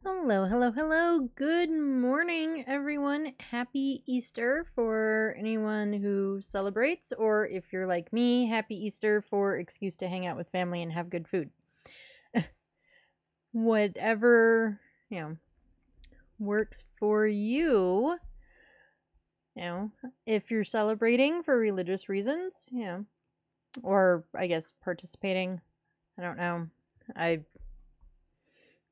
Hello, hello, hello. Good morning, everyone. Happy Easter for anyone who celebrates, or if you're like me, happy Easter for excuse to hang out with family and have good food. Whatever, works for you. If you're celebrating for religious reasons, or I guess participating. I don't know. I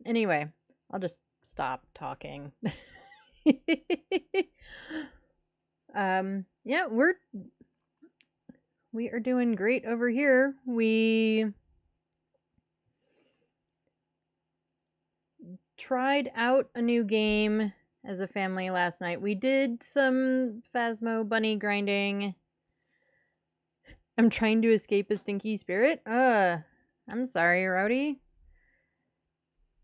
Anyway, I'll just stop talking. Yeah, we are doing great over here. We tried out a new game as a family last night. We did some Phasmo bunny grinding. I'm trying to escape a stinky spirit. I'm sorry, Rowdy.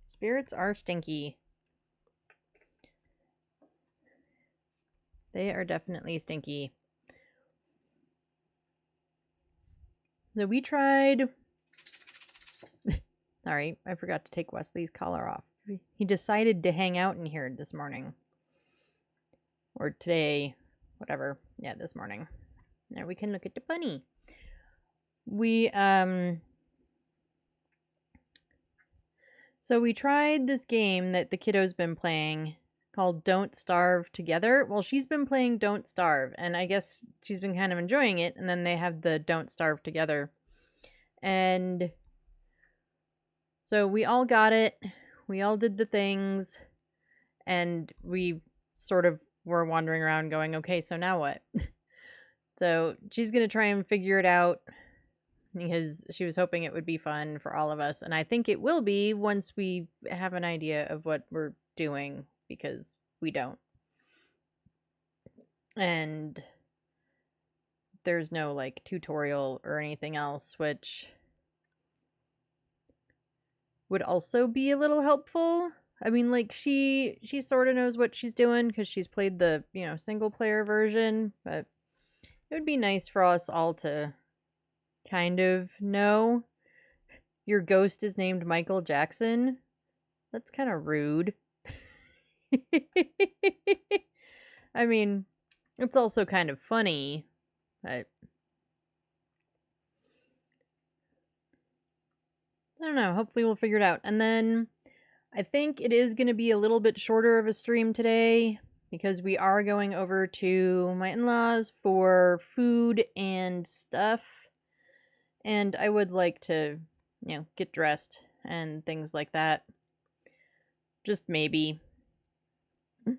Spirits are stinky. They are definitely stinky. So we tried. Sorry, I forgot to take Wesley's collar off. He decided to hang out in here this morning. Or today, whatever. Yeah, this morning. Now we can look at the bunny. So we tried this game that the kiddo's been playing called Don't Starve Together. Well, she's been playing Don't Starve, and I guess she's been kind of enjoying it, and then they have the Don't Starve Together. And so we all got it. We all did the things, and we sort of were wandering around going, okay, so now what? So she's going to try and figure it out because she was hoping it would be fun for all of us. And I think it will be once we have an idea of what we're doing, because we don't. And there's no like tutorial or anything else, which would also be a little helpful. I mean, like she sort of knows what she's doing because she's played the, single player version, but it would be nice for us all to kind of know. Your ghost is named Michael Jackson. That's kind of rude. I mean, it's also kind of funny, but I don't know. Hopefully we'll figure it out. And then I think it is going to be a little bit shorter of a stream today because we are going over to my in-laws for food and stuff. And I would like to, get dressed and things like that. Just maybe. I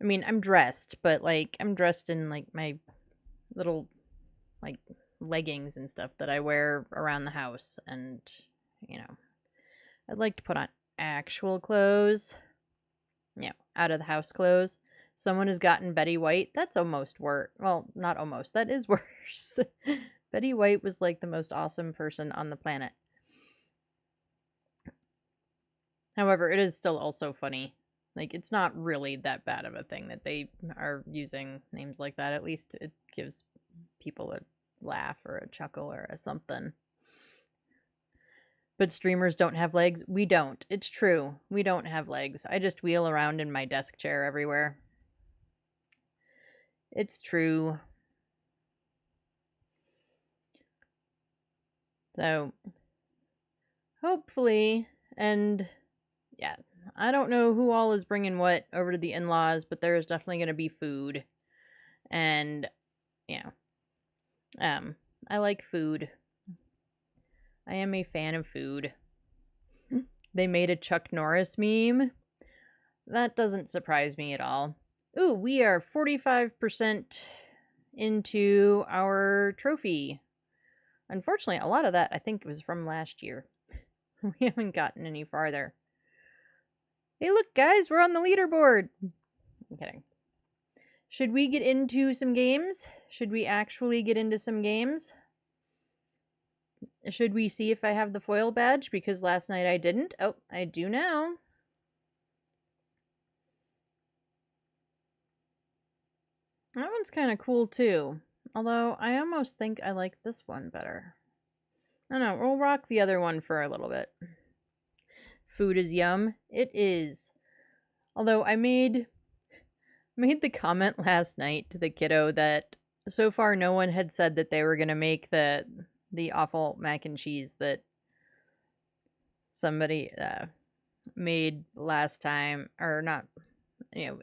mean, I'm dressed, but like I'm dressed in like my little like leggings and stuff that I wear around the house, and I'd like to put on actual clothes. Out of the house clothes. Someone has gotten Betty White. That's almost worse. Well, not almost. That is worse. Betty White was like the most awesome person on the planet. However, it is still also funny. Like, it's not really that bad of a thing that they are using names like that. At least it gives people a laugh or a chuckle or a something. But streamers don't have legs? We don't. It's true. We don't have legs. I just wheel around in my desk chair everywhere. It's true. So, hopefully, and yeah, I don't know who all is bringing what over to the in-laws, but there's definitely going to be food. And, I like food. I am a fan of food. They made a Chuck Norris meme. That doesn't surprise me at all. Ooh, we are 45% into our trophy. Unfortunately, a lot of that I think was from last year. We haven't gotten any farther. Hey, look, guys, we're on the leaderboard. I'm kidding. Should we get into some games? Should we actually get into some games? Should we see if I have the foil badge? Because last night I didn't. Oh, I do now. That one's kind of cool, too. Although, I almost think I like this one better. I don't know, we'll rock the other one for a little bit. food is yum. It is. Although I made the comment last night to the kiddo that so far no one had said that they were going to make the awful mac and cheese that somebody made last time, or not,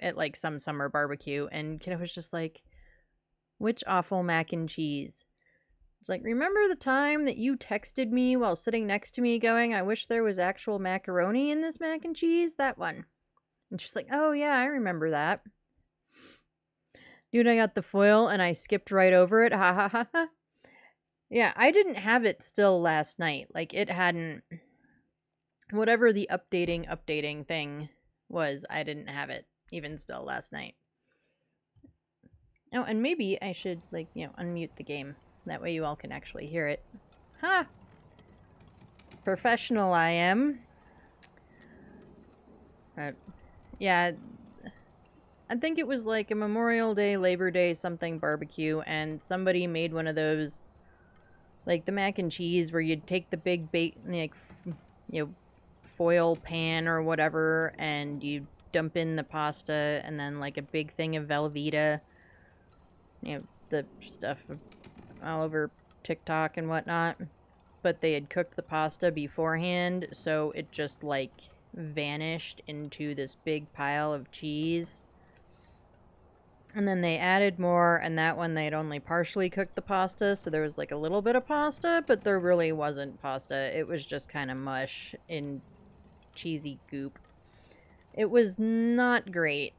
at like some summer barbecue, and kiddo was just like, which awful mac and cheese? It's like, remember the time that you texted me while sitting next to me going, I wish there was actual macaroni in this mac and cheese? That one. And she's like, oh yeah, I remember that. Dude, I got the foil and I skipped right over it. Ha ha ha ha. Yeah, I didn't have it still last night. Like, it hadn't... Whatever the updating thing was, I didn't have it even still last night. Oh, and maybe I should, like, unmute the game. That way you all can actually hear it. Ha! Professional I am. Yeah, I think it was like a Memorial Day, Labor Day, something barbecue, and somebody made one of those, like the mac and cheese where you'd take the big foil pan or whatever, and you dump in the pasta, and then like a big thing of Velveeta, the stuff all over TikTok and whatnot. But they had cooked the pasta beforehand, so it just like vanished into this big pile of cheese. And then they added more, and that one they'd only partially cooked the pasta, so there was like a little bit of pasta, but there really wasn't pasta. It was just kind of mush in cheesy goop. It was not great.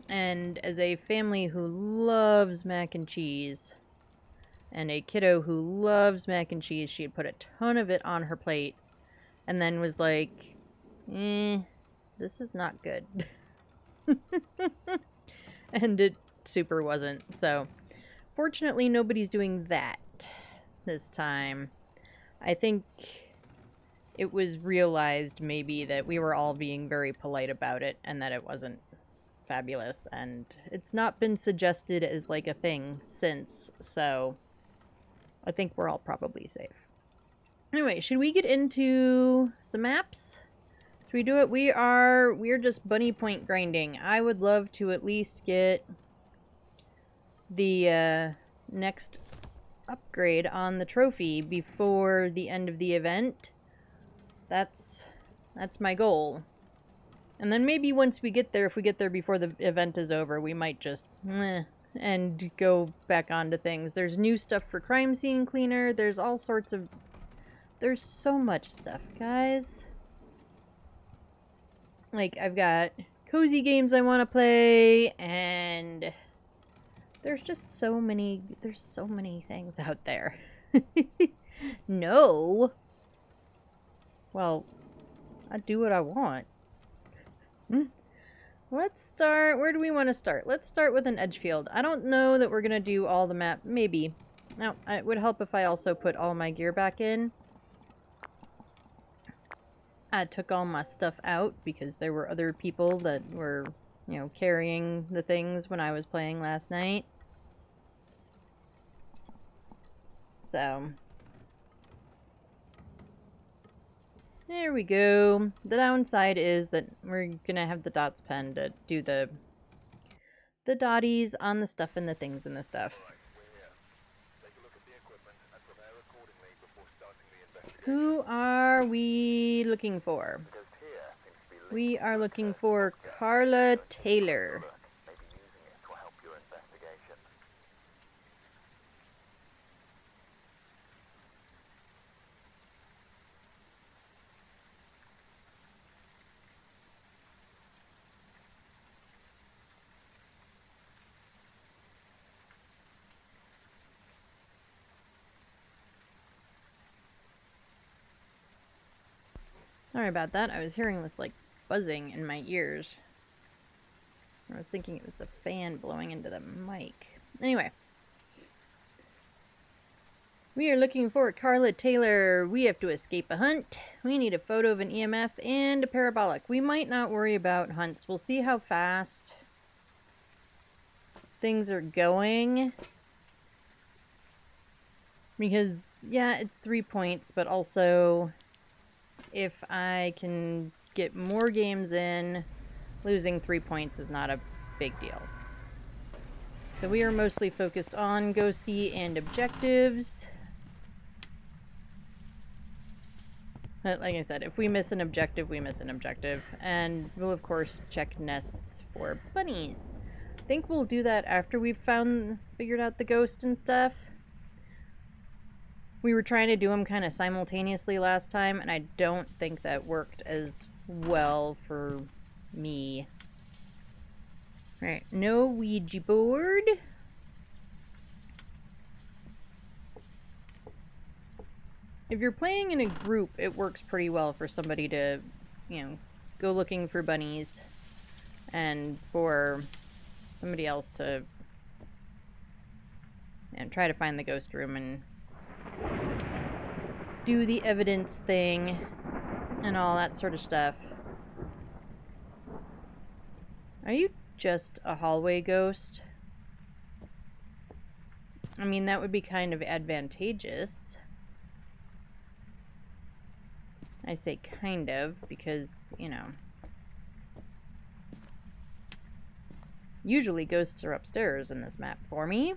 And as a family who loves mac and cheese, and a kiddo who loves mac and cheese, she had put a ton of it on her plate, and then was like, this is not good. And it super wasn't. So, fortunately, nobody's doing that this time. I think it was realized maybe that we were all being very polite about it and that it wasn't fabulous. And it's not been suggested as like a thing since. So, I think we're all probably safe. Anyway, should we get into some maps? Should we do it? We're just bunny point grinding. I would love to at least get the next upgrade on the trophy before the end of the event. That's my goal. And then maybe once we get there, if we get there before the event is over, we might just and go back onto things. There's new stuff for crime scene cleaner. There's all sorts of... There's so much stuff, guys. Like, I've got cozy games I want to play, and there's just so many, there's so many things out there. No. Well, I do what I want. Let's start, where do we want to start? Let's start with an Edgefield. I don't know that we're going to do all the map, maybe. Now, it would help if I also put all my gear back in. I took all my stuff out because there were other people that were, carrying the things when I was playing last night. So, there we go. The downside is that we're gonna have the dots pen to do the dotties on the stuff and the things and the stuff. Who are we looking for? We are looking for Carla Taylor. Sorry about that. I was hearing this, like, buzzing in my ears. I was thinking it was the fan blowing into the mic. Anyway. We are looking for Carla Taylor. We have to escape a hunt. We need a photo of an EMF and a parabolic. We might not worry about hunts. We'll see how fast things are going. Because, yeah, it's 3 points, but also... if I can get more games in. Losing 3 points is not a big deal. So we are mostly focused on Ghosty and objectives. But like I said, if we miss an objective, we miss an objective. And we'll, of course, check nests for bunnies. I think we'll do that after we've figured out the ghost and stuff. We were trying to do them kind of simultaneously last time, and I don't think that worked as well for me. Alright, no Ouija board. If you're playing in a group, it works pretty well for somebody to, you know, go looking for bunnies, and for somebody else to try to find the ghost room and do the evidence thing and all that sort of stuff. Are you just a hallway ghost? I mean, that would be kind of advantageous. I say kind of because, you know, usually ghosts are upstairs in this map for me.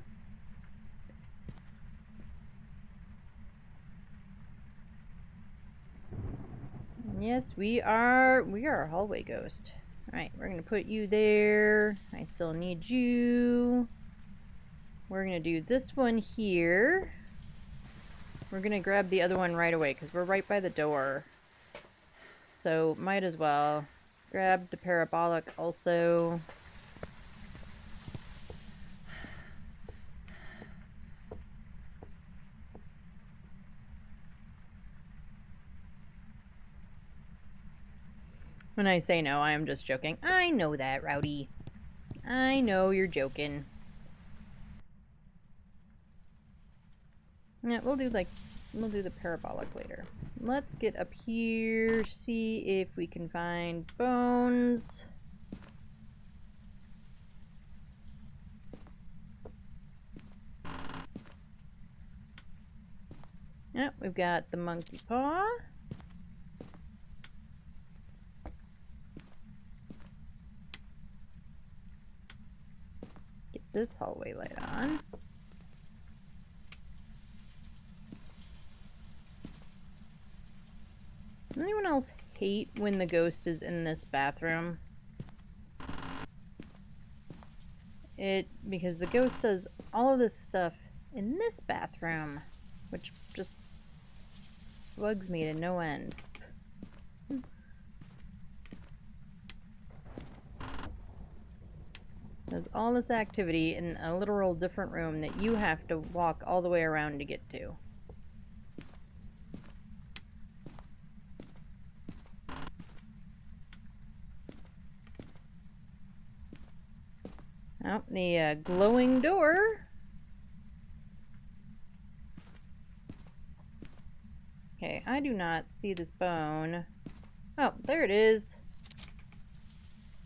Yes, we are a hallway ghost. Alright, we're gonna put you there. I still need you. We're gonna do this one here. We're gonna grab the other one right away because we're right by the door. So might as well grab the parabolic also. When I say no, I am just joking. I know that, Rowdy. I know you're joking. Yeah, we'll do the parabolic later. Let's get up here, see if we can find bones. Yep, we've got the monkey paw. Get this hallway light on. Anyone else hate when the ghost is in this bathroom? Because the ghost does all of this stuff in this bathroom, which just bugs me to no end. Does all this activity in a literal different room that you have to walk all the way around to get to. Oh, the glowing door. Okay, I do not see this bone. Oh, there it is.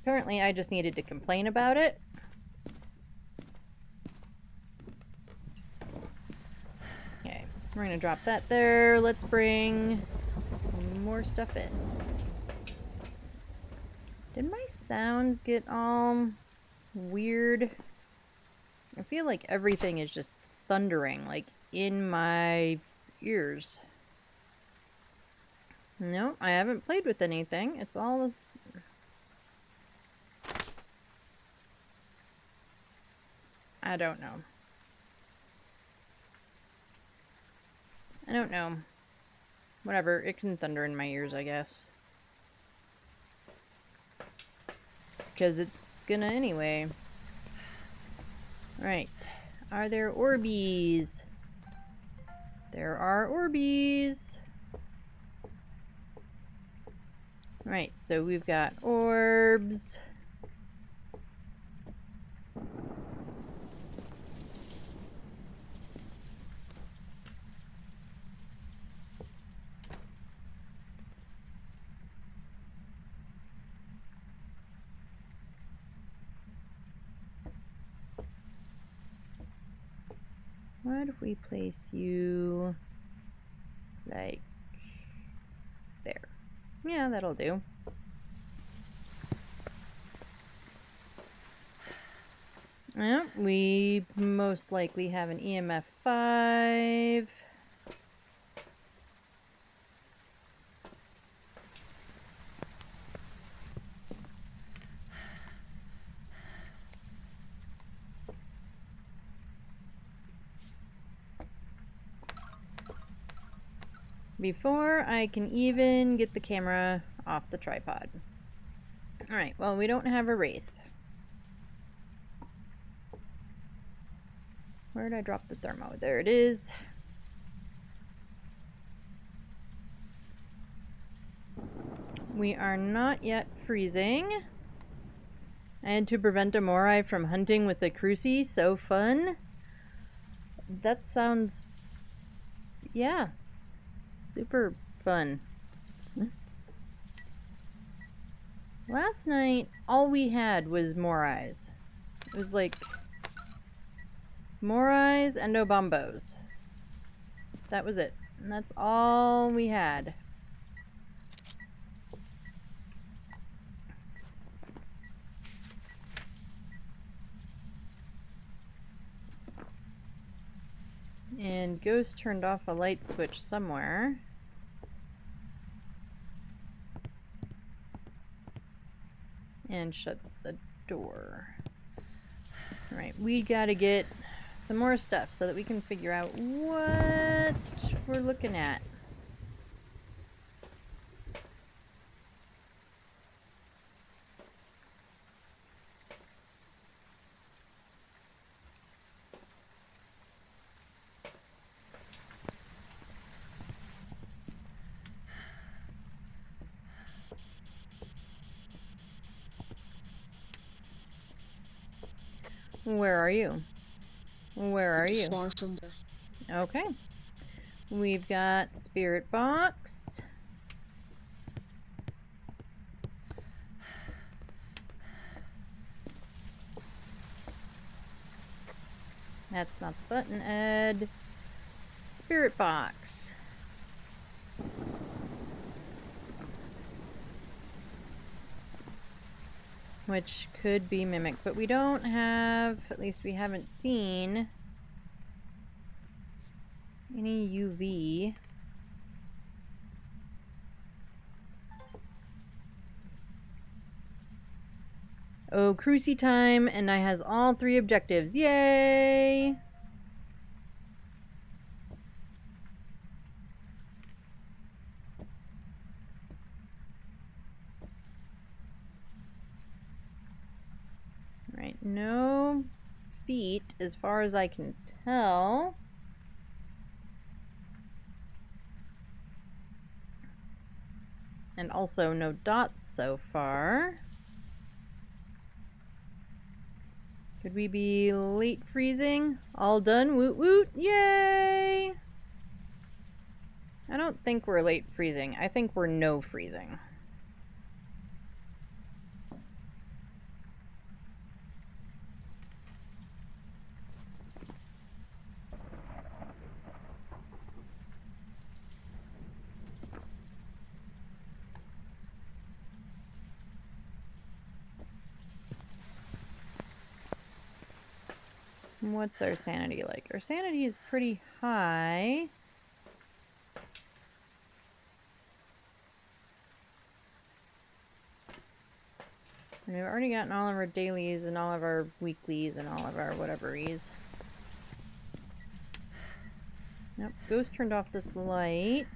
Apparently I just needed to complain about it. Okay, we're gonna drop that there. Let's bring more stuff in. Did my sounds get all weird? I feel like everything is just thundering, like, in my ears. No, I haven't played with anything. It's all... I don't know. I don't know. Whatever, it can thunder in my ears, I guess. Because it's gonna anyway. Right. Are there Orbeez? There are Orbeez. Right, so we've got orbs. What if we place you like there? Yeah, that'll do. Well, we most likely have an EMF 5. Before I can even get the camera off the tripod. Alright, well, we don't have a wraith. Where did I drop the thermo? There it is. We are not yet freezing. And to prevent a Morai from hunting with the Cruci, so fun. That sounds... yeah. Super fun. Last night, all we had was Morais. It was like... Morais and Obombos. That was it. And that's all we had. And Ghost turned off a light switch somewhere. And shut the door. Alright, we gotta get some more stuff so that we can figure out what we're looking at. Where are you? Where are you? Far from there. Okay. We've got Spirit Box. That's not the button, Ed. Spirit Box. Which could be Mimic, but we don't have, at least we haven't seen, any UV. Oh, Cruci time, and I has all 3 objectives. Yay! Right, no feet as far as I can tell. And also no dots so far. Could we be late freezing? All done, woot woot, yay! I don't think we're late freezing. I think we're no freezing. What's our sanity like? Our sanity is pretty high. And we've already gotten all of our dailies and all of our weeklies and all of our whateveries. Nope, Ghost turned off this light.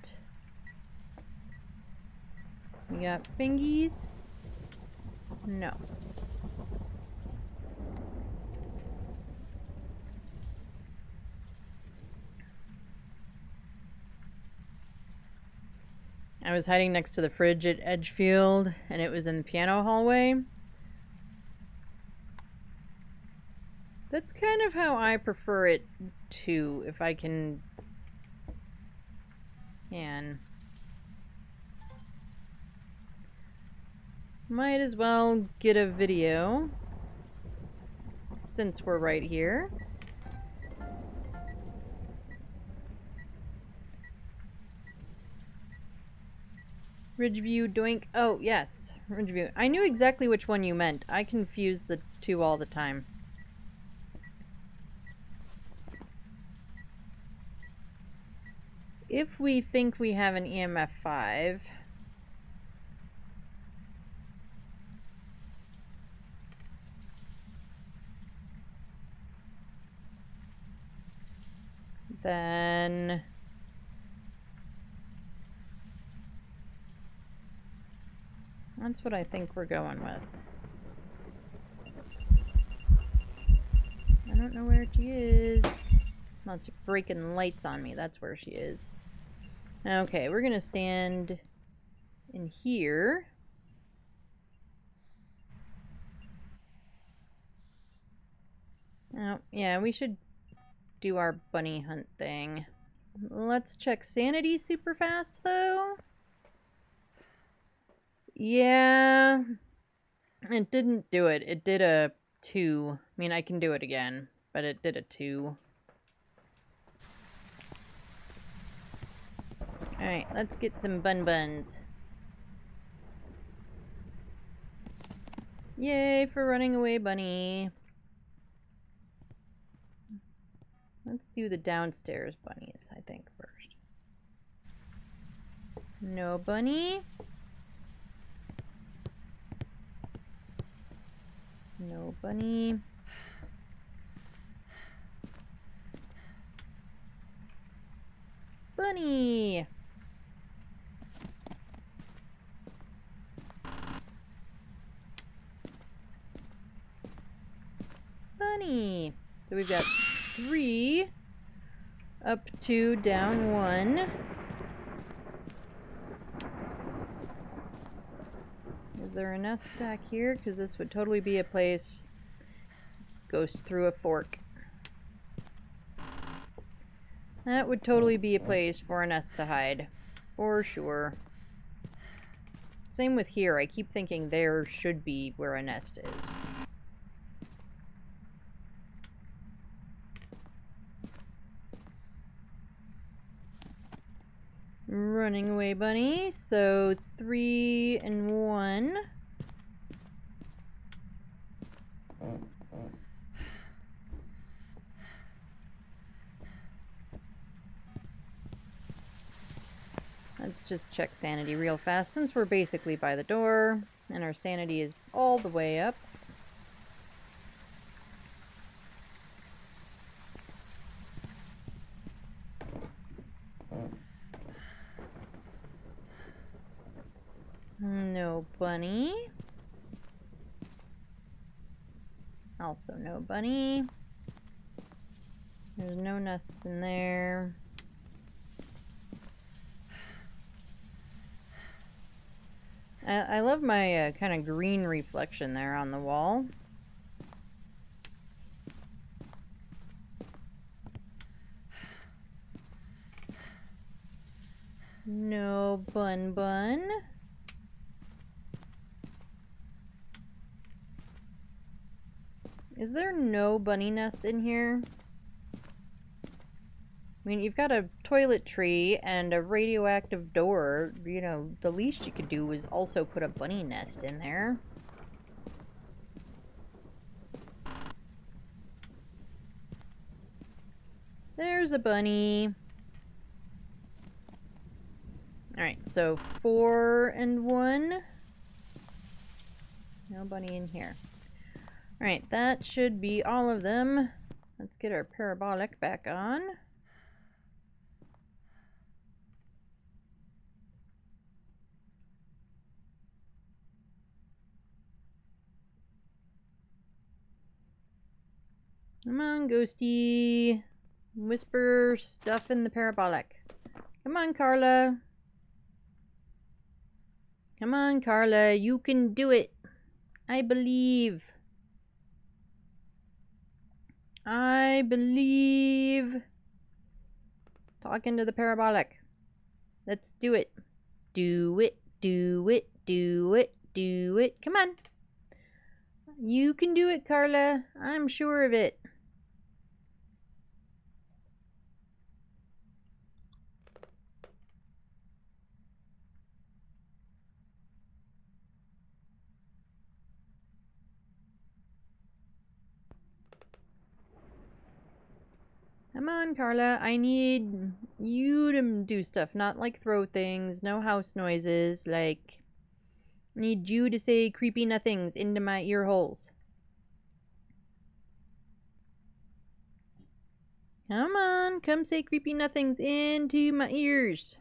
We got fingies? No. I was hiding next to the fridge at Edgefield, and it was in the piano hallway. That's kind of how I prefer it too, if I can. Might as well get a video, since we're right here. Ridgeview doink. Oh, yes. Ridgeview. I knew exactly which one you meant. I confuse the two all the time. if we think we have an EMF 5, then that's what I think we're going with. I don't know where she is. Well, she's breaking lights on me. That's where she is. Okay, we're gonna stand in here. Oh, yeah, we should do our bunny hunt thing. Let's check sanity super fast, though. Yeah, it didn't do it. It did a 2. I mean, I can do it again, but it did a 2. Alright, let's get some buns. Yay for running away, bunny. Let's do the downstairs bunnies, I think, first. No bunny. No bunny. Bunny! Bunny! So we've got 3, up 2, down 1. Is there a nest back here? Because this would totally be a place. Goes through a fork. That would totally be a place for a nest to hide. For sure. Same with here. I keep thinking there should be where a nest is. Running away bunny. So 3 and 1. Let's just check sanity real fast since we're basically by the door and our sanity is all the way up. No bunny. Also no bunny. There's no nests in there. I love my kind of green reflection there on the wall. No bun. Is there no bunny nest in here? I mean, you've got a toilet tree and a radioactive door. You know, the least you could do was also put a bunny nest in there. There's a bunny. Alright, so 4 and 1. No bunny in here. Alright, that should be all of them. Let's get our parabolic back on. Come on, Ghosty. Whisper stuff in the parabolic. Come on, Carla. Come on, Carla. You can do it. I believe. I believe. Talking to the parabolic. Let's do it. Do it. Come on. You can do it, Carla. I'm sure of it. Come on, Carla. I need you to do stuff, not like throw things, no house noises, like, I need you to say creepy nothings into my ear holes. Come on, come say creepy nothings into my ears.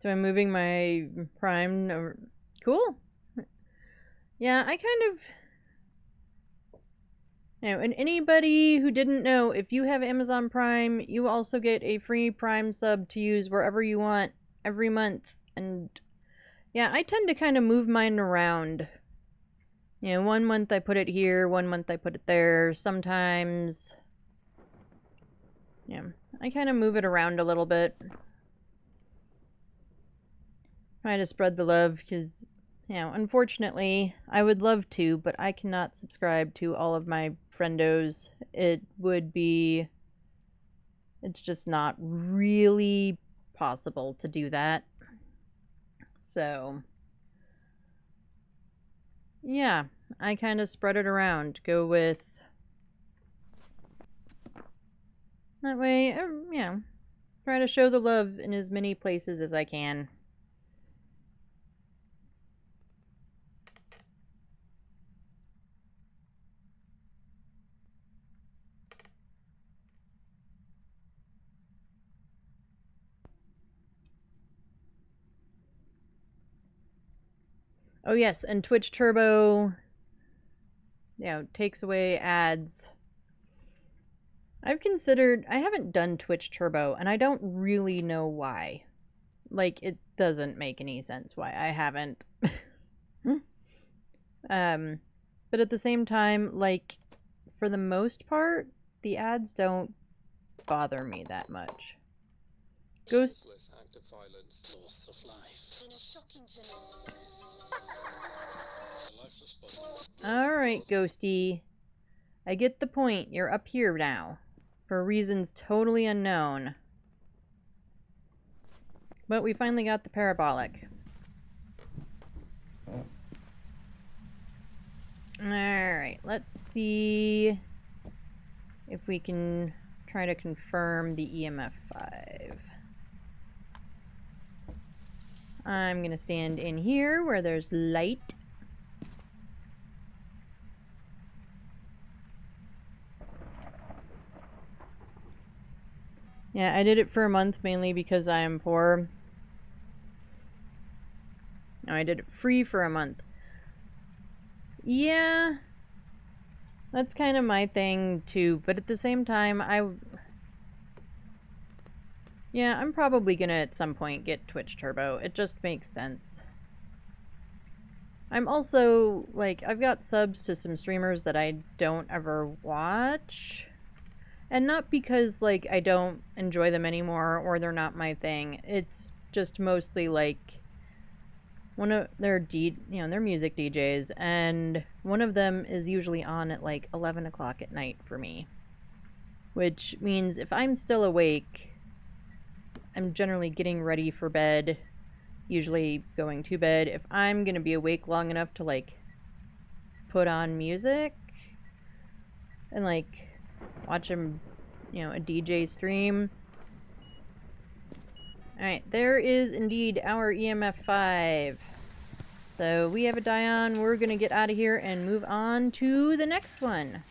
So I'm moving my Prime over. Cool. Yeah, I kind of. And anybody who didn't know, if you have Amazon Prime, you also get a free Prime sub to use wherever you want every month. And yeah, I tend to kind of move mine around. One month I put it here, one month I put it there. Sometimes, I kind of move it around a little bit. Try to spread the love because, unfortunately, I would love to, but I cannot subscribe to all of my friendos. It's just not really possible to do that. So, yeah, I kind of spread it around. Go with that way, try to show the love in as many places as I can. Oh yes, and Twitch Turbo, takes away ads. I haven't done Twitch Turbo, and I don't really know why. Like, it doesn't make any sense why I haven't. But at the same time, like, for the most part, the ads don't bother me that much. Ghost. Act of violence, loss of life. In a shocking Alright, Ghosty. I get the point. You're up here now. For reasons totally unknown. But we finally got the parabolic. Alright, let's see if we can try to confirm the EMF 5. I'm gonna stand in here where there's light. Yeah, I did it for a month mainly because I am poor. No, I did it free for a month. Yeah, that's kind of my thing too, but at the same time, I'm probably gonna at some point get Twitch Turbo. It just makes sense. I'm also, like, I've got subs to some streamers that I don't ever watch. And not because, like, I don't enjoy them anymore or they're not my thing. It's just mostly, like, one of their they're music DJs, and one of them is usually on at, like, 11 o'clock at night for me. Which means if I'm still awake, I'm generally getting ready for bed, usually going to bed. If I'm gonna be awake long enough to, like, put on music and, like, watch him, a DJ stream. Alright, there is indeed our EMF 5. So we have a die on. We're gonna get out of here and move on to the next one.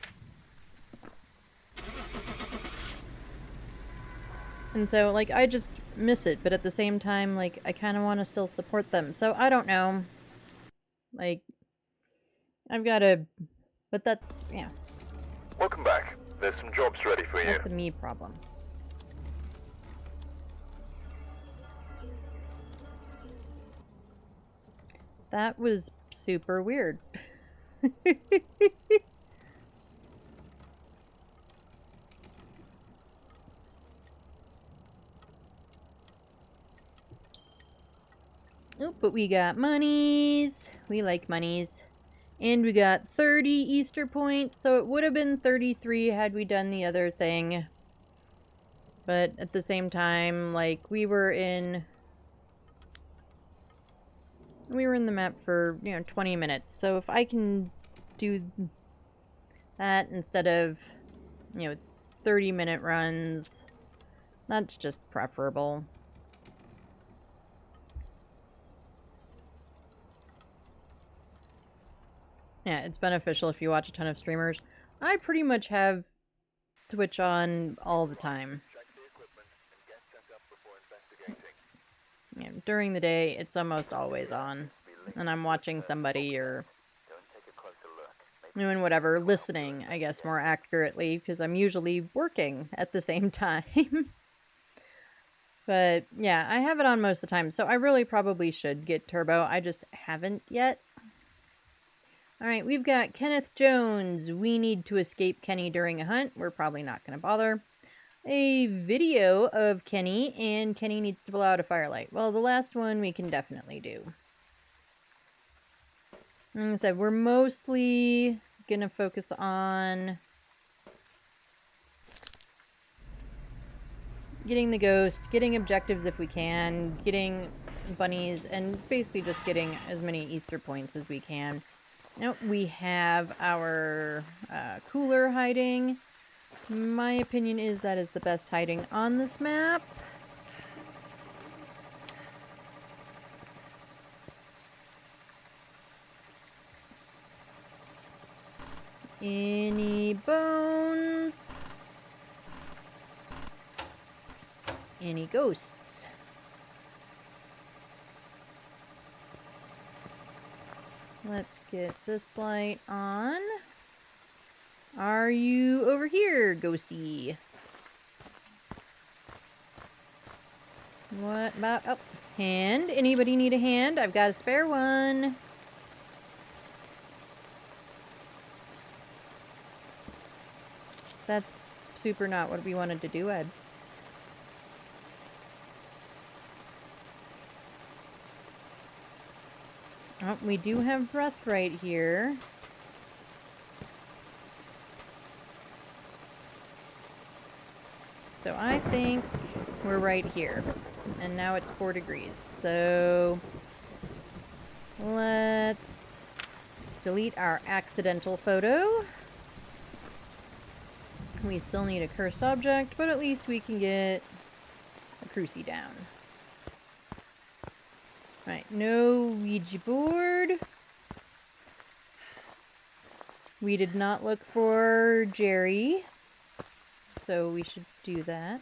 And so, like, I just miss it, but at the same time, like, I kind of want to still support them. So I don't know. Like, I've got to... But that's, Welcome back. There's some jobs ready for you. That's a me problem. That was super weird. Oh, but we got monies. We like monies. And we got 30 Easter points, so it would have been 33 had we done the other thing. But at the same time, like, we were in We were in the map for, 20 minutes. So if I can do that instead of, 30-minute runs, that's just preferable. Yeah, it's beneficial if you watch a ton of streamers. I pretty much have Twitch on all the time. Yeah, during the day, it's almost always on. And I'm watching somebody or doing whatever, listening, I guess, more accurately, because I'm usually working at the same time. But yeah, I have it on most of the time, so I really probably should get Turbo. I just haven't yet. Alright, we've got Kenneth Jones. We need to escape Kenny during a hunt. We're probably not going to bother. A video of Kenny, and Kenny needs to blow out a firelight. Well, the last one we can definitely do. Like I said, we're mostly going to focus on getting the ghost, getting objectives if we can, getting bunnies, and basically just getting as many Easter points as we can. Now we have our cooler hiding. My opinion is that is the best hiding on this map. Any bones? Any ghosts? Let's get this light on. Are you over here, ghosty? What about... Oh, hand. Anybody need a hand? I've got a spare one. That's super not what we wanted to do, Ed. Oh, we do have breath right here. So I think we're right here. And now it's 4 degrees. So let's delete our accidental photo. We still need a cursed object, but at least we can get a crucie down. Right, no Ouija board. We did not look for Jerry, so we should do that.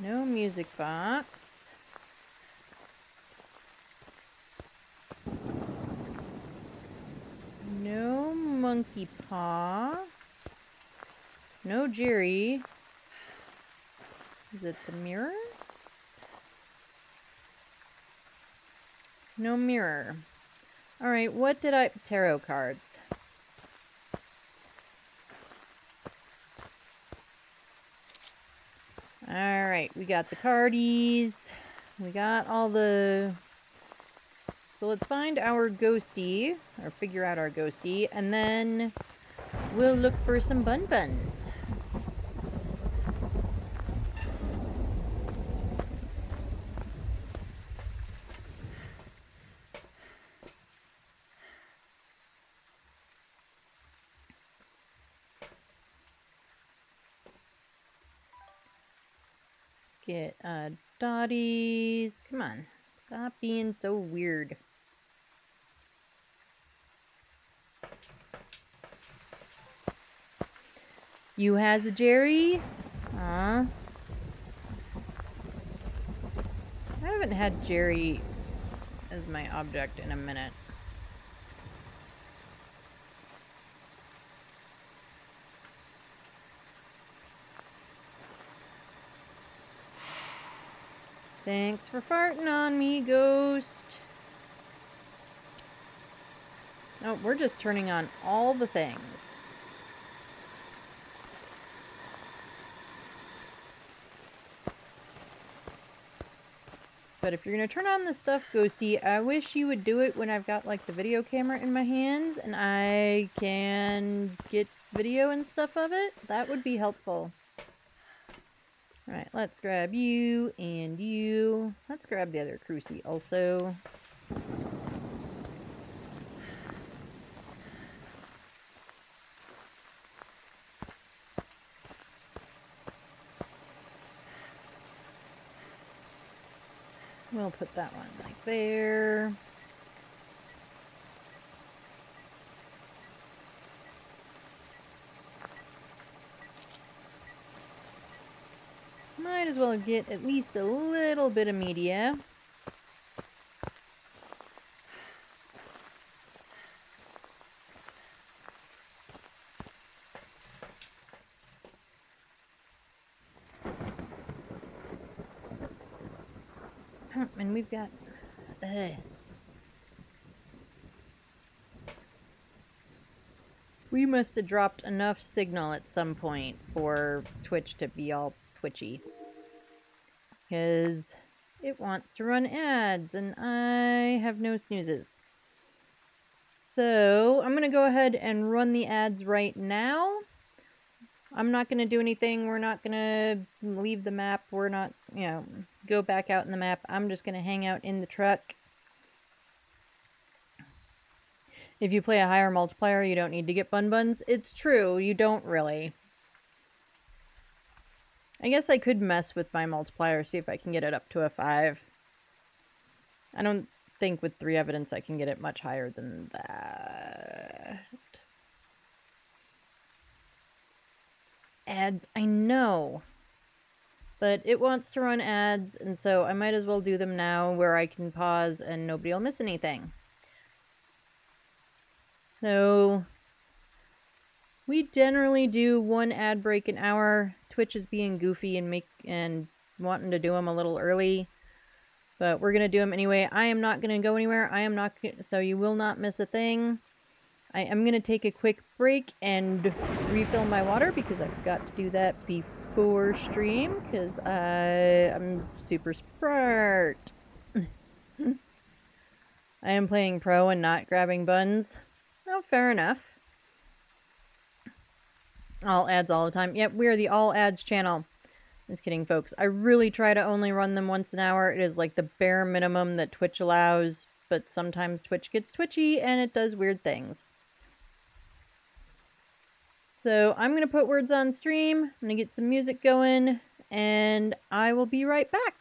No music box. No monkey paw. No Jerry. Is it the mirror? No mirror. Alright, what did I... Tarot cards. Alright, we got the cardies. We got all the... So let's find our ghosty, or figure out our ghosty, and then we'll look for some bun-buns. Get Dotties. Come on. Stop being so weird. You has a Jerry? Aw. I haven't had Jerry as my object in a minute. Thanks for farting on me, ghost. No, we're just turning on all the things. But if you're gonna turn on the stuff, Ghosty, I wish you would do it when I've got, like, the video camera in my hands and I can get video and stuff of it. That would be helpful. Alright, let's grab you and you. Let's grab the other crucie also. We'll put that one like there. Might as well get at least a little bit of media. And we've got... We must have dropped enough signal at some point for Twitch to be all twitchy. Because it wants to run ads, and I have no snoozes. So I'm going to go ahead and run the ads right now. I'm not going to do anything. We're not going to leave the map. We're not, go back out in the map. I'm just going to hang out in the truck. If you play a higher multiplier, you don't need to get buns. It's true, you don't really. I guess I could mess with my multiplier, see if I can get it up to a 5. I don't think with 3 evidence I can get it much higher than that. Ads, I know. But it wants to run ads, and so I might as well do them now where I can pause and nobody will miss anything. So we generally do 1 ad break an hour. Twitch is being goofy and wanting to do them a little early, but we're gonna do them anyway. I am not gonna go anywhere. So you will not miss a thing. I am gonna take a quick break and refill my water because I forgot to do that before stream because I'm super smart. I am playing pro and not grabbing buns. Oh, fair enough. All ads all the time. Yep, we are the all ads channel. Just kidding, folks. I really try to only run them once an hour. It is like the bare minimum that Twitch allows, but sometimes Twitch gets twitchy and it does weird things. So I'm going to put words on stream. I'm going to get some music going, and I will be right back.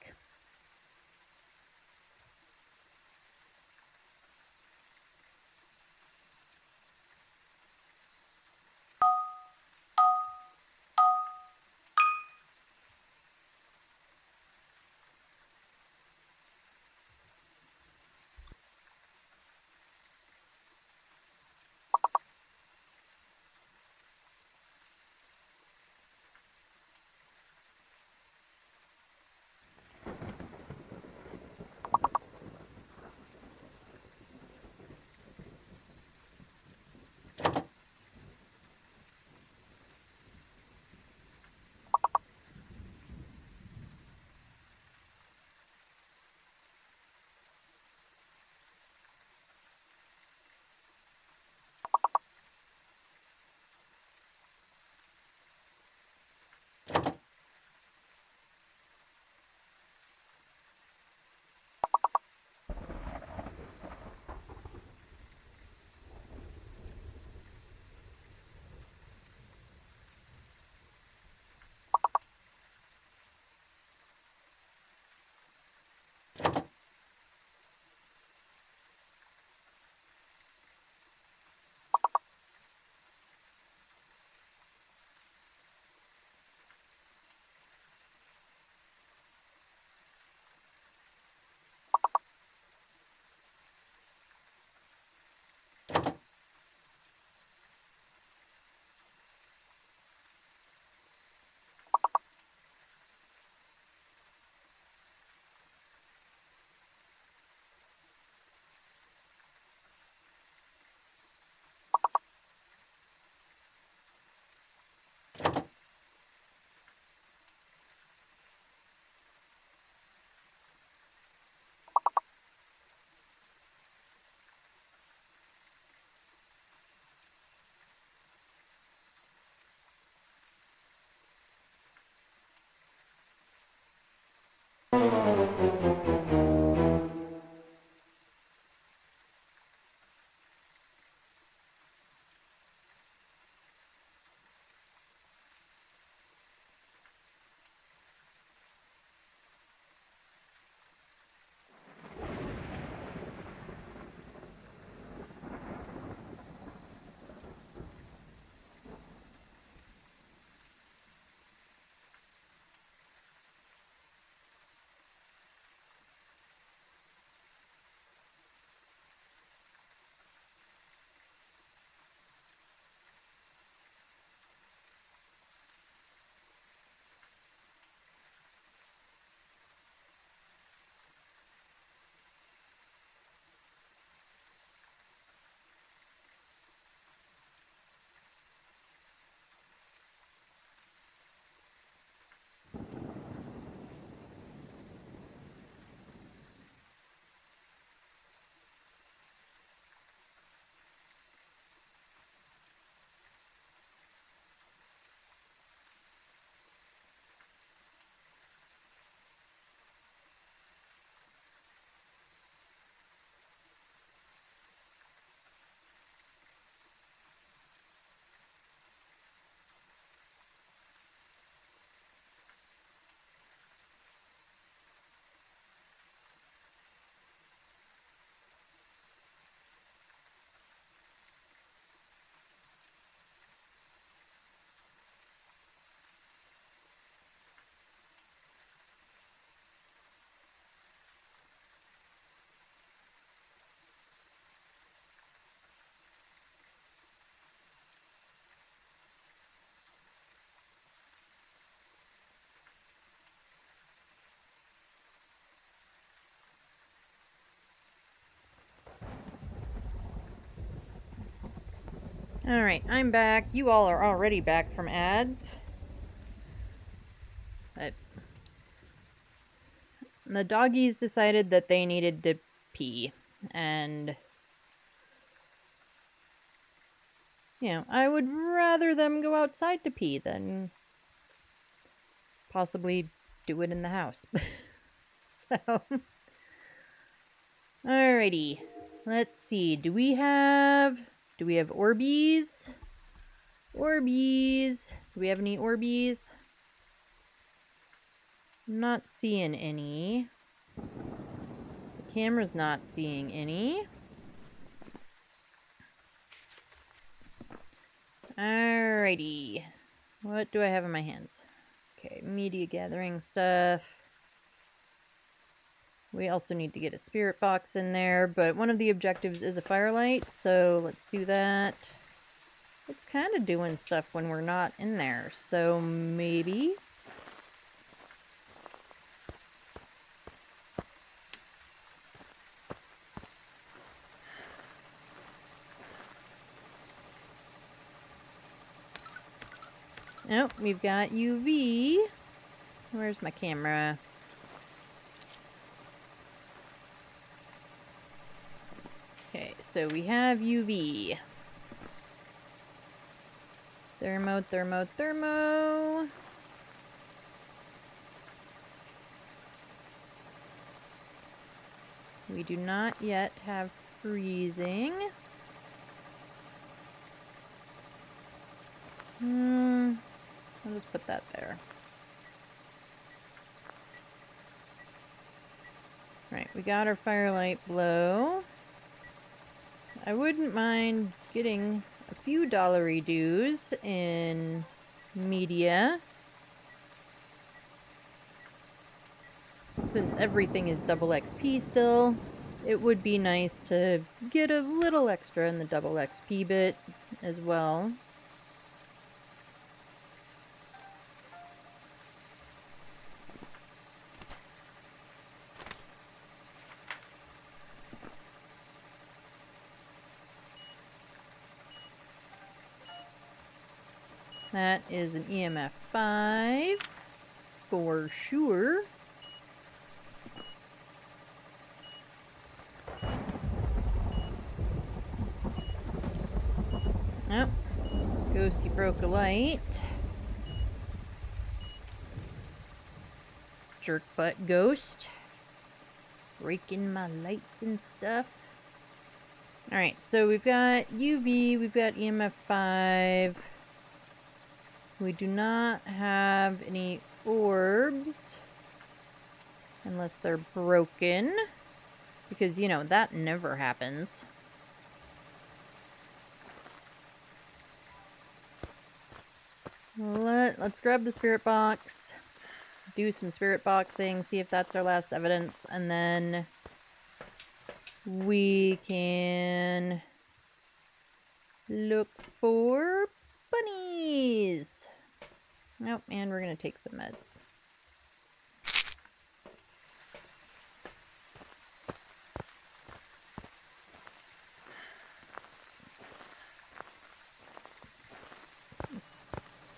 Alright, I'm back. You all are already back from ads. But the doggies decided that they needed to pee. And, you know, I would rather them go outside to pee than possibly do it in the house. So, alrighty. Let's see. Do we have Orbeez? Orbeez. Do we have any Orbeez? I'm not seeing any. The camera's not seeing any. Alrighty. What do I have in my hands? Okay, media gathering stuff. We also need to get a spirit box in there, but one of the objectives is a firelight, so let's do that. It's kind of doing stuff when we're not in there, so maybe. Oh, we've got UV. Where's my camera? Okay, so we have UV. Thermo, thermo, thermo. We do not yet have freezing. I'll just put that there. Right, we got our firelight blow. I wouldn't mind getting a few dollary dues in media. Since everything is double XP still, it would be nice to get a little extra in the double XP bit as well. That is an EMF 5 for sure. Oh, Ghosty broke a light. Jerk butt ghost. Breaking my lights and stuff. Alright, so we've got UV, we've got EMF 5. We do not have any orbs. Unless they're broken. Because, you know, that never happens. Let's grab the spirit box. Do some spirit boxing, see if that's our last evidence, and then we can look for bunnies. Nope, and we're gonna take some meds.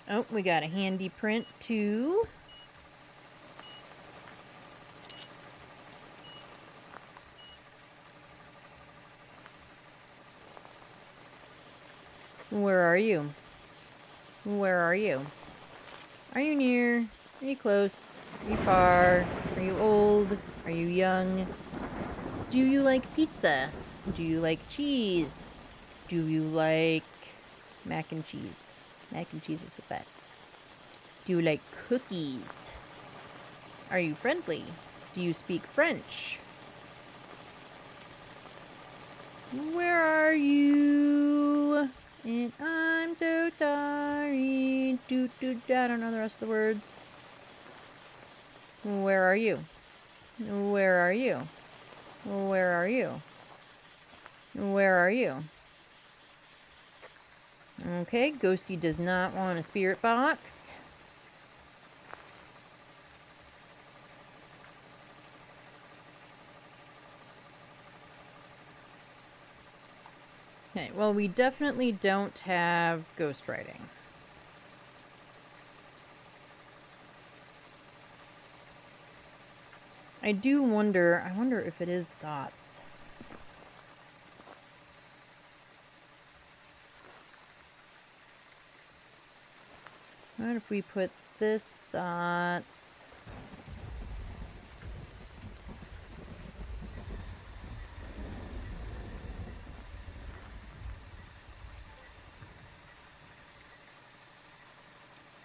Oh, we got a handy print too. Where are you? Where are you? Are you near? Are you close? Are you far? Are you old? Are you young? Do you like pizza? Do you like cheese? Do you like mac and cheese? Mac and cheese is the best. Do you like cookies? Are you friendly? Do you speak French? Where are you? And I'm so sorry. I don't know the rest of the words. Where are you? Where are you? Where are you? Where are you? Okay, Ghosty does not want a spirit box. Okay, well, we definitely don't have ghostwriting. I wonder if it is dots. What if we put this dots?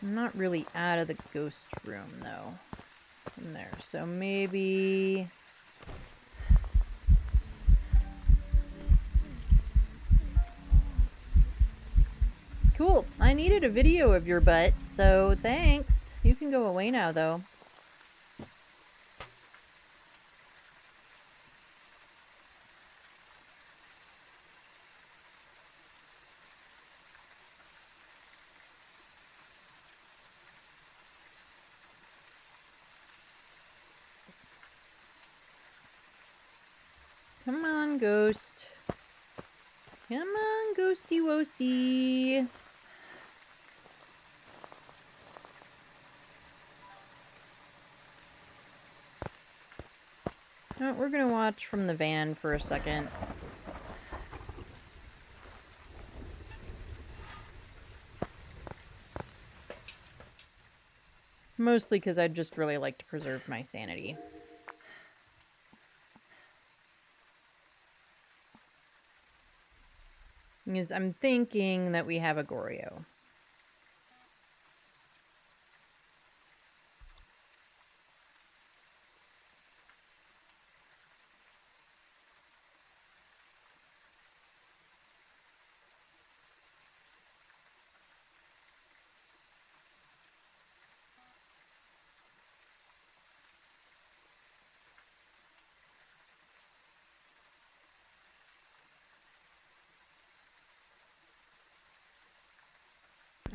I'm not really out of the ghost room, though, from there. So maybe... Cool. I needed a video of your butt, so thanks. You can go away now, though. Come on, ghost. Come on, ghosty woasty. Oh, we're gonna watch from the van for a second. Mostly because I'd just really like to preserve my sanity. Because I'm thinking that we have a Goryo.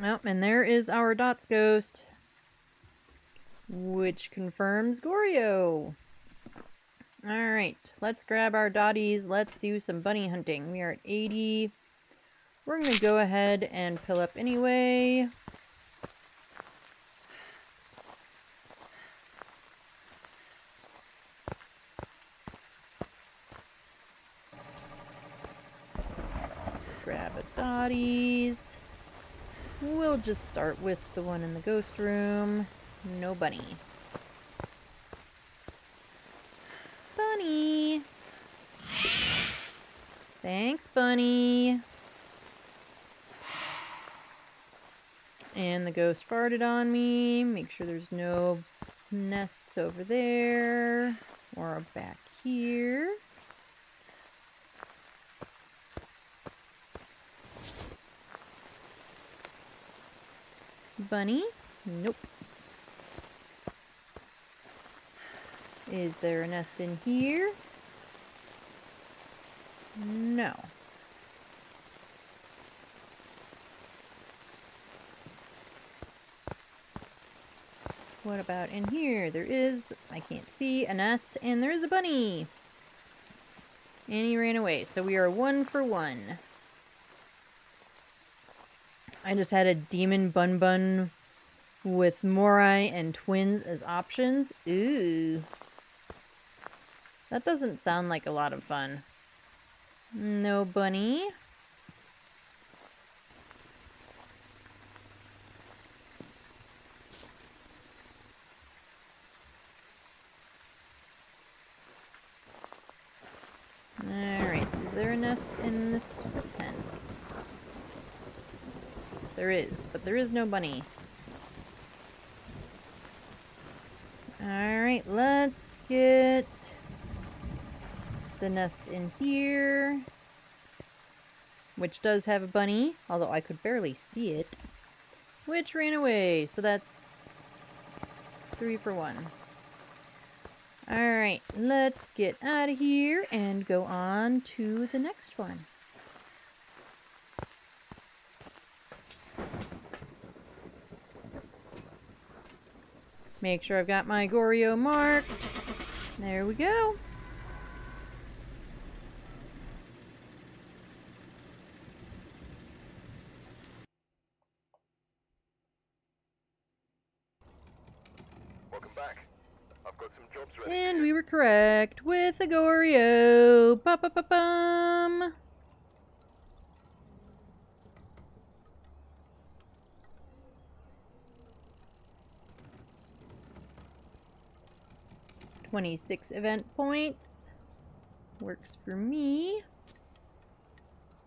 Oh, and there is our dots ghost, which confirms Goryo. Alright, let's grab our dotties. Let's do some bunny hunting. We are at 80. We're going to go ahead and pill up anyway. Grab a dotties. We'll just start with the one in the ghost room. No bunny. Bunny! Thanks, bunny! And the ghost farted on me. Make sure there's no nests over there or back here. Bunny? Nope. Is there a nest in here? No. What about in here? There is, I can't see, a nest, and there is a bunny. And he ran away, so we are 1 for 1. I just had a demon bun bun with Morai and twins as options. Ooh. That doesn't sound like a lot of fun. No bunny. Alright, is there a nest in this tent? There is, but there is no bunny. Alright, let's get the nest in here, which does have a bunny, although I could barely see it, which ran away, so that's 3 for 1. Alright, let's get out of here and go on to the next one. Make sure I've got my Goryo marked. There we go. back. I've got some jobs ready for And you. we were correct with Agorio. Ba-ba-ba-bum. $26 event points. Works for me.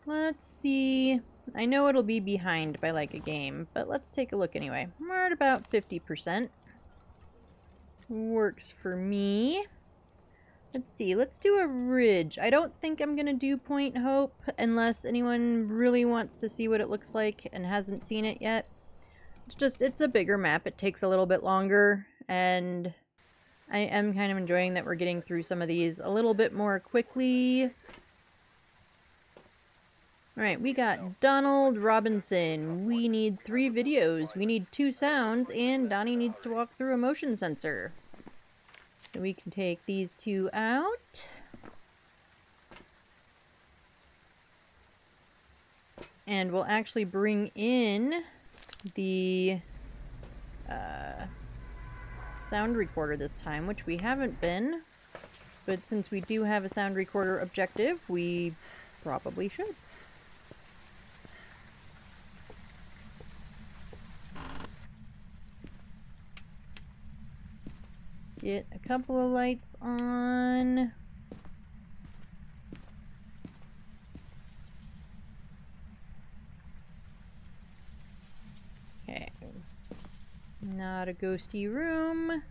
Let's see. I know it'll be behind by like a game, but let's take a look anyway. We're at about 50%. Works for me. Let's see. Let's do a ridge. I don't think I'm going to do Point Hope unless anyone really wants to see what it looks like and hasn't seen it yet. It's a bigger map. It takes a little bit longer, and I am kind of enjoying that we're getting through some of these a little bit more quickly. Alright, we got Donald Robinson. We need 3 videos. We need 2 sounds, and Donnie needs to walk through a motion sensor. So we can take these 2 out. And we'll actually bring in the sound recorder this time, which we haven't been. But since we do have a sound recorder objective, we probably should. Get a couple of lights on. Okay. Not a ghosty room.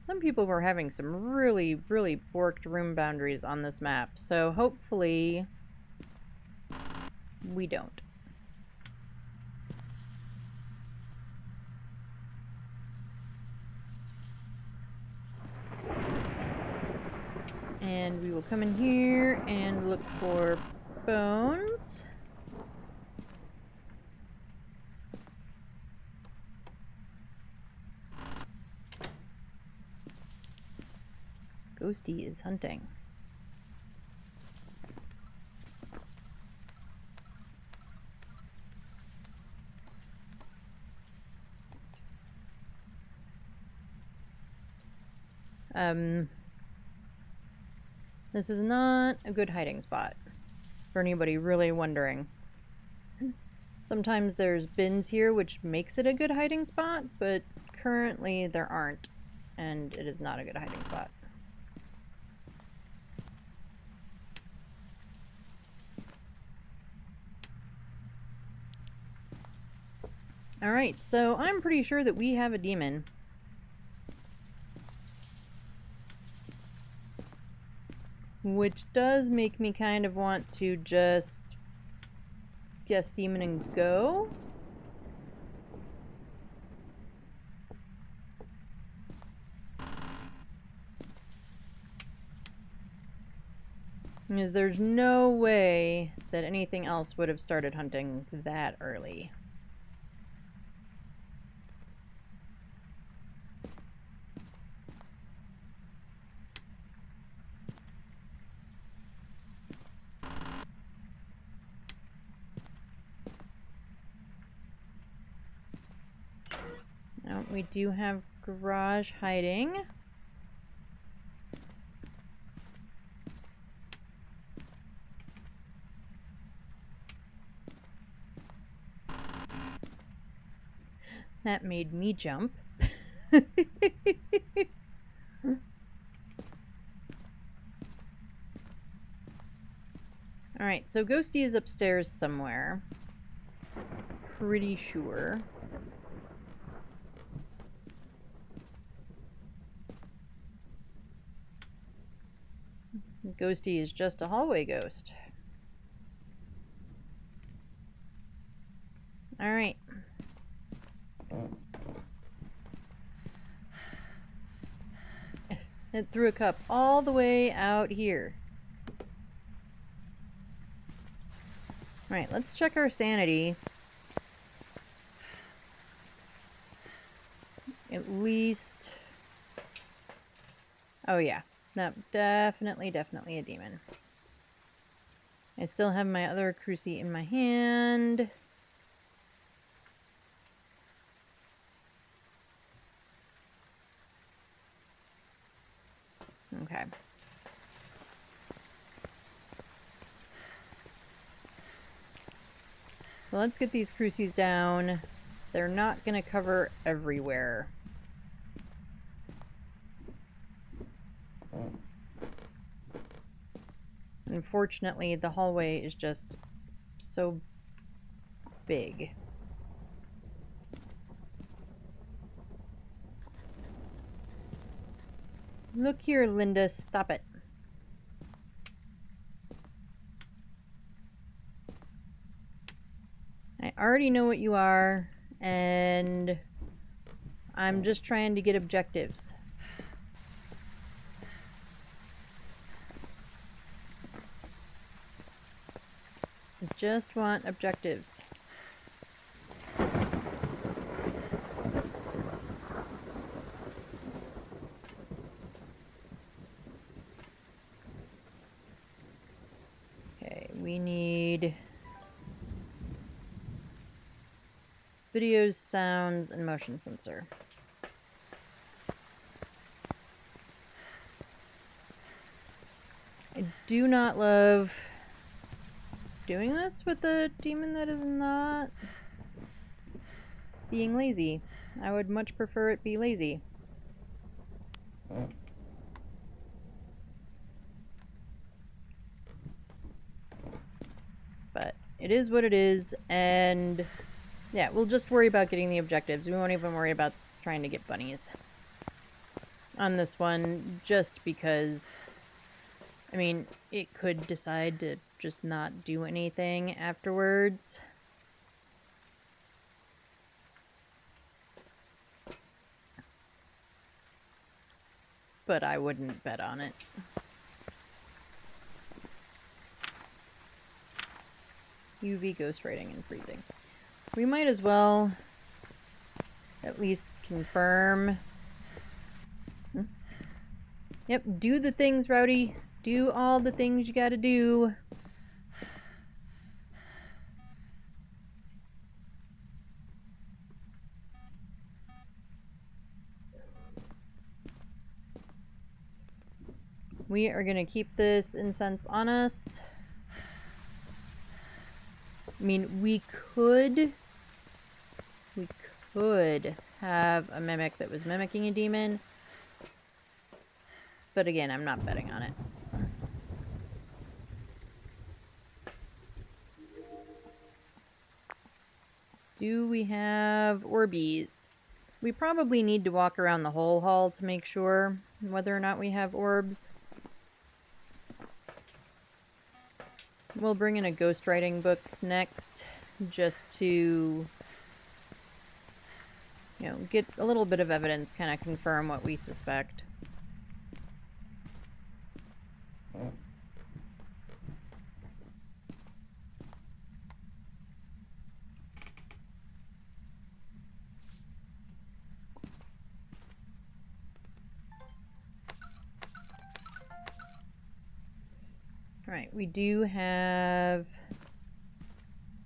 Some people were having some really, really borked room boundaries on this map, so hopefully we don't. And we will come in here and look for bones. Ghosty is hunting. This is not a good hiding spot, for anybody really wondering. Sometimes there's bins here, which makes it a good hiding spot, but currently there aren't, and it is not a good hiding spot. Alright, so I'm pretty sure that we have a demon. Which does make me kind of want to just guess demon and go. Because there's no way that anything else would have started hunting that early. Now, we do have garage hiding. That made me jump. Alright, so Ghosty is upstairs somewhere. Pretty sure. Ghosty is just a hallway ghost. Alright. It threw a cup all the way out here. Alright, let's check our sanity. At least... Oh yeah. No, definitely a demon. I still have my other cruci in my hand. Okay. So let's get these crucies down. They're not going to cover everywhere. Unfortunately, the hallway is just so big. Look here, Linda, stop it. I already know what you are, and I'm just trying to get objectives. I just want objectives. Okay, we need videos, sounds, and motion sensor. I do not love doing this with a demon that is not being lazy. I would much prefer it be lazy. But it is what it is, and yeah, we'll just worry about getting the objectives. We won't even worry about trying to get bunnies on this one, just because, I mean, it could decide to just not do anything afterwards. But I wouldn't bet on it. UV, ghost writing, and freezing. We might as well at least confirm. Yep, do the things, Rowdy. Do all the things you gotta do. We are gonna keep this incense on us. I mean, we could have a mimic that was mimicking a demon. But again, I'm not betting on it. Do we have Orbeez? We probably need to walk around the whole hall to make sure whether or not we have orbs. We'll bring in a ghostwriting book next, just to, you know, get a little bit of evidence, kind of confirm what we suspect. Alright, we do have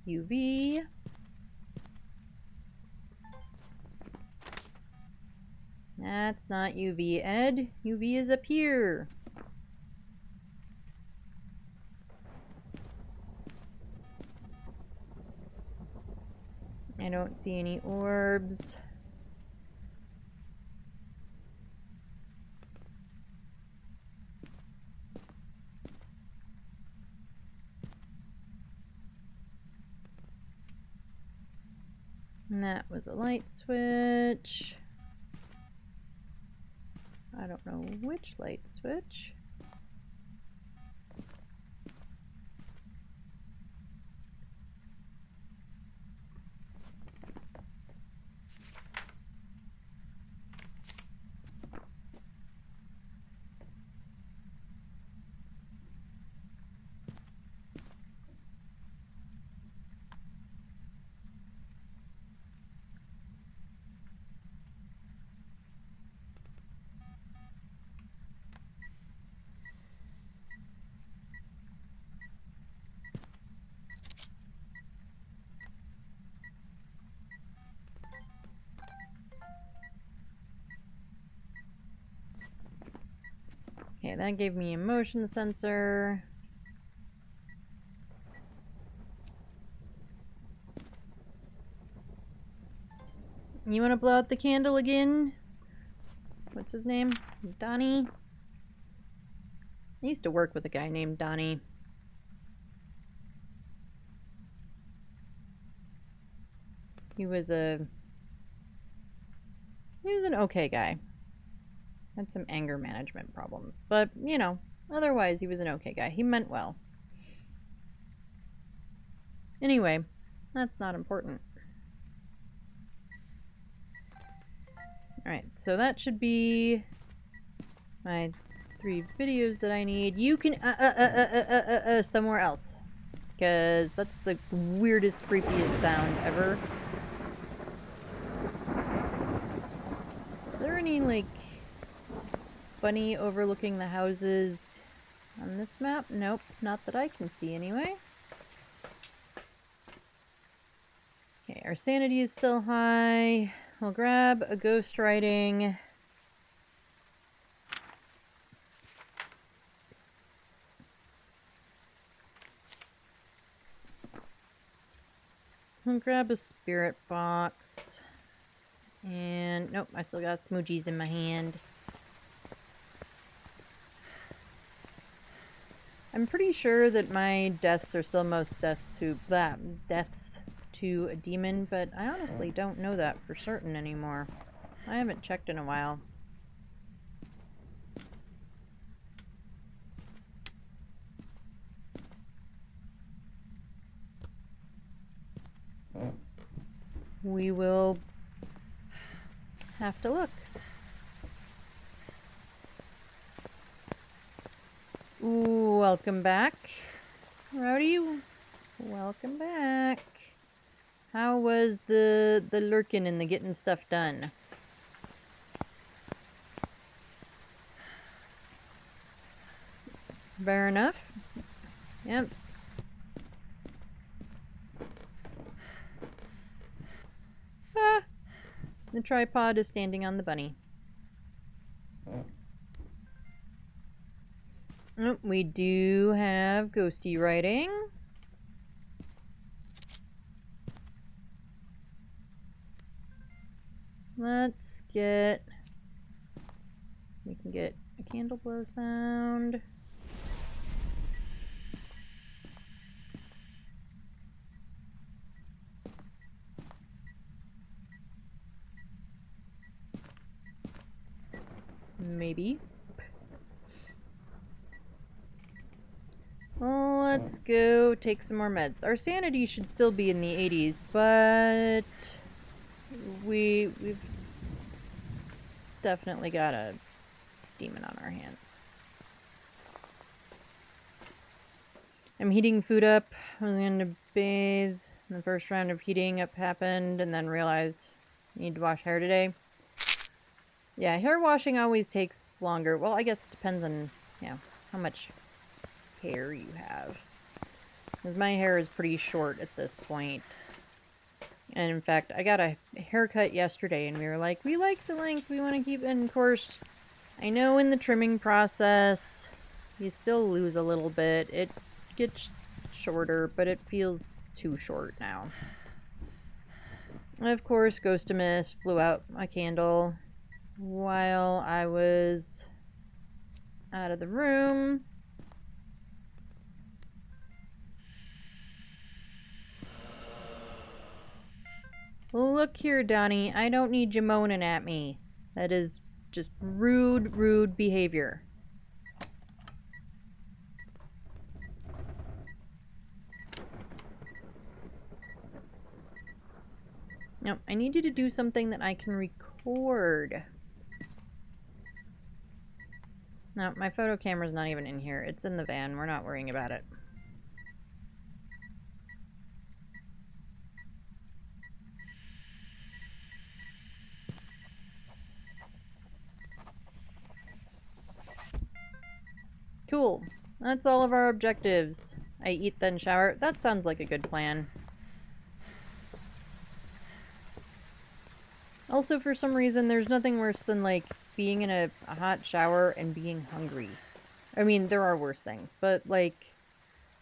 UV. That's not UV, Ed. UV is up here. I don't see any orbs. And that was a light switch. I don't know which light switch. Okay, that gave me a motion sensor. You want to blow out the candle again? What's his name? Donnie? I used to work with a guy named Donnie. He was an okay guy. Had some anger management problems, but you know, otherwise he was an okay guy. He meant well. Anyway, that's not important. Alright, so that should be my 3 videos that I need. You can somewhere else. Because that's the weirdest, creepiest sound ever. Are there any, like, bunny overlooking the houses on this map? Nope, not that I can see anyway. Okay, our sanity is still high. We'll grab a ghost writing. We'll grab a spirit box. And nope, I still got smoochies in my hand. I'm pretty sure that my deaths are still most deaths to a demon, but I honestly don't know that for certain anymore. I haven't checked in a while. We will have to look. Ooh, welcome back. Rowdy, welcome back. How was the lurking and the getting stuff done? Fair enough. Yep. Ah! The tripod is standing on the bunny. Oh, we do have ghosty writing. Let's get... We can get a candle blow sound. Maybe. Well, let's go take some more meds. Our sanity should still be in the 80s, but we've definitely got a demon on our hands. I'm heating food up. I was going to bathe. The first round of heating up happened and then realized I need to wash hair today. Yeah, hair washing always takes longer. Well, I guess it depends on, you know, how much hair you have. Because my hair is pretty short at this point. And in fact, I got a haircut yesterday and we were like, we like the length, we want to keep it. And of course, I know in the trimming process, you still lose a little bit. It gets shorter, but it feels too short now. And of course, Ghostimus blew out my candle while I was out of the room. Look here, Donnie. I don't need you moaning at me. That is just rude, rude behavior. No, I need you to do something that I can record. No, my photo camera's not even in here. It's in the van. We're not worrying about it. Cool. That's all of our objectives. I eat, then shower. That sounds like a good plan. Also, for some reason, there's nothing worse than, like, being in a hot shower and being hungry. I mean, there are worse things, but, like,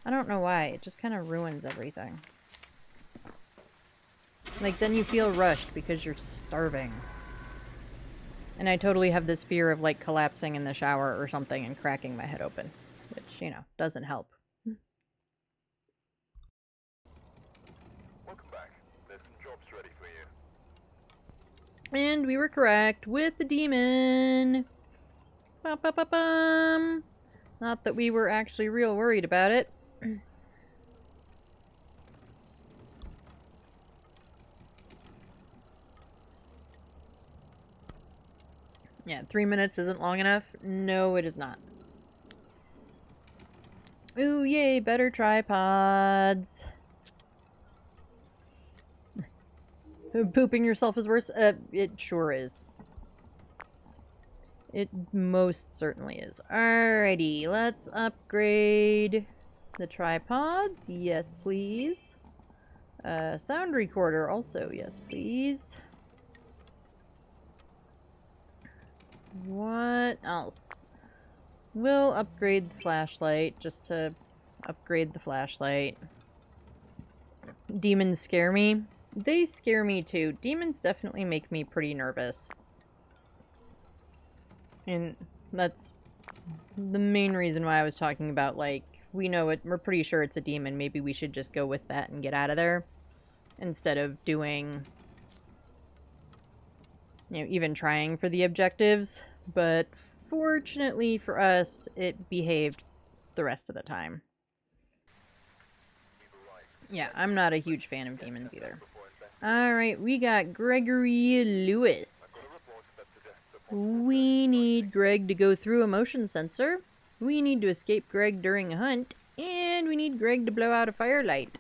I don't know why. It just kind of ruins everything. Like, then you feel rushed because you're starving. And I totally have this fear of, like, collapsing in the shower or something and cracking my head open, which, you know, doesn't help. Welcome back. There's some jobs ready for you. And we were correct with the demon. Ba-ba-ba-bum. Not that we were actually real worried about it. Yeah, 3 minutes isn't long enough. No, it is not. Ooh, yay, better tripods. Pooping yourself is worse? It sure is. It most certainly is. Alrighty, let's upgrade the tripods. Yes, please. Sound recorder also, yes, please. What else? We'll upgrade the flashlight just to upgrade the flashlight. Demons scare me. They scare me too. Demons definitely make me pretty nervous. And that's the main reason why I was talking about, like, we know it, we're pretty sure it's a demon. Maybe we should just go with that and get out of there instead of doing, you know, even trying for the objectives. But fortunately for us, it behaved the rest of the time. Yeah, I'm not a huge fan of demons either. Alright, we got Gregory Lewis. We need Greg to go through a motion sensor. We need to escape Greg during a hunt. And we need Greg to blow out a firelight.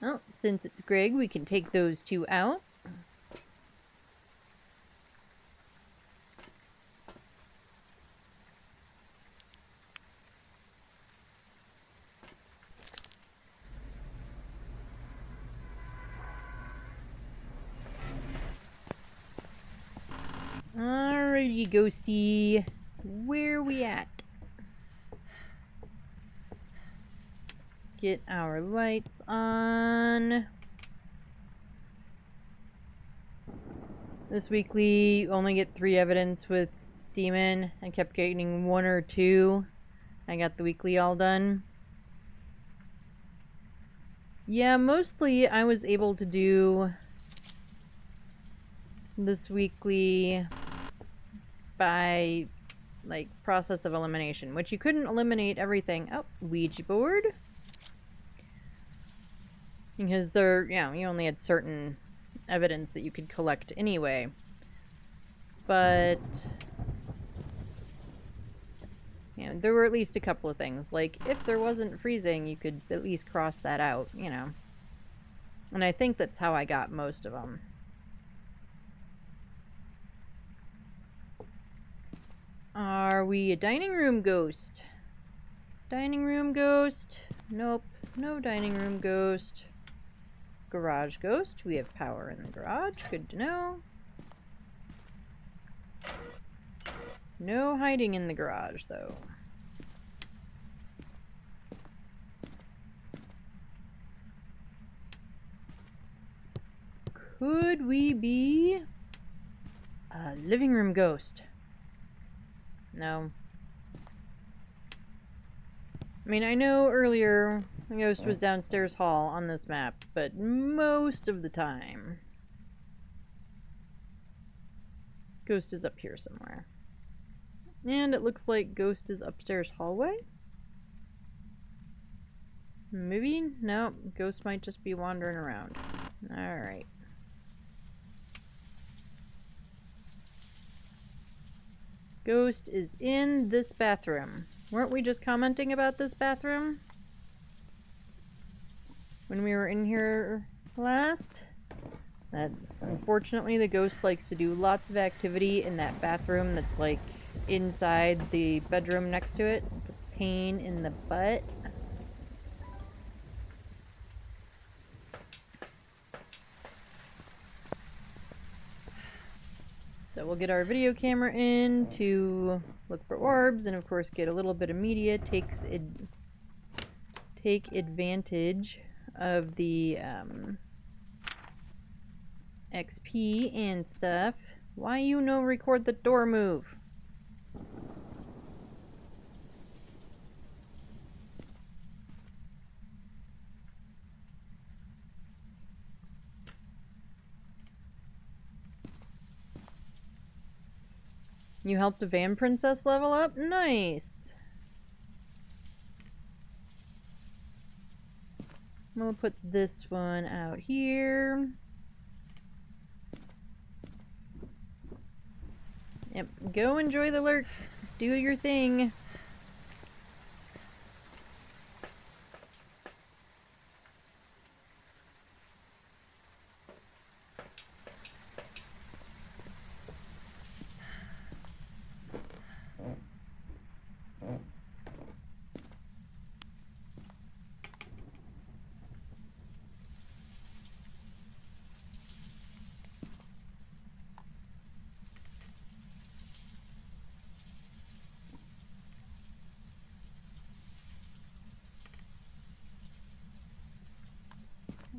Well, since it's Greg, we can take those two out. Alrighty, Ghosty. Where we at? Get our lights on. This weekly, only get 3 evidence with Demon. I kept getting 1 or 2. I got the weekly all done. Yeah, mostly I was able to do this weekly by, like, process of elimination, which you couldn't eliminate everything. Oh, Ouija board. Because there, you know, you only had certain evidence that you could collect anyway. But, you know, there were at least a couple of things. Like, if there wasn't freezing, you could at least cross that out, you know. And I think that's how I got most of them. Are we a dining room ghost? Dining room ghost? Nope. No dining room ghost. Garage ghost. We have power in the garage. Good to know. No hiding in the garage, though. Could we be a living room ghost? No. I mean, I know earlier the ghost was downstairs hall on this map, but most of the time, ghost is up here somewhere. And it looks like ghost is upstairs hallway? Maybe? No, ghost might just be wandering around. Alright. Ghost is in this bathroom. Weren't we just commenting about this bathroom when we were in here last? That unfortunately the ghost likes to do lots of activity in that bathroom that's like inside the bedroom next to it. It's a pain in the butt. So we'll get our video camera in to look for orbs, and of course get a little bit of media. Take advantage of the XP and stuff. Why you no record the door move? You helped a Van Princess level up? Nice! We'll put this one out here. Yep, go enjoy the lurk. Do your thing.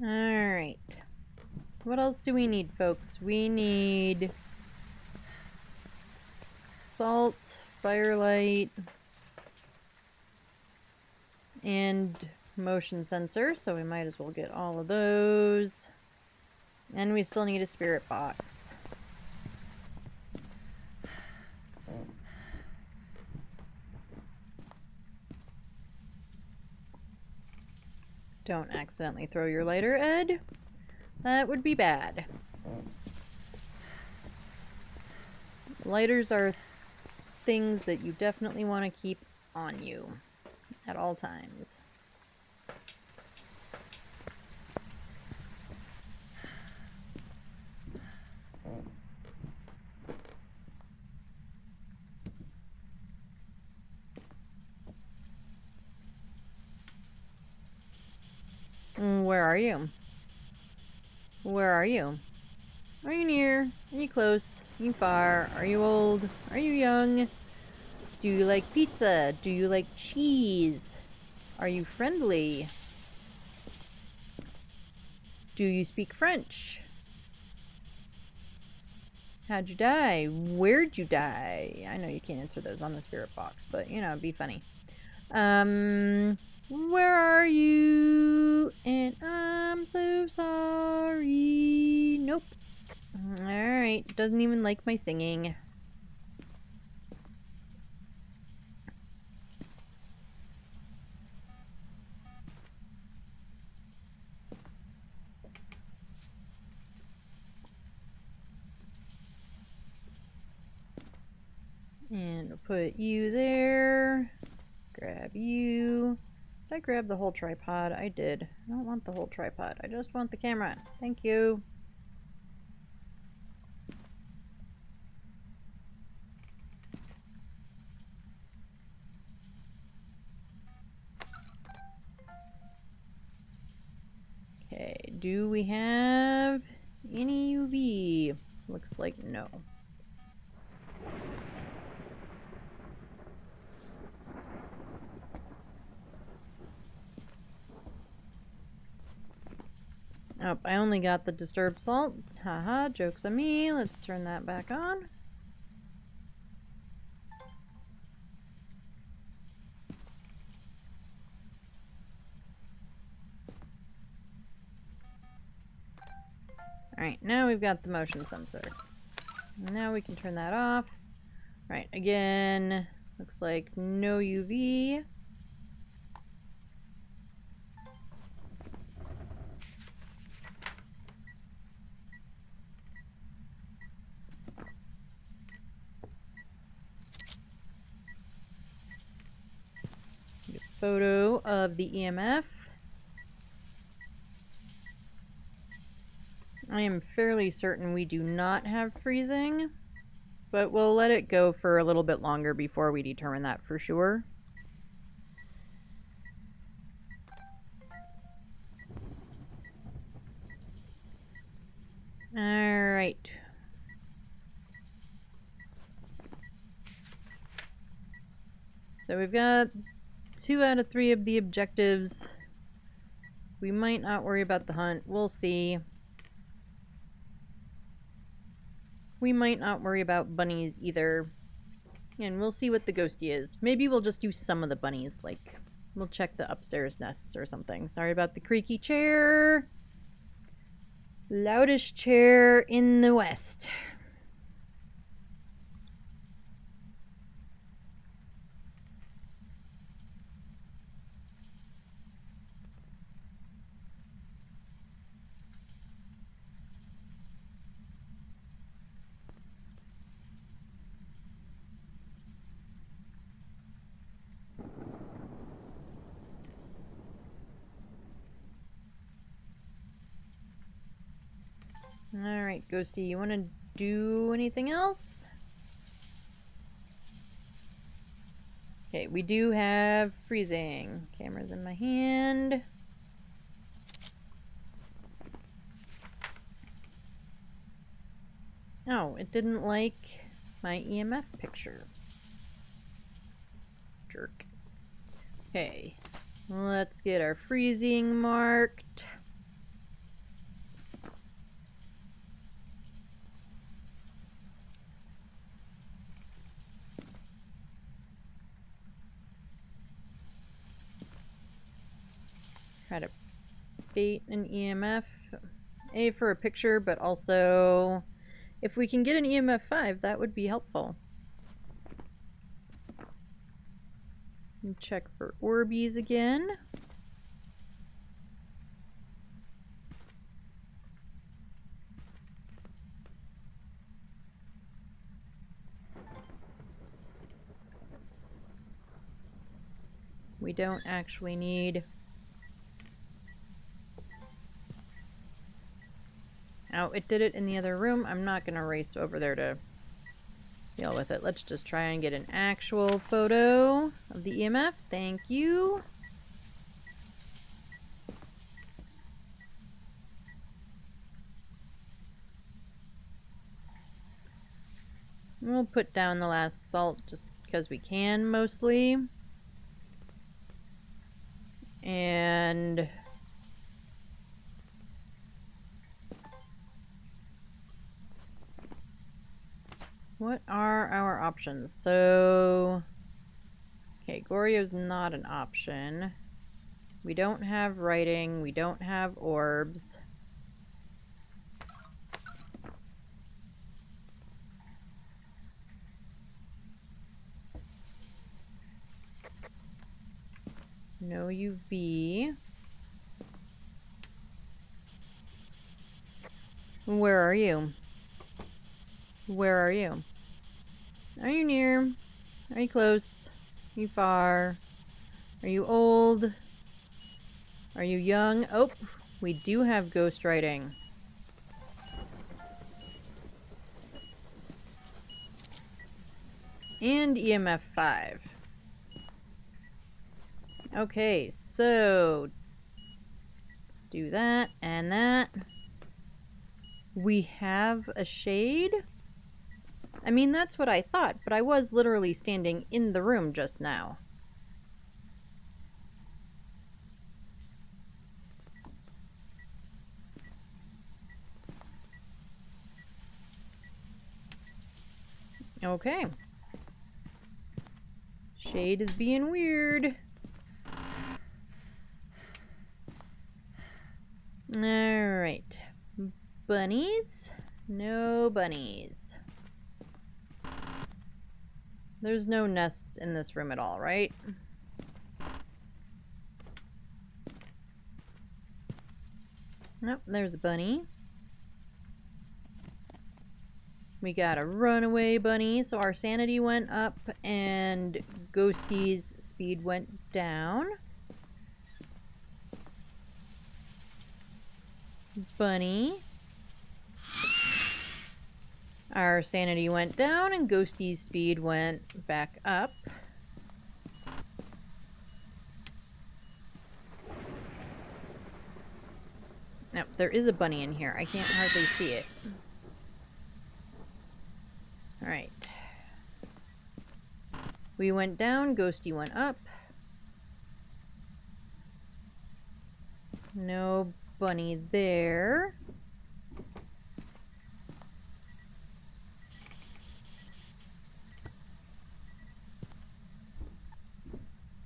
Alright. What else do we need, folks? We need salt, firelight, and motion sensor, so we might as well get all of those. And we still need a spirit box. Don't accidentally throw your lighter, Ed. That would be bad. Lighters are things that you definitely want to keep on you at all times. Where are you? Where are you? Are you near? Are you close? Are you far? Are you old? Are you young? Do you like pizza? Do you like cheese? Are you friendly? Do you speak French? How'd you die? Where'd you die? I know you can't answer those on the spirit box, but you know, it'd be funny. Where are you? And I'm so sorry. Nope. Alright, doesn't even like my singing. And we'll put you there. Grab you. Did I grab the whole tripod? I did. I don't want the whole tripod. I just want the camera. Thank you. Okay, do we have any UV? Looks like no. Oh, I only got the disturbed salt. Haha, joke's on me. Let's turn that back on. Alright, now we've got the motion sensor. Now we can turn that off. Right, again, looks like no UV. Photo of the EMF. I am fairly certain we do not have freezing, but we'll let it go for a little bit longer before we determine that for sure. Alright. So we've got 2 out of 3 of the objectives. We might not worry about the hunt. We'll see. We might not worry about bunnies either. And we'll see what the ghosty is. Maybe we'll just do some of the bunnies. Like, we'll check the upstairs nests or something. Sorry about the creaky chair. Loudest chair in the West. Alright, Ghosty, you want to do anything else? Okay, we do have freezing. Camera's in my hand. Oh, it didn't like my EMF picture. Jerk. Okay, let's get our freezing marked. Try to bait an EMF. A for a picture, but also if we can get an EMF 5, that would be helpful. And check for Orbeez again. We don't actually need... Oh, it did it in the other room. I'm not going to race over there to deal with it. Let's just try and get an actual photo of the EMF. Thank you. We'll put down the last salt just because we can, mostly. And... what are our options? So... okay, Goryo's not an option. We don't have writing. We don't have orbs. No UV. Where are you? Where are you? Are you near? Are you close? Are you far? Are you old? Are you young? Oh, we do have ghost writing. And EMF 5. Okay, so do that and that. We have a shade? I mean, that's what I thought, but I was literally standing in the room just now. Okay. Shade is being weird. Alright. Bunnies? No bunnies. There's no nests in this room at all, right? Nope, there's a bunny. We got a runaway bunny, so our sanity went up and Ghosty's speed went down. Bunny. Our sanity went down and Ghosty's speed went back up. Now, there is a bunny in here. I can't hardly see it. Alright. We went down, Ghosty went up. No bunny there.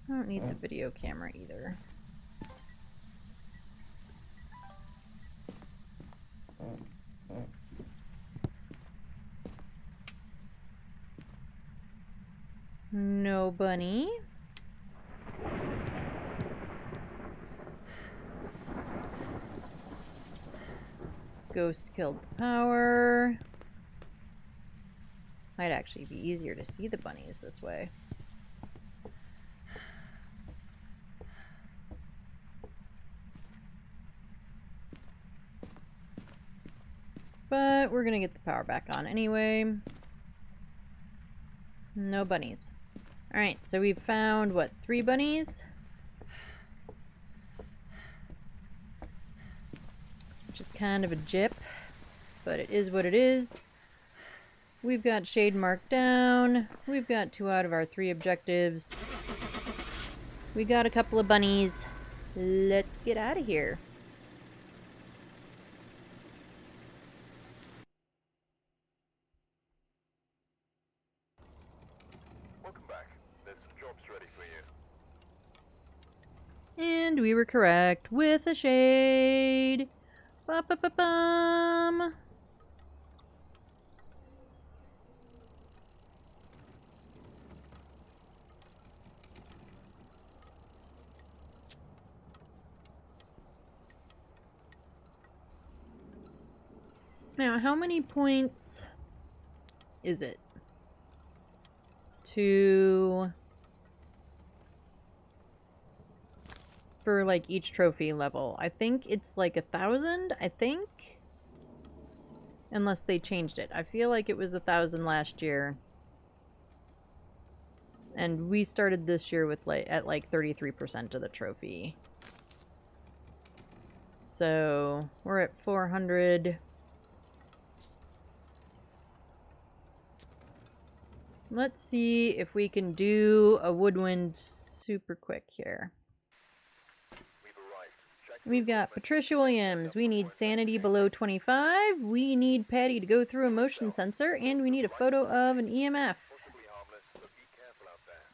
I don't need the video camera either. No bunny. Ghost killed the power. Might actually be easier to see the bunnies this way. But we're gonna get the power back on anyway. No bunnies. Alright, so we've found, what, 3 bunnies? Which is kind of a jip, but it is what it is. We've got shade marked down. We've got 2 out of our 3 objectives. We got a couple of bunnies. Let's get out of here. Welcome back. There's some jobs ready for you. And we were correct with a shade. Ba-ba-ba-bum. Now, how many points is it for like each trophy level? I think it's like 1,000, I think. Unless they changed it. I feel like it was 1,000 last year. And we started this year with at like 33% of the trophy. So we're at 400. Let's see if we can do a woodwind super quick here. We've got Patricia Williams. We need sanity below 25. We need Patty to go through a motion sensor. And we need a photo of an EMF. Possibly harmless, but be careful out there.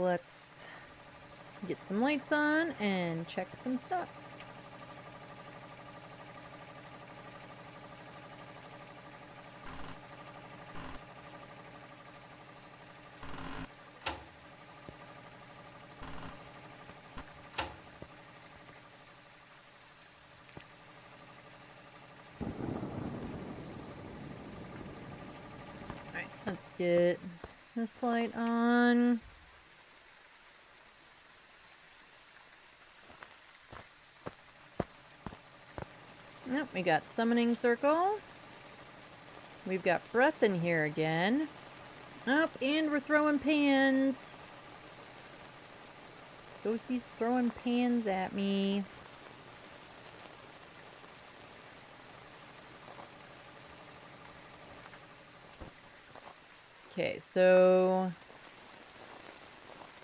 Let's get some lights on and check some stuff. Alright, let's get this light on. Yep, we got summoning circle. We've got breath in here again. Up, and we're throwing pans. Ghosty's throwing pans at me. Okay, so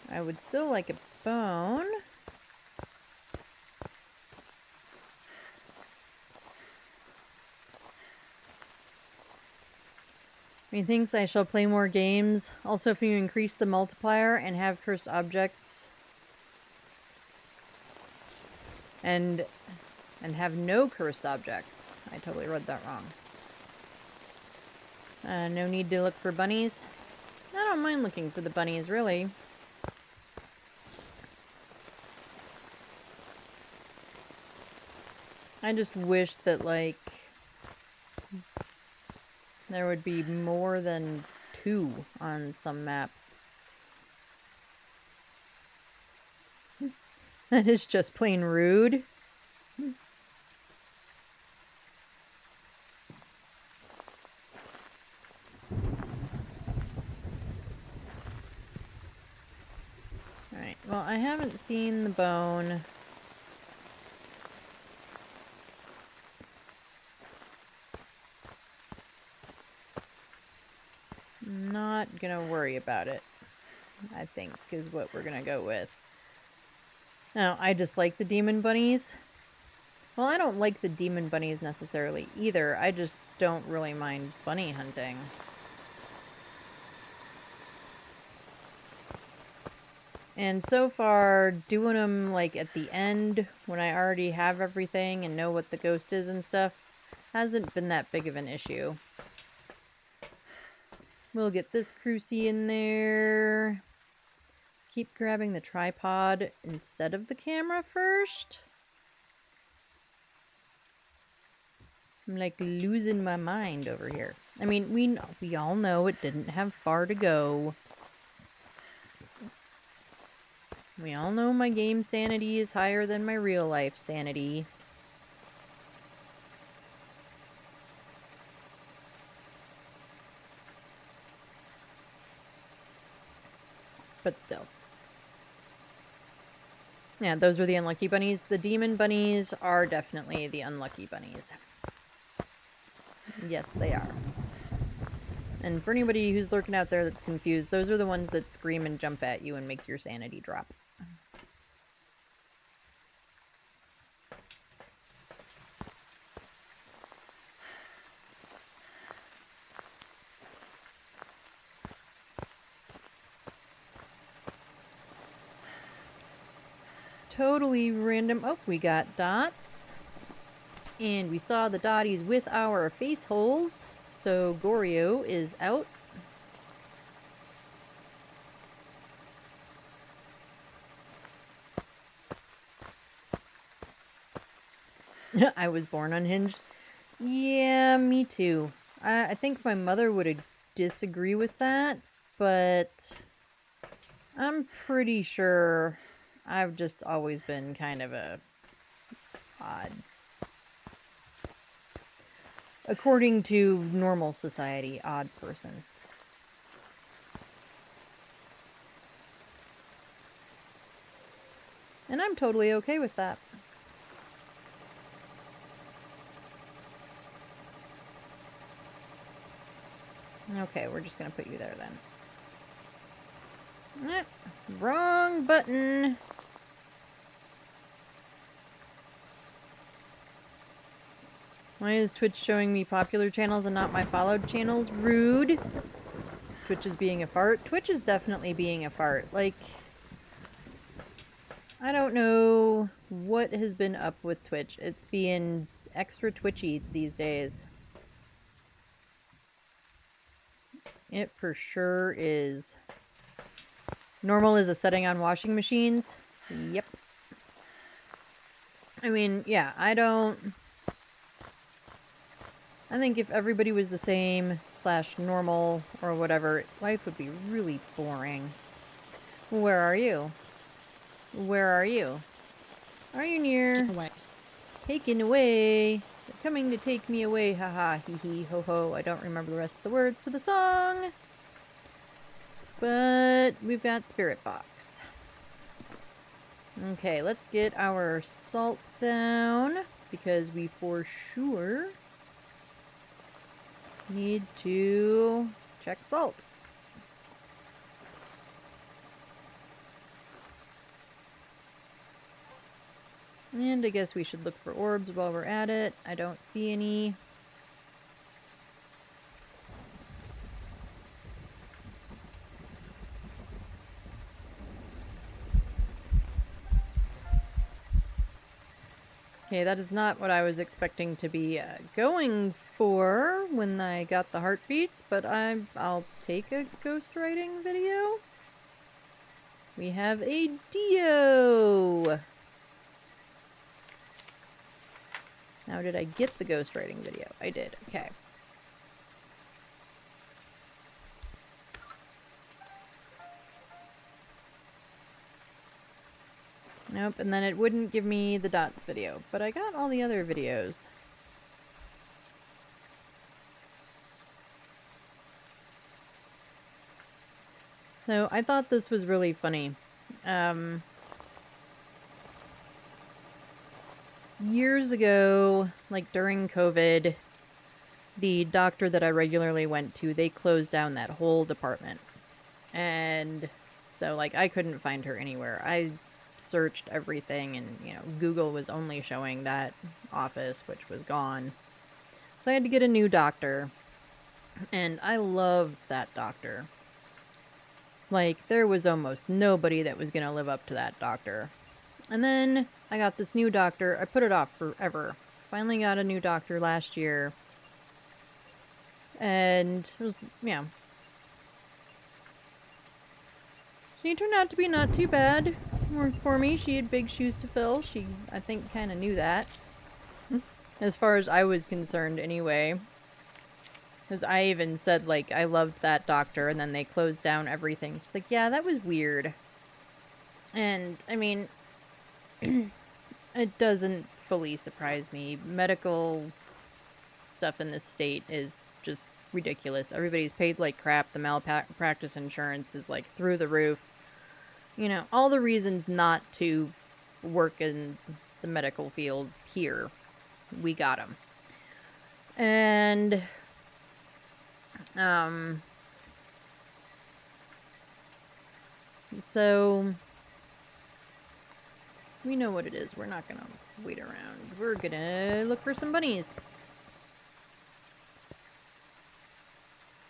I would still like a bone. Methinks I shall play more games. Also, if you increase the multiplier and have cursed objects and have no cursed objects. I totally read that wrong. No need to look for bunnies. I don't mind looking for the bunnies, really. I just wish that, like, there would be more than 2 on some maps. That is just plain rude. I haven't seen the bone. Not gonna worry about it, I think, is what we're gonna go with. Now, I dislike the demon bunnies. Well, I don't like the demon bunnies necessarily either. I just don't really mind bunny hunting. And so far, doing them like at the end when I already have everything and know what the ghost is and stuff hasn't been that big of an issue. We'll get this crucie in there. Keep grabbing the tripod instead of the camera first. I'm like losing my mind over here. I mean, we all know it didn't have far to go. We all know my game sanity is higher than my real life sanity. But still. Yeah, those were the unlucky bunnies. The demon bunnies are definitely the unlucky bunnies. Yes, they are. And for anybody who's lurking out there that's confused, those are the ones that scream and jump at you and make your sanity drop. Totally random. Oh, we got dots. And we saw the dotties with our face holes. So Goryo is out. I was born unhinged. Yeah, me too. I think my mother would disagree with that, but I'm pretty sure I've just always been kind of a odd. According to normal society, odd person. And I'm totally okay with that. Okay, we're just gonna put you there then. Wrong button. Why is Twitch showing me popular channels and not my followed channels? Rude. Twitch is being a fart. Twitch is definitely being a fart. Like, I don't know what has been up with Twitch. It's being extra twitchy these days. It for sure is. Normal is a setting on washing machines. Yep. I mean, yeah, I think if everybody was the same / normal or whatever, life would be really boring. Where are you? Where are you? Are you near? Away. Taken away. They're coming to take me away. Haha, hee hee, ho ho. I don't remember the rest of the words to the song. But we've got Spirit Box. Okay, let's get our salt down because we for sure need to check salt. And I guess we should look for orbs while we're at it. I don't see any. Okay, that is not what I was expecting to be going for when I got the heartbeats, but I'll take a ghostwriting video. We have a Dio! Now, did I get the ghostwriting video? I did, okay. Nope, and then it wouldn't give me the dots video, but I got all the other videos. So I thought this was really funny. years ago, like during COVID, the doctor that I regularly went to, they closed down that whole department. And so, like, I couldn't find her anywhere. I searched everything, and, Google was only showing that office, which was gone. So I had to get a new doctor. And I loved that doctor. Like, there was almost nobody that was going to live up to that doctor. And then I got this new doctor. I put it off forever. Finally got a new doctor last year. And it was, she turned out to be not too bad for me. She had big shoes to fill. She, I think, kind of knew that. As far as I was concerned, anyway. Because I even said, like, I loved that doctor, and then they closed down everything. She's like, yeah, that was weird. And, I mean, it doesn't fully surprise me. Medical stuff in this state is just ridiculous. Everybody's paid like crap. The malpractice insurance is, like, through the roof. All the reasons not to work in the medical field here, we got them. And, so we know what it is. We're not gonna wait around. We're gonna look for some bunnies.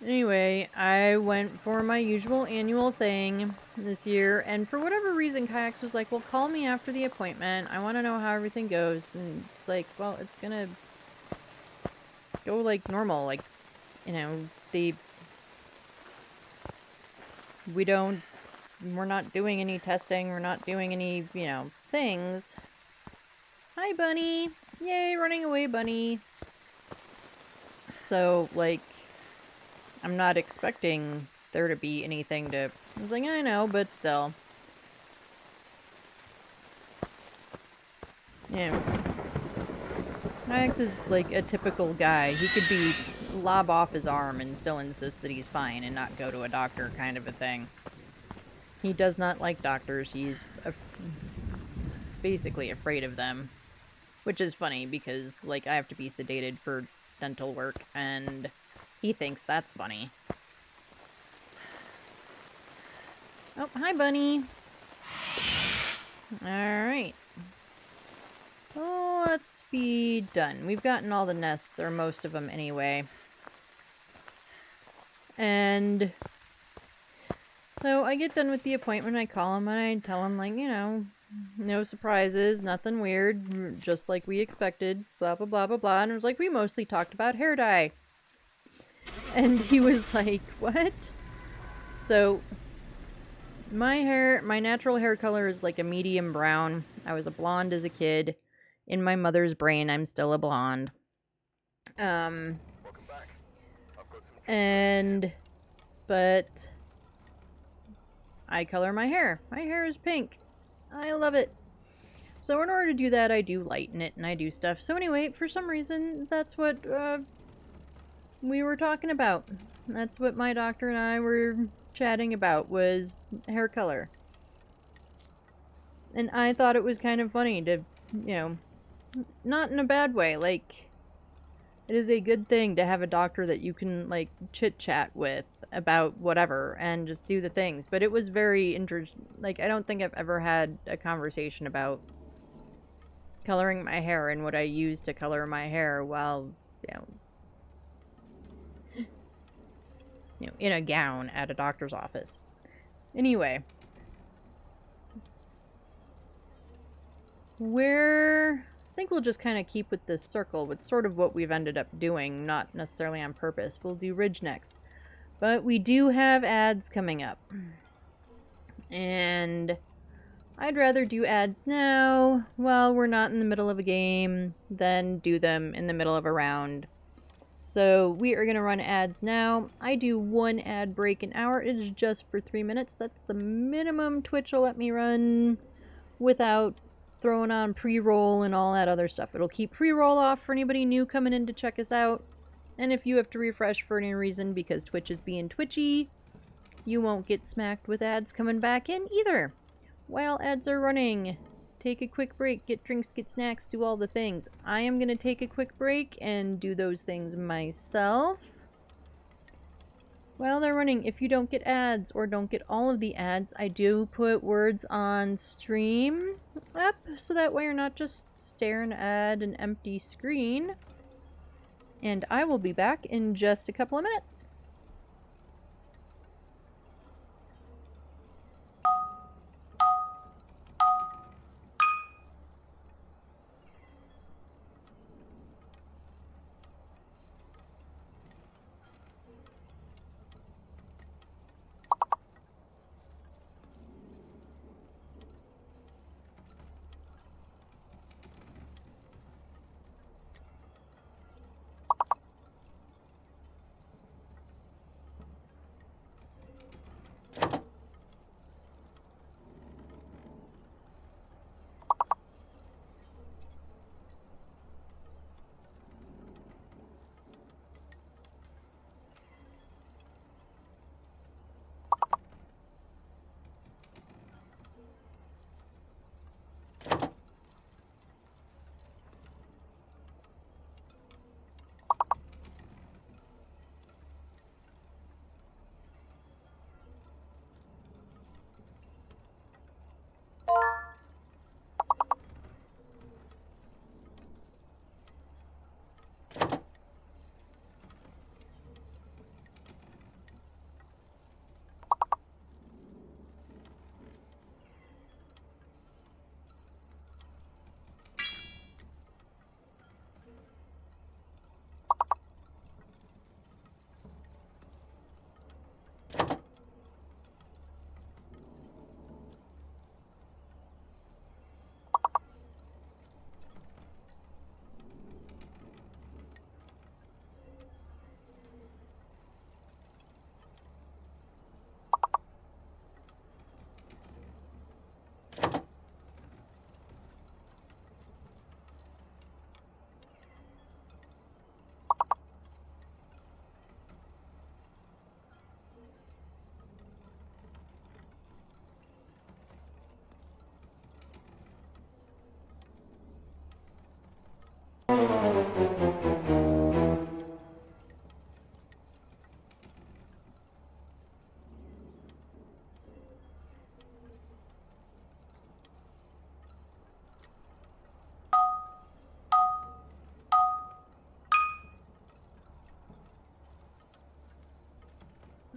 Anyway, I went for my usual annual thing this year, and for whatever reason, Kayaks was like, well, call me after the appointment. I want to know how everything goes. And it's like, well, it's gonna go like normal. Like, we're not doing any testing. We're not doing any, things. Hi, bunny. Yay, running away, bunny. So, like, I'm not expecting there to be anything to... I was like, I know, but still. Max is like a typical guy. He could be lob off his arm and still insist that he's fine and not go to a doctor, kind of a thing. He does not like doctors. He's basically afraid of them. Which is funny because, like, I have to be sedated for dental work, and he thinks that's funny. Oh, hi, bunny. Alright. Oh, let's be done. We've gotten all the nests, or most of them anyway. And so I get done with the appointment, I call him, and I tell him, like, no surprises, nothing weird, just like we expected, blah, blah, blah, blah, blah. And it was like, we mostly talked about hair dye. And he was like, what? So, my natural hair color is like a medium brown. I was a blonde as a kid. In my mother's brain, I'm still a blonde. Welcome back. I've got some But I color my hair. My hair is pink. I love it. So in order to do that, I do lighten it and I do stuff. So anyway, for some reason, that's what we were talking about. That's what my doctor and I were chatting about, was hair color. And I thought it was kind of funny to, not in a bad way, like, it is a good thing to have a doctor that you can, like, chit-chat with about whatever and just do the things. But it was very interesting. Like, I don't think I've ever had a conversation about coloring my hair and what I use to color my hair while, in a gown at a doctor's office. Anyway. I think we'll just kind of keep with this circle, with sort of what we've ended up doing, not necessarily on purpose. We'll do Ridge next. But we do have ads coming up. And I'd rather do ads now, while we're not in the middle of a game, than do them in the middle of a round. So we are going to run ads now. I do one ad break an hour. It is just for 3 minutes. That's the minimum Twitch will let me run without throwing on pre-roll and all that other stuff. It'll keep pre-roll off for anybody new coming in to check us out. And if you have to refresh for any reason because Twitch is being twitchy, you won't get smacked with ads coming back in either while ads are running. take a quick break, get drinks, get snacks, do all the things. I am going to take a quick break and do those things myself. While they're running, if you don't get ads or don't get all of the ads, I do put words on stream up so that way you're not just staring at an empty screen. And I will be back in just a couple of minutes.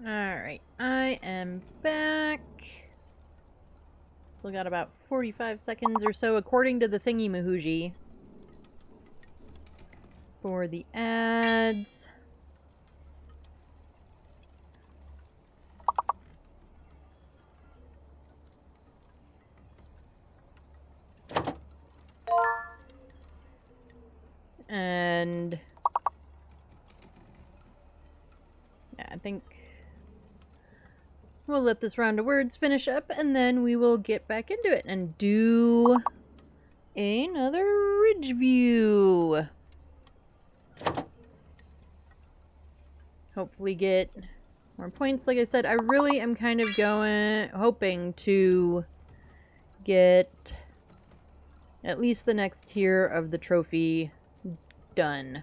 Alright, I am back. Still got about 45 seconds or so according to the thingy-mahoogie for the ads. And yeah, I think we'll let this round of words finish up and then we will get back into it and do another ridge view. Hopefully get more points. Like I said, I really am kind of hoping to get at least the next tier of the trophy done.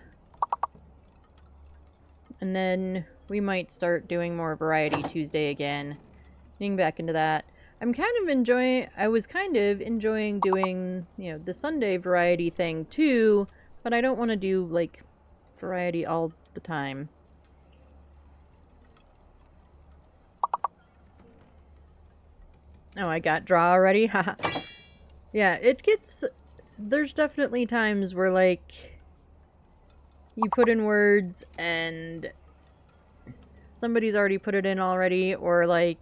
And then we might start doing more Variety Tuesday again. Getting back into that. I was kind of enjoying doing, the Sunday variety thing too, but I don't want to do, like, variety all the time. Oh, I got draw already? Haha. Yeah, there's definitely times where, like, you put in words and somebody's already put it in already, or, like,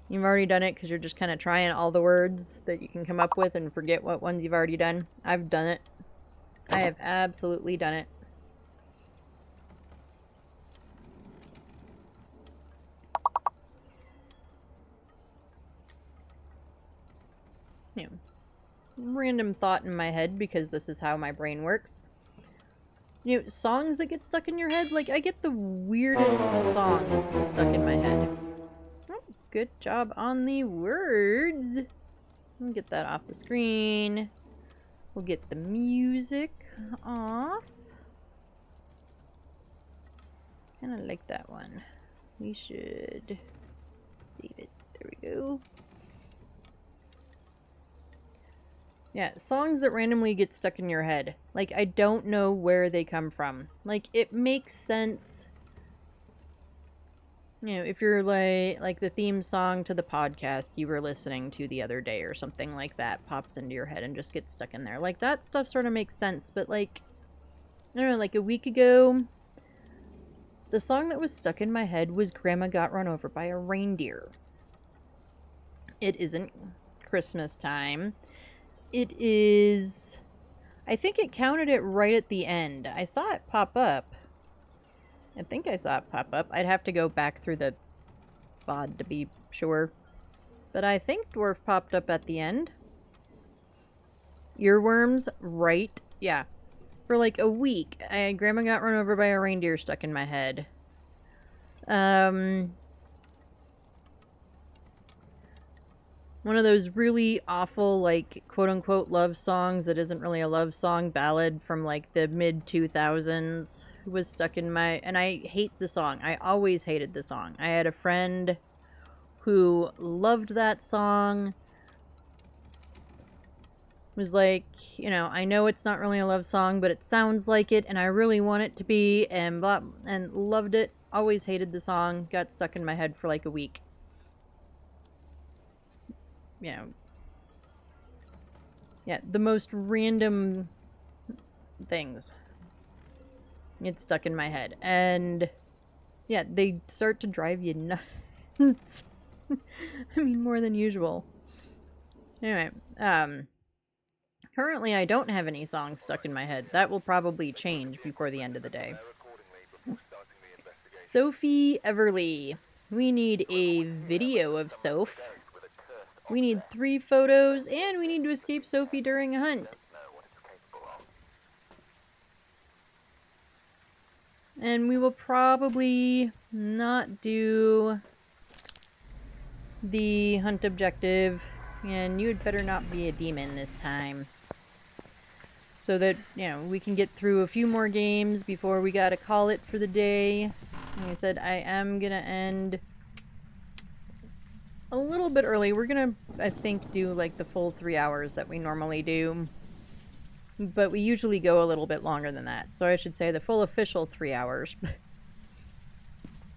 you've already done it because you're just kind of trying all the words that you can come up with and forget what ones you've already done. I've done it. I have absolutely done it. Random thought in my head because this is how my brain works. Songs that get stuck in your head, like, I get the weirdest songs stuck in my head. Oh, good job on the words. We'll get that off the screen. We'll get the music off. Kinda like that one. We should save it. There we go. Yeah, songs that randomly get stuck in your head. Like, I don't know where they come from. Like, it makes sense. You know, if you're like the theme song to the podcast you were listening to the other day or something like that pops into your head and just gets stuck in there. Like, that stuff sort of makes sense, but like, I don't know, like a week ago, the song that was stuck in my head was Grandma Got Run Over by a Reindeer. It isn't Christmas time. It is... I think it counted it right at the end. I saw it pop up. I think I saw it pop up. I'd have to go back through the VOD to be sure. But I think Dwarf popped up at the end. Earworms, right? Yeah. For like a week, Grandma Got Run Over by a Reindeer stuck in my head. One of those really awful, like, quote-unquote love songs that isn't really a love song, ballad from, like, the mid-2000s was stuck in my... And I hate the song. I always hated the song. I had a friend who loved that song. Was like, you know, I know it's not really a love song, but it sounds like it, and I really want it to be, and blah, and loved it. Always hated the song. Got stuck in my head for, like, a week. You know, yeah, the most random things get stuck in my head, and yeah, they start to drive you nuts. I mean, more than usual. Anyway, currently I don't have any songs stuck in my head. That will probably change before the end of the day. Sophie Everly. We need a video of Soph. We need 3 photos, and we need to escape Sophie during a hunt. And we will probably not do the hunt objective, and you had better not be a demon this time. So that, you know, we can get through a few more games before we gotta call it for the day. Like I said, I am gonna end a little bit early. We're gonna, I think, do like the full 3 hours that we normally do. But we usually go a little bit longer than that. So I should say the full official 3 hours.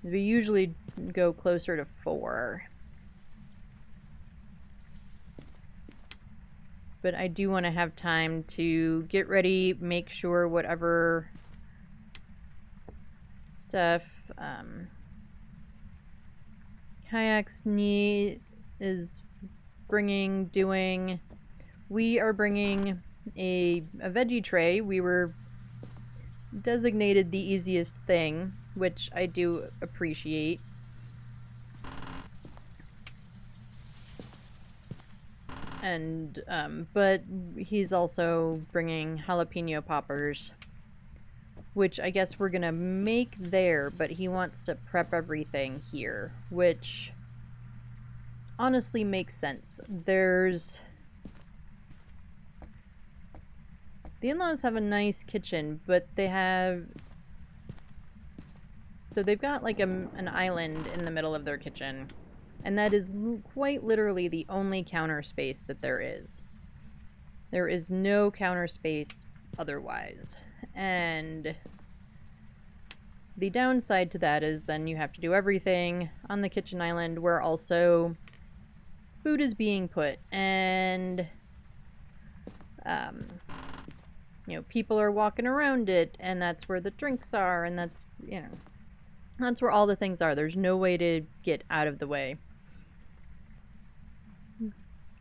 We usually go closer to 4. But I do want to have time to get ready, make sure whatever stuff Kayaks is doing. We are bringing a veggie tray. We were designated the easiest thing, which I do appreciate. And, but he's also bringing jalapeno poppers, which I guess we're gonna make there, but he wants to prep everything here, which honestly makes sense. The in-laws have a nice kitchen, but they have... So they've got like an island in the middle of their kitchen. And that is quite literally the only counter space that there is. There is no counter space otherwise. And the downside to that is then you have to do everything on the kitchen island where also food is being put. And, you know, people are walking around it, and that's where the drinks are, and that's, you know, that's where all the things are. There's no way to get out of the way.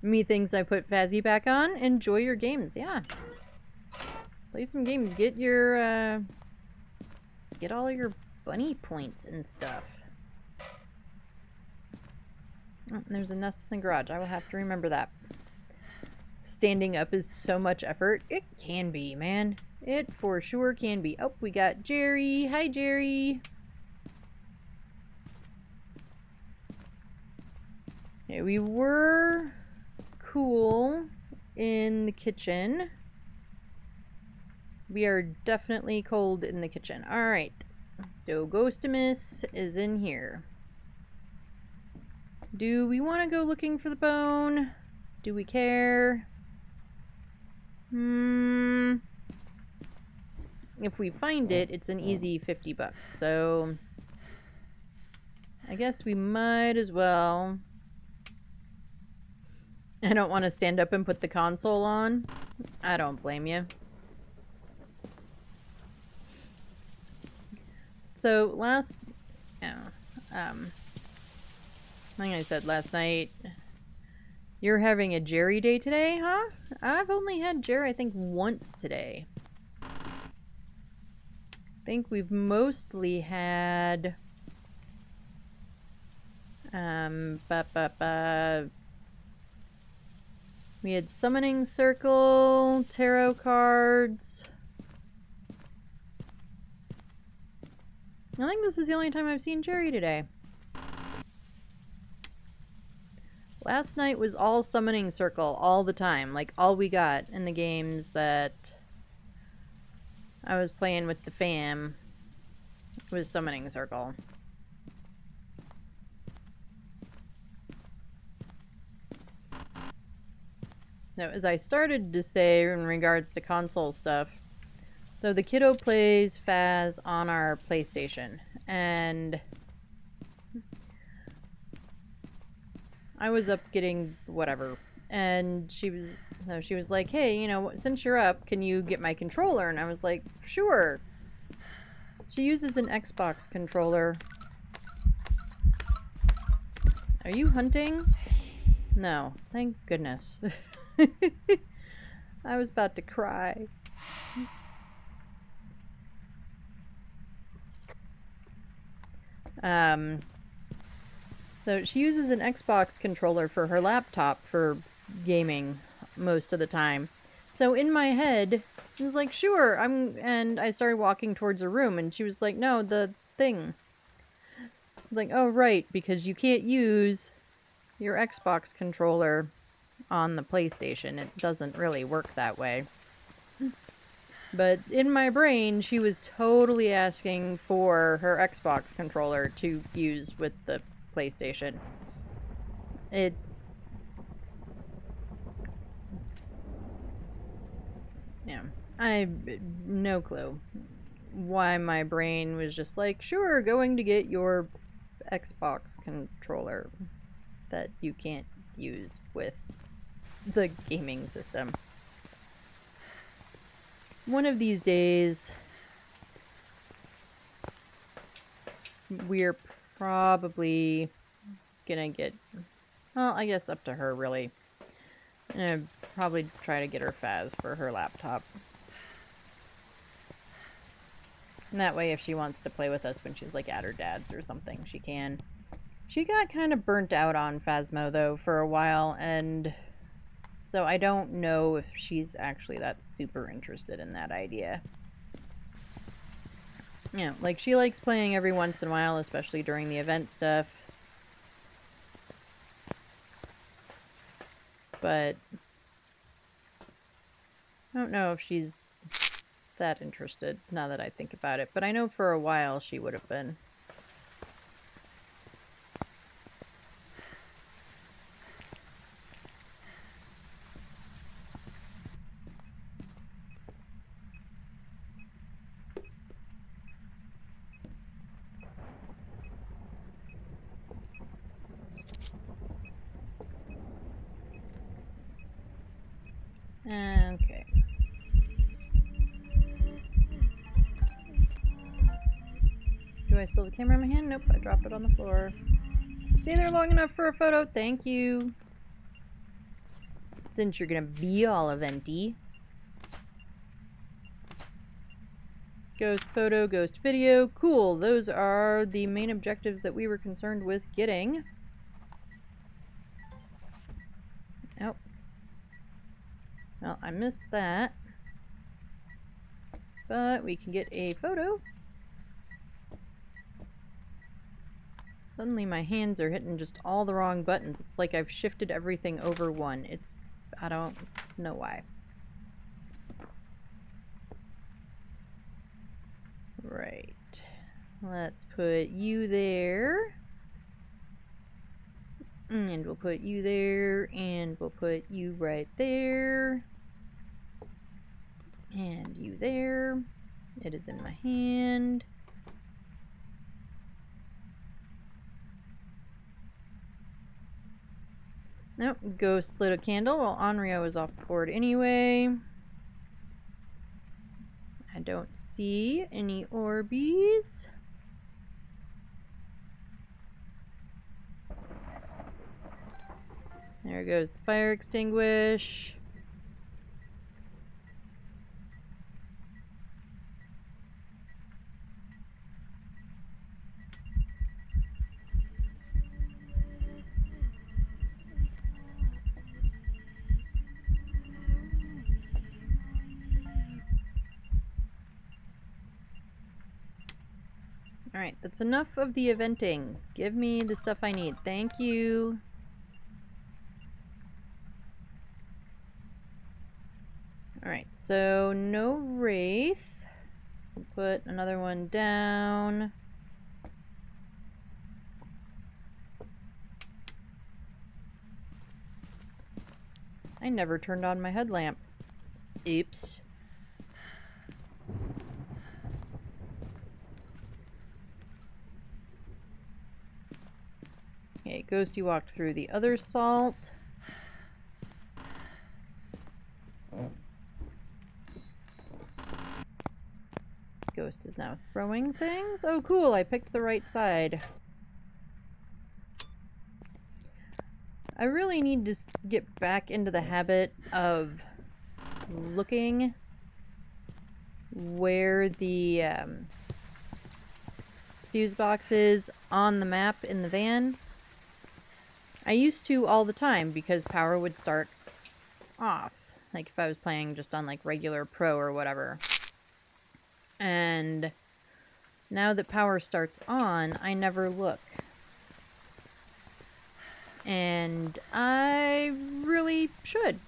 Me thinks I put Fazzy back on. Enjoy your games, yeah. Play some games. Get your, get all your bunny points and stuff. Oh, there's a nest in the garage. I will have to remember that. Standing up is so much effort. It can be, man. It for sure can be. Oh, we got Jerry. Hi, Jerry. Okay, we were cool in the kitchen. We are definitely cold in the kitchen. Alright. So Ghostimus is in here. Do we want to go looking for the bone? Do we care? If we find it, it's an easy $50. So I guess we might as well. I don't want to stand up and put the console on. I don't blame you. So like I said last night, you're having a Jerry day today, huh? I've only had Jerry, I think, once today. I think we've mostly had we had Summoning Circle, tarot cards. I think this is the only time I've seen Jerry today. Last night was all Summoning Circle all the time. Like, all we got in the games that I was playing with the fam was Summoning Circle. Now, as I started to say in regards to console stuff, so the kiddo plays Phas on our PlayStation, and I was up getting whatever, and she was like, hey, you know, since you're up, can you get my controller? And I was like, sure. She uses an Xbox controller. Are you hunting? No, thank goodness. I was about to cry. So she uses an Xbox controller for her laptop for gaming most of the time. So in my head, I was like, sure, and I started walking towards a room, and she was like, no, the thing. I was like, oh, right, because you can't use your Xbox controller on the PlayStation. It doesn't really work that way. But in my brain, she was totally asking for her Xbox controller to use with the PlayStation. Yeah, I no clue why my brain was just like, sure, going to get your Xbox controller that you can't use with the gaming system. One of these days, we're probably gonna get, well, I guess up to her, really. I'm gonna probably try to get her Phas for her laptop. And that way, if she wants to play with us when she's like at her dad's or something, she can. She got kind of burnt out on Phasmo, though, for a while, and so I don't know if she's actually that super interested in that idea. Yeah, like, she likes playing every once in a while, especially during the event stuff. But I don't know if she's that interested, now that I think about it. But I know for a while she would have been. Okay. Do I still have the camera in my hand? Nope, I dropped it on the floor. Stay there long enough for a photo. Thank you. Since you're gonna be all eventy. Ghost photo, ghost video. Cool. Those are the main objectives that we were concerned with getting. Oh. Well, I missed that. But we can get a photo. Suddenly my hands are hitting just all the wrong buttons. It's like I've shifted everything over one. I don't know why. Right. Let's put you there. And we'll put you there. And we'll put you right there. And you there. It is in my hand. Nope, ghost lit a candle while Onryo is off the board anyway. I don't see any Orbeez. There goes the fire extinguish. Alright, that's enough of the eventing. Give me the stuff I need. Thank you. Alright, so no Wraith. We'll put another one down. I never turned on my headlamp. Oops. Okay, Ghost, you walked through the other salt. Ghost is now throwing things. Oh, cool, I picked the right side. I really need to get back into the habit of looking where the fuse box is on the map in the van. I used to all the time because power would start off. Like if I was playing just on like regular pro or whatever. And now that power starts on, I never look. And I really should.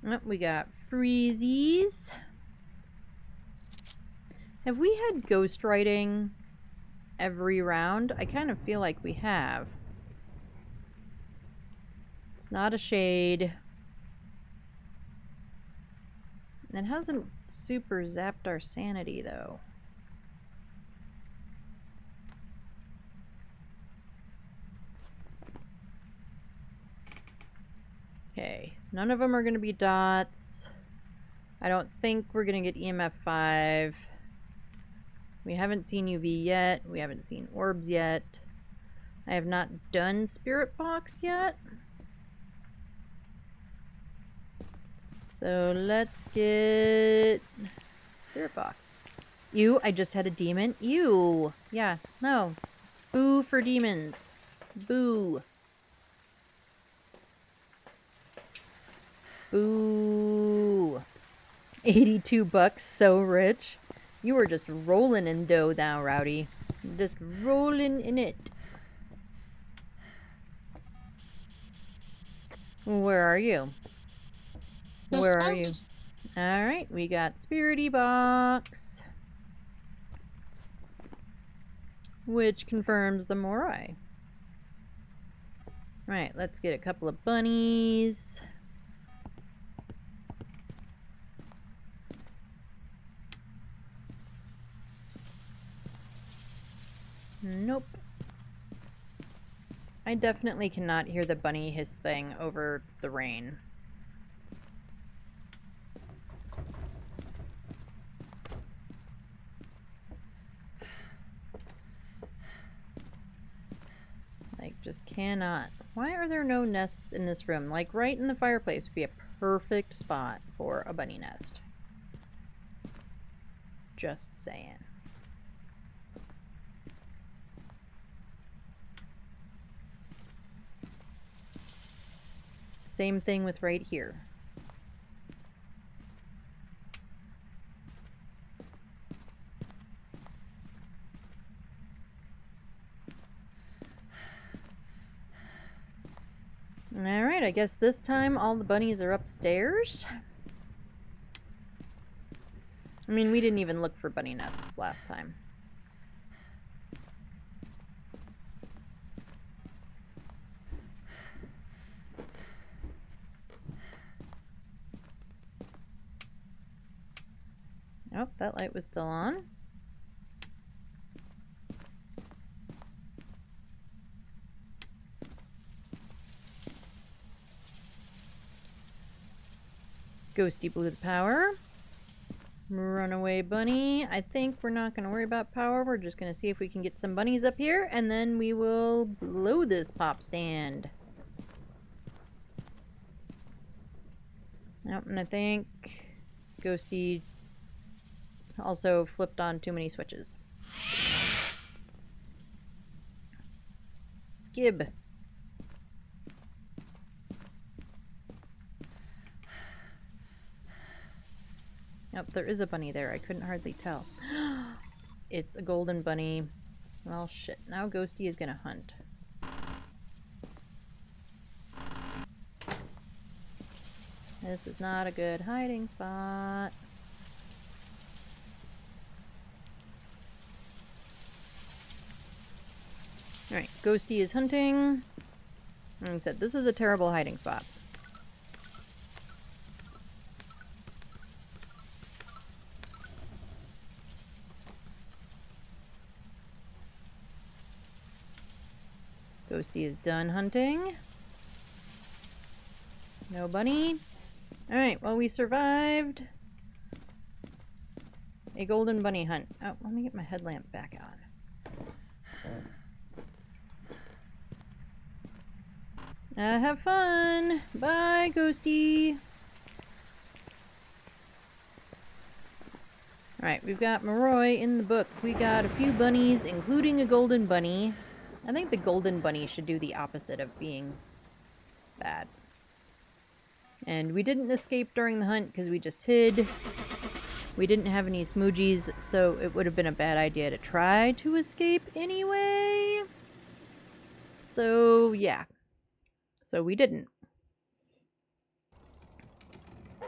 Oh, we got freezies. Have we had ghost writing every round? I kind of feel like we have. It's not a shade. It hasn't super zapped our sanity, though. Okay, none of them are going to be dots. I don't think we're going to get EMF 5. We haven't seen UV yet. We haven't seen orbs yet. I have not done Spirit Box yet. So let's get Spirit Box. Ew, I just had a demon. Ew. Yeah, no. Boo for demons. Boo. Boo. 82 bucks, so rich. You were just rolling in dough now, Rowdy. Just rolling in it. Where are you? Where are you? Alright, we got Spirity Box. Which confirms the Morai. Right, let's get a couple of bunnies. Nope. I definitely cannot hear the bunny hiss thing over the rain. Like, just cannot. Why are there no nests in this room? Like, right in the fireplace would be a perfect spot for a bunny nest. Just saying. Same thing with right here. Alright, I guess this time all the bunnies are upstairs. I mean, we didn't even look for bunny nests last time. Oh, that light was still on. Ghosty blew the power. Runaway bunny. I think we're not going to worry about power. We're just going to see if we can get some bunnies up here, and then we will blow this pop stand. Oh, and I think Ghosty also flipped on too many switches. Gib. Oh, there is a bunny there. I couldn't hardly tell. It's a golden bunny. Well, shit. Now Ghosty is gonna hunt. This is not a good hiding spot. Alright, Ghosty is hunting. Like I said, this is a terrible hiding spot. Ghosty is done hunting. No bunny. Alright, well, we survived a golden bunny hunt. Oh, let me get my headlamp back on. Have fun! Bye, Ghosty! Alright, we've got Moroi in the book. We got a few bunnies, including a golden bunny. I think the golden bunny should do the opposite of being bad. And we didn't escape during the hunt because we just hid. We didn't have any smoogies, so it would have been a bad idea to try to escape anyway. So, yeah. So we didn't.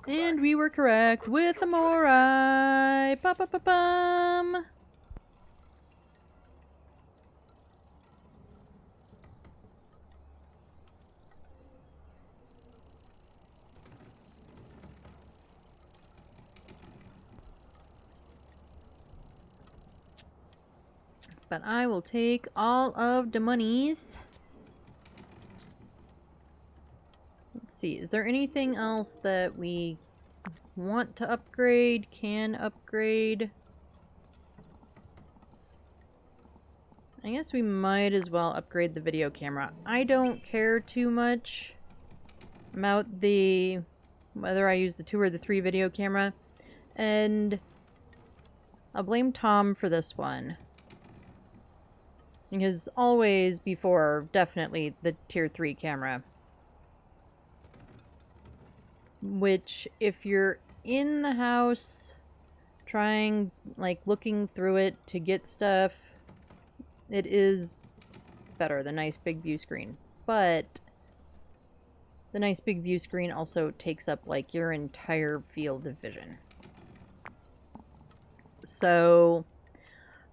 And we were correct with a Morai. Ba-ba-ba-bum. But I will take all of the monies. Let's see, is there anything else that we want to upgrade, can upgrade? I guess we might as well upgrade the video camera. I don't care too much about whether I use the 2 or the 3 video camera. And I'll blame Tom for this one. Because always before, definitely the tier 3 camera. Which, if you're in the house, trying, like, looking through it to get stuff, it is better, the nice big view screen. But the nice big view screen also takes up, like, your entire field of vision. So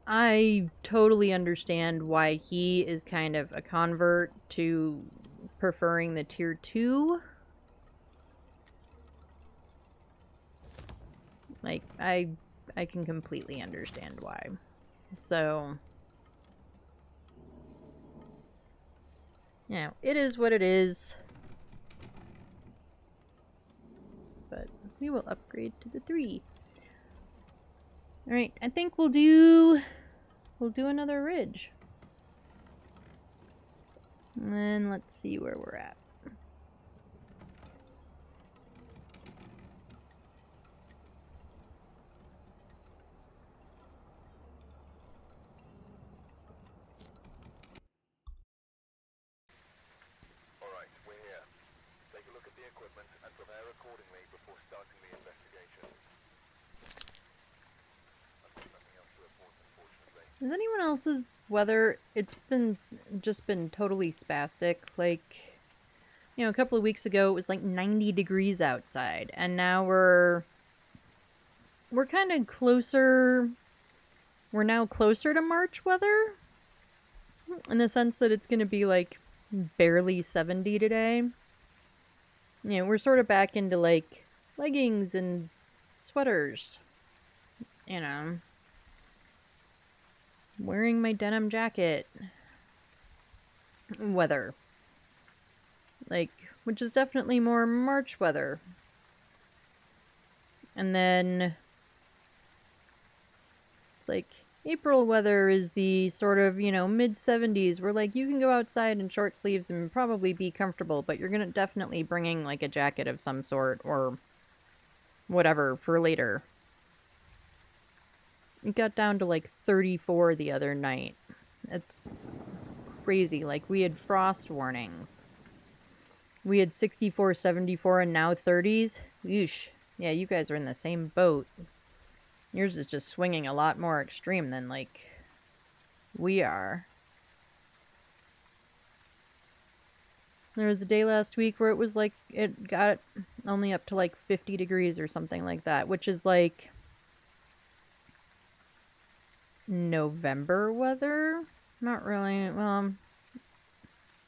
I totally understand why he is kind of a convert to preferring the tier 2. Like, I can completely understand why. So, yeah, it is what it is. But we will upgrade to the 3. Alright, I think we'll do another ridge. And then let's see where we're at. Alright, we're here. Take a look at the equipment and prepare accordingly before starting the investigation. I've got nothing else to report, unfortunately. Is anyone else's weather? It's just been totally spastic. Like, a couple of weeks ago it was like 90 degrees outside, and now we're kind of closer. We're now closer to March weather in the sense that it's going to be like barely 70 today. We're sort of back into like leggings and sweaters, wearing my denim jacket weather. Like, which is definitely more March weather. And then it's like April weather is the sort of, mid 70s where like you can go outside in short sleeves and probably be comfortable, but you're going to definitely bringing like a jacket of some sort or whatever for later. It got down to like 34 the other night. It's crazy. Like we had frost warnings. We had 64, 74, and now 30s. Yeesh. Yeah, you guys are in the same boat. Yours is just swinging a lot more extreme than, like, we are. There was a day last week where it was like, it got only up to like 50 degrees or something like that, which is like November weather. Not really, well,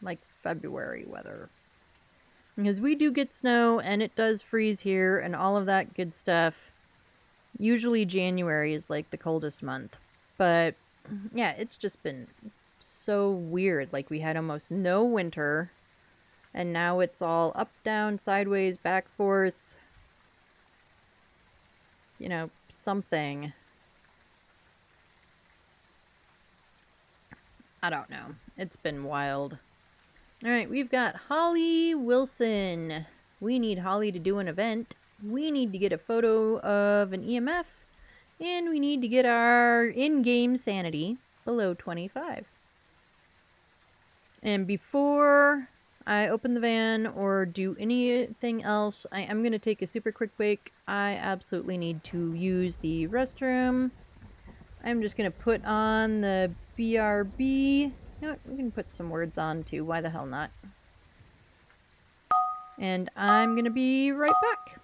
like February weather. Because we do get snow and it does freeze here and all of that good stuff. Usually January is like the coldest month. But yeah, it's just been so weird. Like we had almost no winter and now it's all up, down, sideways, back, forth. Something. I don't know. It's been wild. All right, we've got Holly Wilson. We need Holly to do an event. We need to get a photo of an EMF. And we need to get our in-game sanity below 25. And before I open the van or do anything else, I am going to take a super quick break. I absolutely need to use the restroom. I'm just going to put on the BRB. You know what? We can put some words on too. Why the hell not? And I'm going to be right back.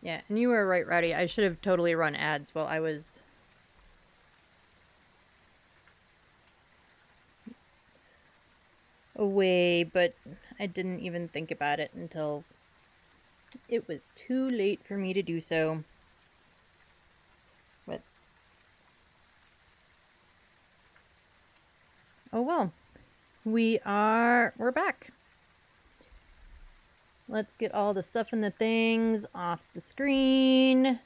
Yeah, and you were right, Rowdy. I should have totally run ads while I was away, but I didn't even think about it until it was too late for me to do so. But oh well. We're back. Let's get all the stuff and the things off the screen.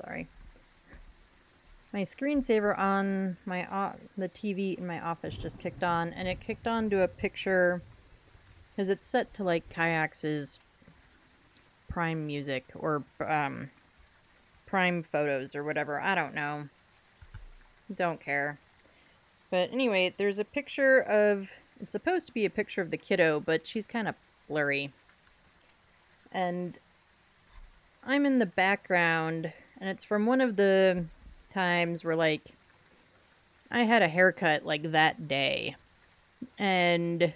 Sorry. My screensaver on the TV in my office just kicked on, and it kicked on to a picture because it's set to like Kayak's Prime Music or Prime Photos or whatever. I don't know. Don't care. But anyway, there's a picture of. It's supposed to be a picture of the kiddo, but she's kind of blurry. And I'm in the background, and it's from one of the times where, like, I had a haircut, like, that day. And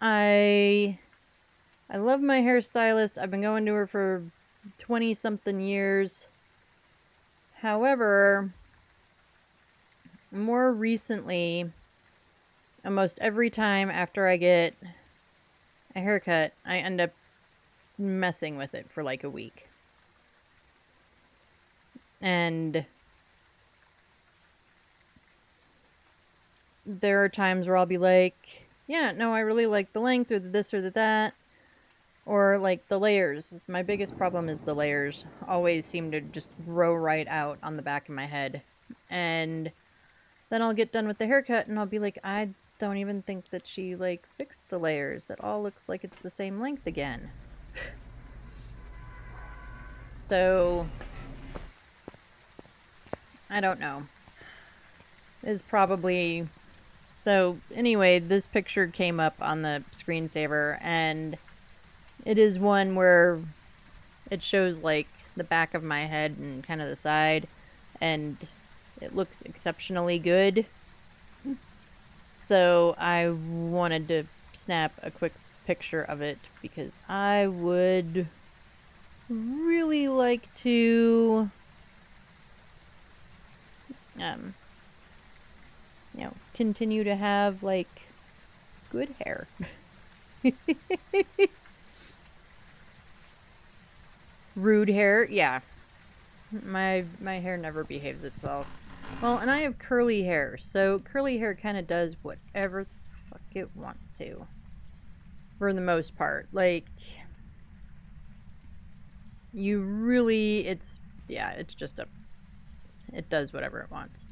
I love my hairstylist. I've been going to her for 20-something years. However, more recently, almost every time after I get a haircut, I end up messing with it for like a week. And there are times where I'll be like, yeah, no, I really like the length or the this or the that. Or like the layers. My biggest problem is the layers always seem to just grow right out on the back of my head. And then I'll get done with the haircut and I'll be like, I don't even think that she like fixed the layers. It all looks like it's the same length again. So I don't know. Is probably so anyway, this picture came up on the screensaver and it is one where it shows like the back of my head and kind of the side, and it looks exceptionally good. So I wanted to snap a quick picture of it because I would really like to continue to have like good hair. Rude hair, yeah. My hair never behaves itself. Well, and I have curly hair, so curly hair kind of does whatever the fuck it wants to. For the most part. Like, you really, it's just it does whatever it wants.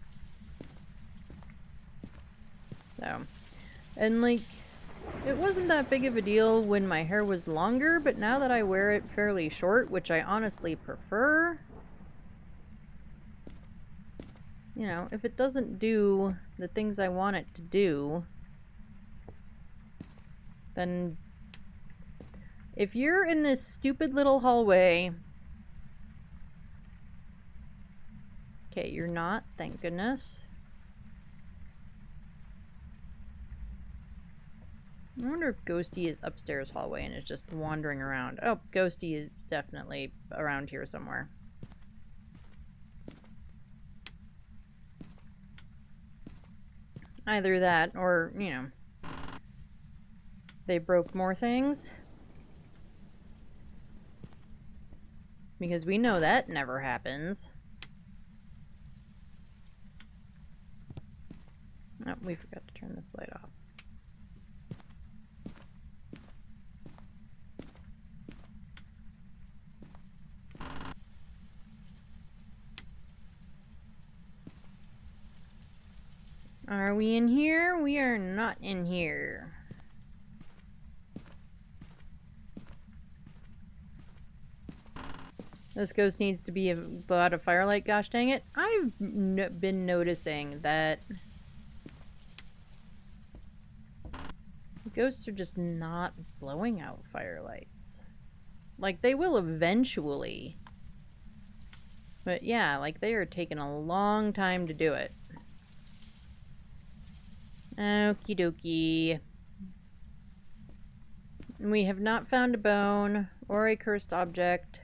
So, and like, it wasn't that big of a deal when my hair was longer, but now that I wear it fairly short, which I honestly prefer, you know, if it doesn't do the things I want it to do, then if you're in this stupid little hallway... Okay, you're not, thank goodness. I wonder if Ghosty is upstairs hallway and is just wandering around. Oh, Ghosty is definitely around here somewhere. Either that or, you know, they broke more things. Because we know that never happens. Oh, we forgot to turn this light off. Are we in here? We are not in here. This ghost needs to be blow out of firelight, gosh dang it. I've been noticing that ghosts are just not blowing out firelights. Like, they will eventually. But yeah, like, they are taking a long time to do it. Okie dokie. We have not found a bone or a cursed object.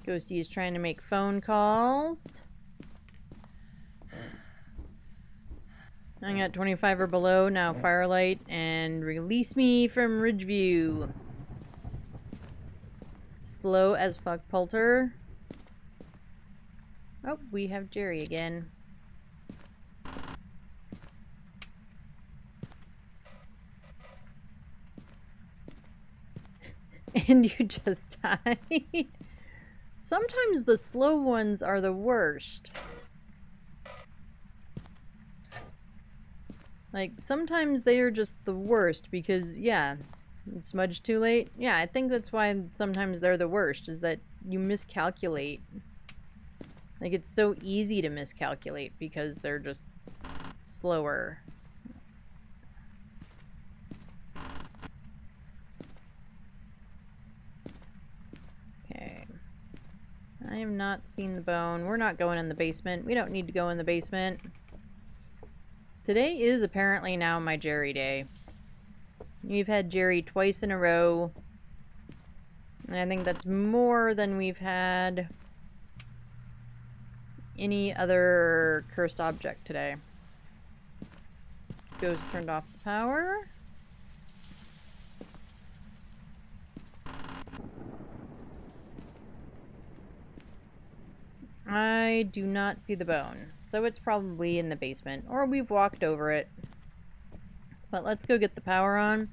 Ghosty is trying to make phone calls. I'm at 25 or below, now firelight, and release me from Ridgeview. Slow as fuck, Poulter. Oh, we have Jerry again. And you just died. Sometimes the slow ones are the worst. Like, sometimes they are just the worst because, yeah, smudged too late. Yeah, I think that's why sometimes they're the worst, is that you miscalculate. Like, it's so easy to miscalculate because they're just slower. Okay. I have not seen the bone. We're not going in the basement. We don't need to go in the basement. Today is apparently now my Jerry day. We've had Jerry twice in a row. And I think that's more than we've had any other cursed object today. Ghost turned off the power. I do not see the bone, so it's probably in the basement, or we've walked over it. But let's go get the power on.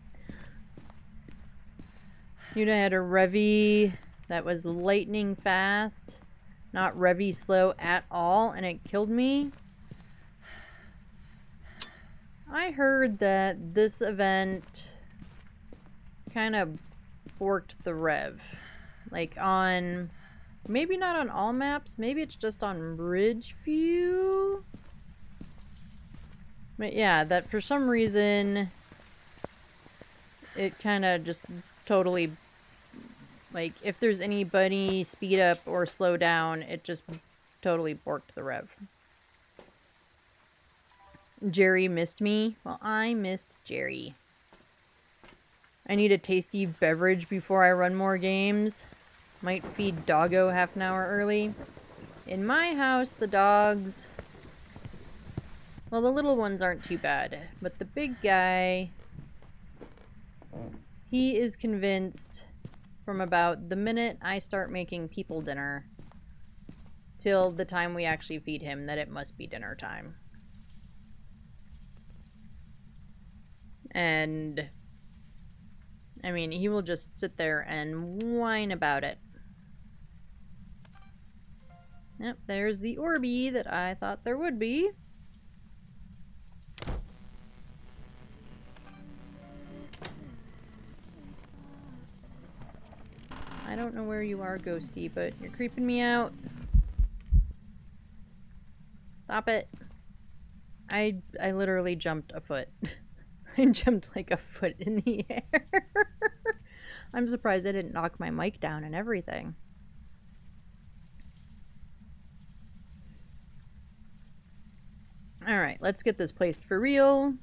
Una had a Revy that was lightning fast, not Revy slow at all, and it killed me. I heard that this event kind of borked the Rev. Like on, maybe not on all maps, maybe it's just on Ridgeview. But yeah, that for some reason, it kind of just totally, like, if there's anybody speed up or slow down, it just totally borked the Rev. Jerry missed me. Well, I missed Jerry. I need a tasty beverage before I run more games. Might feed Doggo half an hour early. In my house, the dogs... Well, the little ones aren't too bad. But the big guy... He is convinced from about the minute I start making people dinner till the time we actually feed him that it must be dinner time. And... I mean, he will just sit there and whine about it. Yep, there's the Orby that I thought there would be. I don't know where you are, Ghosty, but you're creeping me out. Stop it. I literally jumped a foot. I jumped like a foot in the air. I'm surprised I didn't knock my mic down and everything. Alright, let's get this placed for real.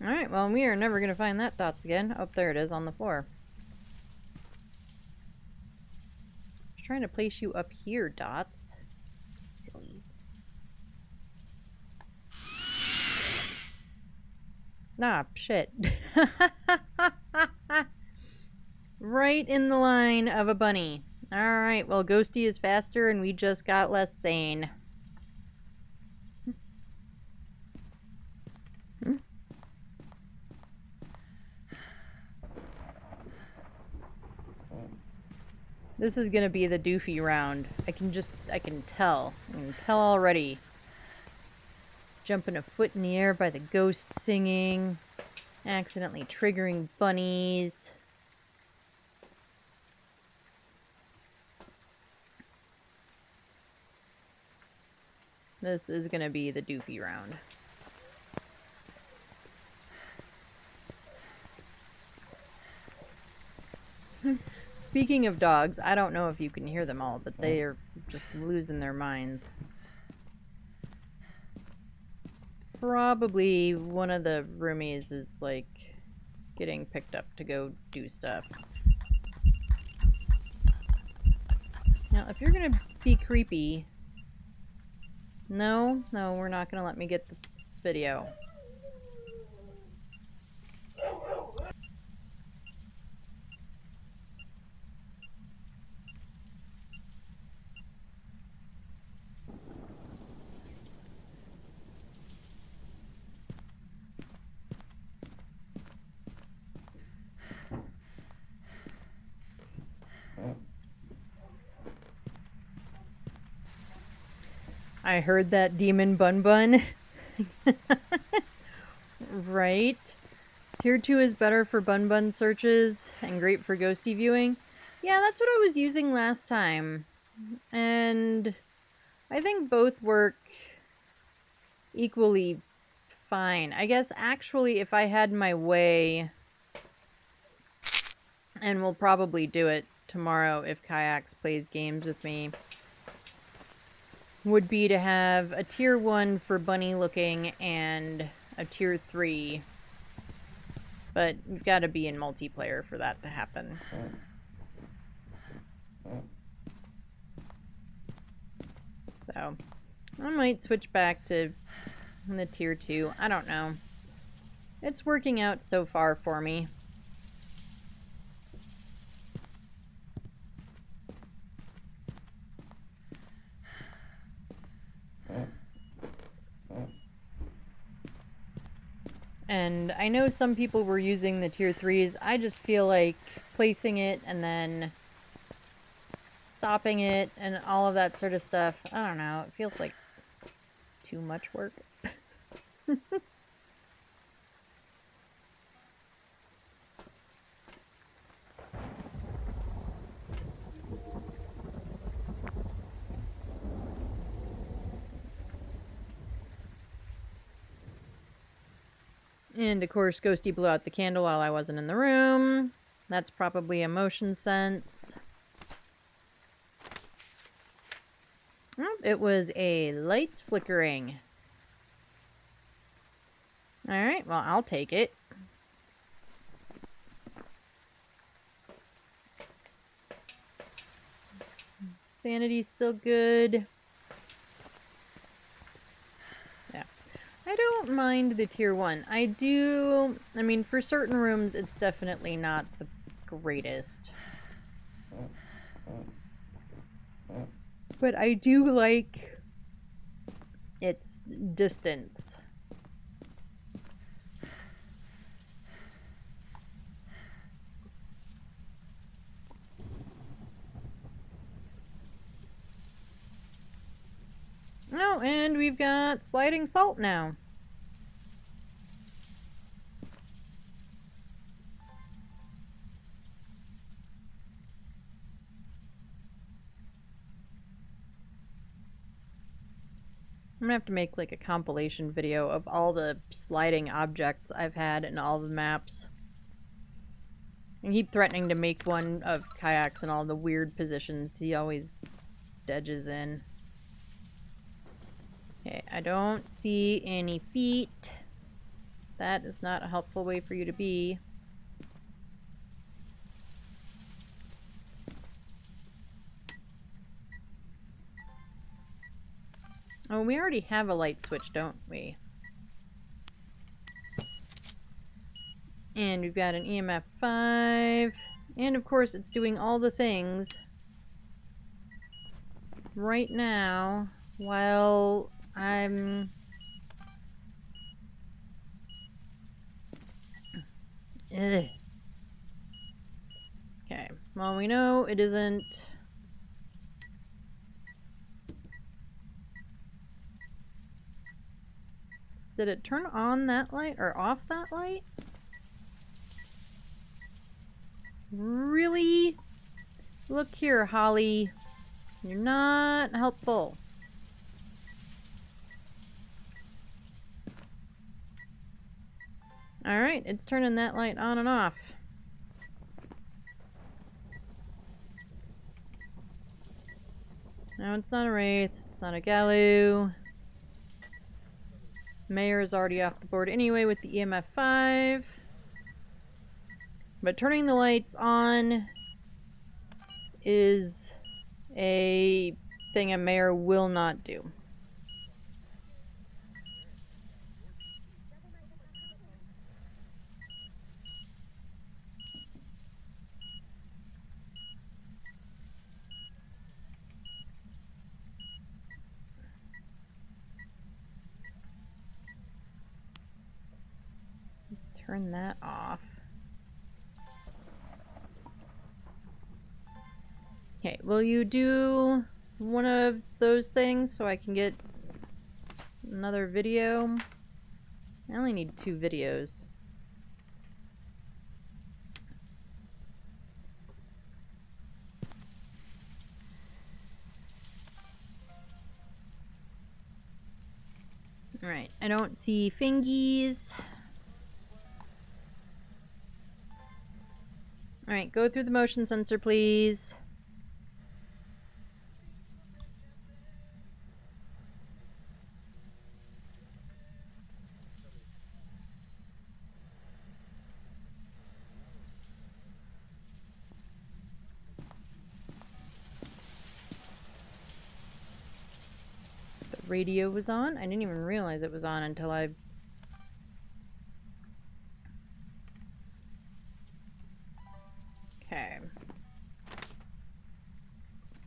Alright, well, we are never going to find that dots again. Oh, there it is on the floor. I was trying to place you up here, dots. Silly. Ah, shit. Right in the line of a bunny. Alright, well, Ghosty is faster and we just got less sane. This is gonna be the doofy round. I can tell. I can tell already. Jumping a foot in the air by the ghost singing. Accidentally triggering bunnies. This is gonna be the doofy round. Speaking of dogs, I don't know if you can hear them all, but they are just losing their minds. Probably one of the roomies is like getting picked up to go do stuff. Now, if you're gonna be creepy, no, we're not gonna let me get the video. I heard that demon bun bun. Right? Tier 2 is better for bun bun searches and great for ghosty viewing. Yeah, that's what I was using last time. And I think both work equally fine. I guess actually if I had my way, and we'll probably do it tomorrow if Kayaks plays games with me, would be to have a tier 1 for bunny looking and a tier 3. But you've got to be in multiplayer for that to happen. So, I might switch back to the tier 2. I don't know. It's working out so far for me. And I know some people were using the tier 3s. I just feel like placing it and then stopping it and all of that sort of stuff. I don't know. It feels like too much work. And of course, Ghosty blew out the candle while I wasn't in the room. That's probably a motion sense. Oh, it was a lights flickering. Alright, well, I'll take it. Sanity's still good. Yeah. I don't mind the tier 1. I mean, for certain rooms, it's definitely not the greatest. But I do like its distance. Oh, and we've got sliding salt now. I'm gonna have to make like a compilation video of all the sliding objects I've had in all the maps. I keep threatening to make one of Kayaks in all the weird positions he always dedges in. Okay, I don't see any feet. That is not a helpful way for you to be. Oh, we already have a light switch, don't we? And we've got an EMF 5. And of course, it's doing all the things right now while I'm... Ugh. Okay, well, we know it isn't Did it turn on that light or off that light? Really? Look here, Holly. You're not helpful. Alright, it's turning that light on and off. No, it's not a Wraith. It's not a Galu. Mayor is already off the board anyway with the EMF 5. But turning the lights on is a thing a mayor will not do. Turn that off. Okay, will you do one of those things so I can get another video? I only need 2 videos. Alright, I don't see fingies. Alright, go through the motion sensor, please. The radio was on? I didn't even realize it was on until I... Okay.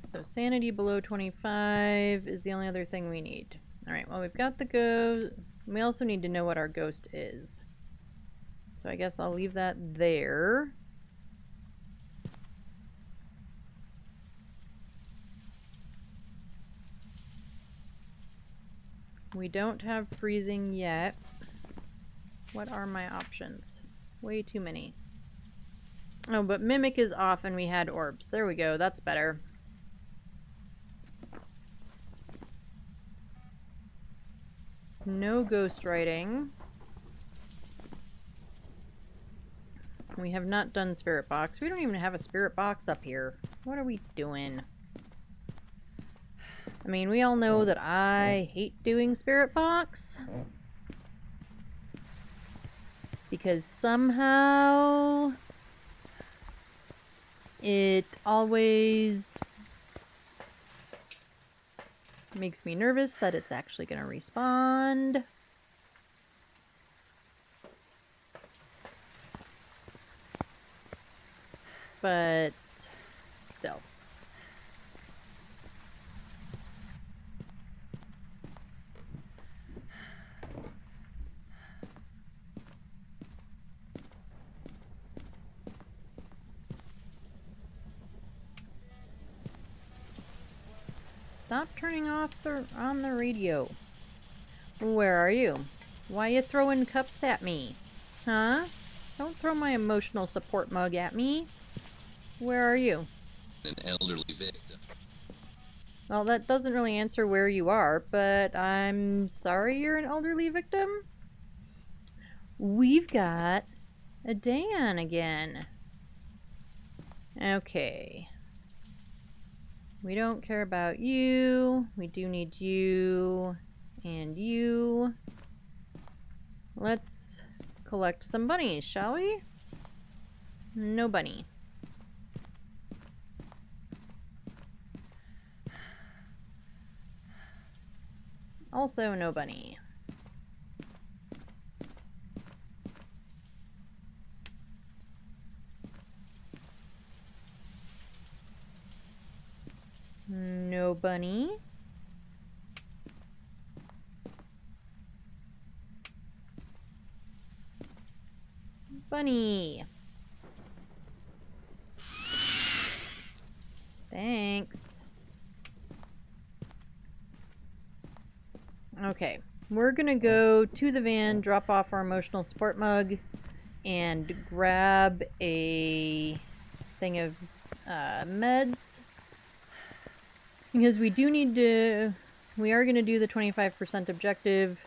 So sanity below 25 is the only other thing we need. Alright, well we've got the ghost. We also need to know what our ghost is. So I guess I'll leave that there. We don't have freezing yet. What are my options? Way too many. Oh, but mimic is off and we had orbs. There we go, that's better. No ghost writing. We have not done spirit box. We don't even have a spirit box up here. What are we doing? I mean, we all know that I hate doing spirit box. Because somehow it always makes me nervous that it's actually going to respond. But still. Stop turning off on the radio. Where are you? Why you throwing cups at me? Huh? Don't throw my emotional support mug at me. Where are you? An elderly victim. Well, that doesn't really answer where you are, but I'm sorry you're an elderly victim. We've got a Dan again. Okay. We don't care about you. We do need you and you. Let's collect some bunnies, shall we? No bunny. Also no bunny. No bunny. Bunny. Thanks. Okay. we're gonna go to the van, drop off our emotional support mug, and grab a thing of meds. Because we are going to do the 25% objective,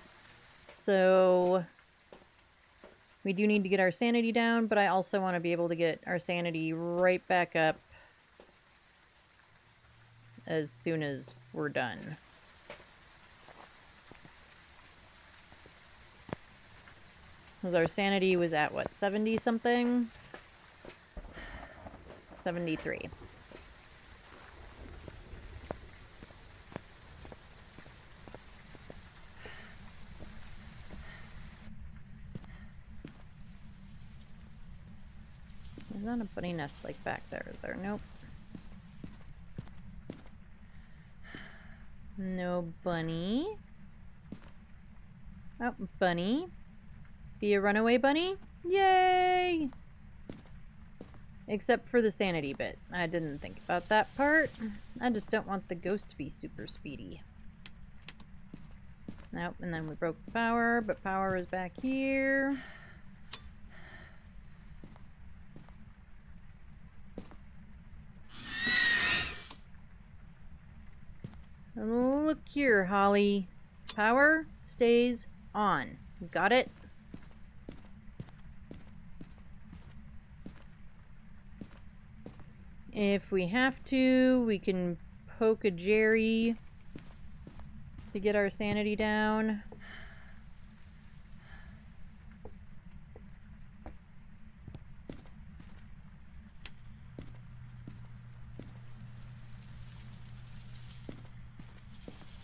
so we do need to get our sanity down, but I also want to be able to get our sanity right back up as soon as we're done. Because our sanity was at, what, 70 something? 73. There's not a bunny nest like back there, is there? Nope. No bunny. Oh, bunny. Be a runaway bunny? Yay! Except for the sanity bit. I didn't think about that part. I just don't want the ghost to be super speedy. Nope, and then we broke the power, but power is back here. Look here, Holly. Power stays on. Got it? If we have to, we can poke a Jerry to get our sanity down.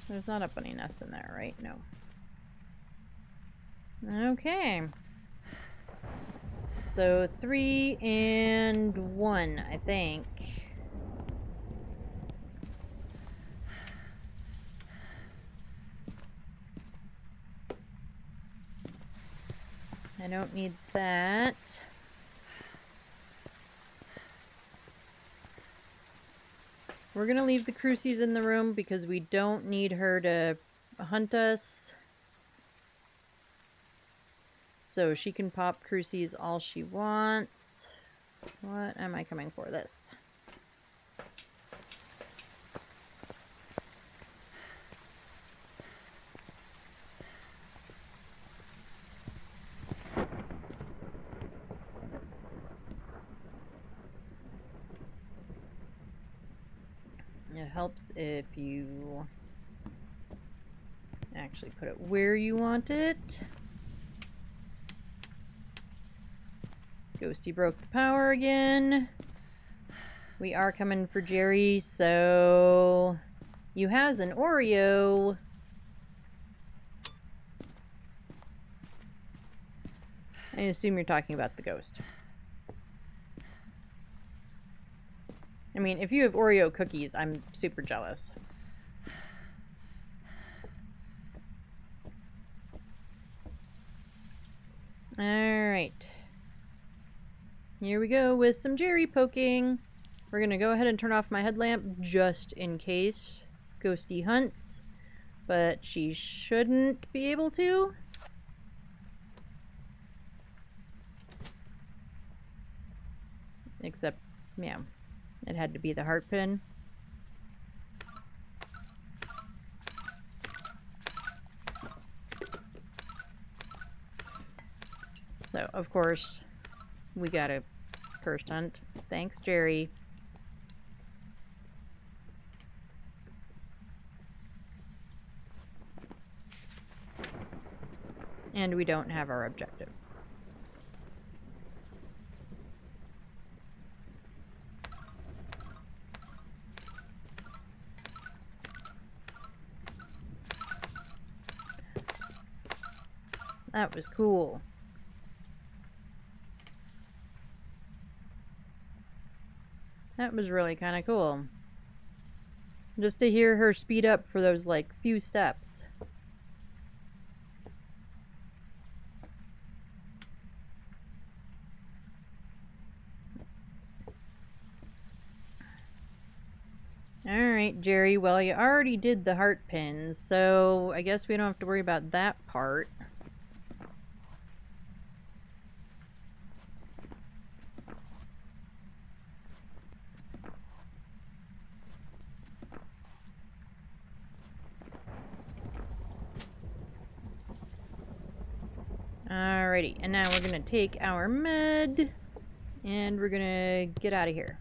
There's not a bunny nest in there, right? No. Okay. So 3 and 1, I think. I don't need that. We're gonna leave the Crucies in the room because we don't need her to hunt us. So she can pop Crucies all she wants. What am I coming for this? It helps if you actually put it where you want it. Ghosty broke the power again. We are coming for Jerry, so you has an Oreo. I assume you're talking about the ghost. I mean, if you have Oreo cookies, I'm super jealous. Alright. Here we go with some Jerry poking. We're gonna go ahead and turn off my headlamp just in case Ghosty hunts. But she shouldn't be able to. Except, yeah, it had to be the heart pin. So, of course, we got a first hunt. Thanks, Jerry. And we don't have our objective. That was cool. That was really kind of cool. Just to hear her speed up for those, like, few steps. Alright, Jerry, well, you already did the heart pins, so I guess we don't have to worry about that part. Alrighty, and now we're gonna take our med, and we're gonna get out of here.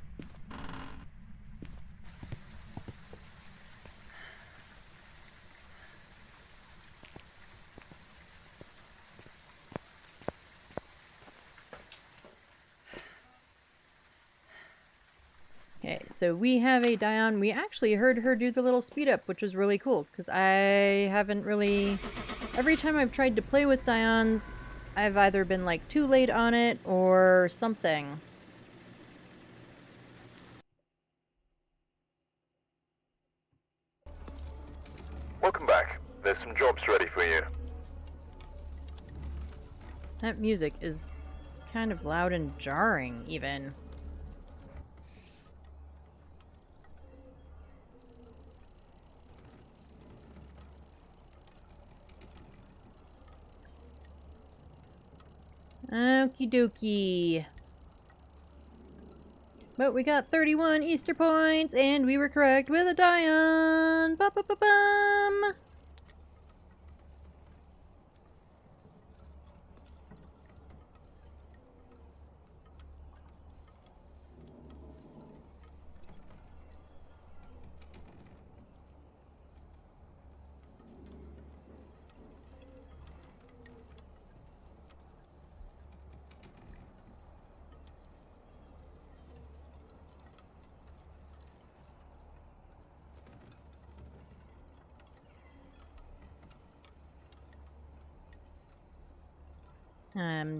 Okay, so we have a Dion. We actually heard her do the little speed up, which was really cool, because I haven't really... Every time I've tried to play with Dions, I've either been, like, too late on it, or something. Welcome back. There's some jobs ready for you. That music is kind of loud and jarring, even. Okie dokie. But we got 31 Easter points, and we were correct with a Dion! Ba-ba-ba-bum!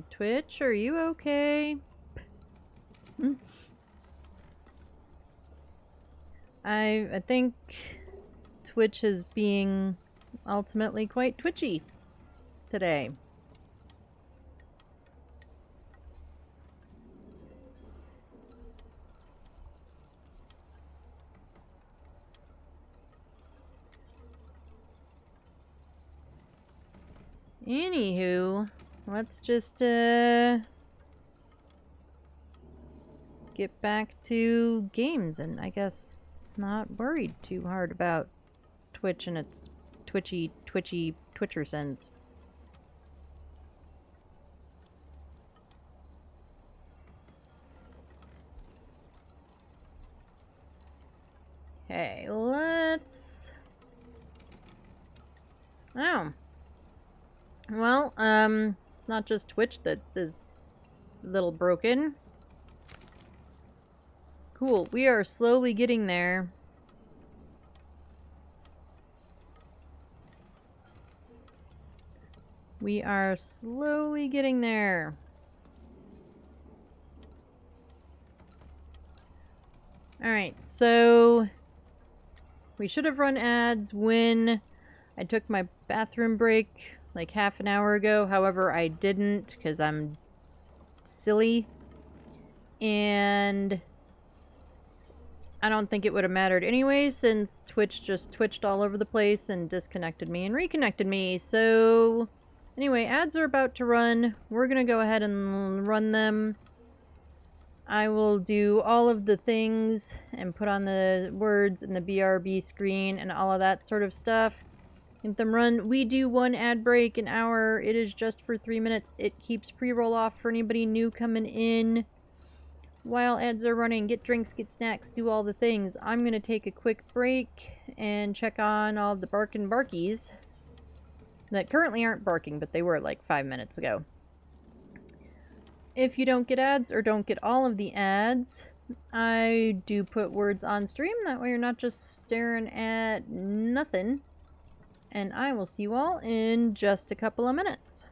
Twitch, are you okay? I think Twitch is being ultimately quite twitchy today. Anywho, let's just get back to games and I guess not worried too hard about Twitch and its twitchy Twitcher sense. Okay, let's... Oh. Well, it's not just Twitch that is a little broken. Cool, we are slowly getting there. We are slowly getting there. Alright, so we should have run ads when I took my bathroom break like half an hour ago. However, I didn't because I'm silly. And I don't think it would have mattered anyway since Twitch just twitched all over the place and disconnected me and reconnected me. So anyway, ads are about to run. We're going to go ahead and run them. I will do all of the things and put on the words in the BRB screen and all of that sort of stuff. Get them run. We do one ad break an hour. It is just for 3 minutes. It keeps pre-roll off for anybody new coming in. While ads are running, get drinks, get snacks, do all the things. I'm going to take a quick break and check on all the barking barkies that currently aren't barking, but they were like 5 minutes ago. If you don't get ads or don't get all of the ads, I do put words on stream. That way you're not just staring at nothing. And I will see you all in just a couple of minutes.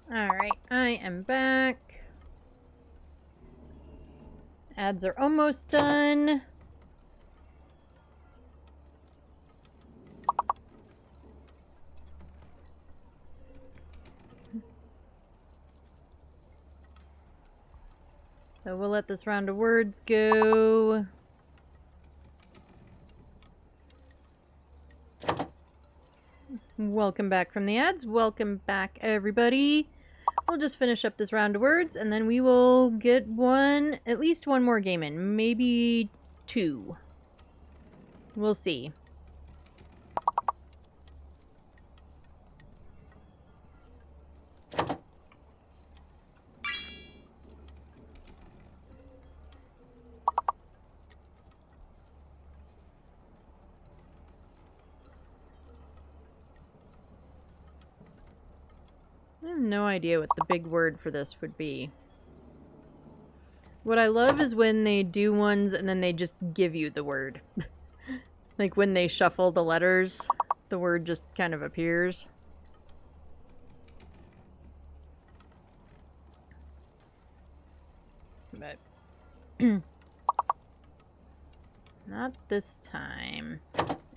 Alright, I am back. Ads are almost done. So we'll let this round of words go. Welcome back from the ads. Welcome back, everybody. We'll just finish up this round of words, and then we will get at least one more game in. Maybe 2. We'll see. I have no idea what the big word for this would be. What I love is when they do ones and then they just give you the word. Like when they shuffle the letters, the word just kind of appears. But not this time.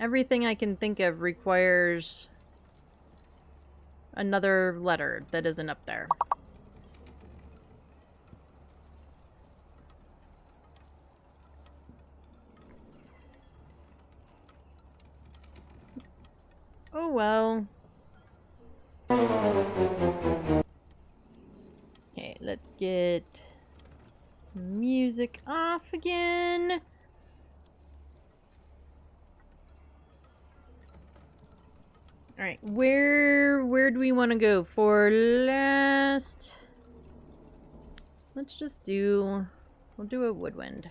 Everything I can think of requires another letter that isn't up there. Oh well. Okay, let's get music off again. Alright, where do we want to go for last? Let's just we'll do a woodwind.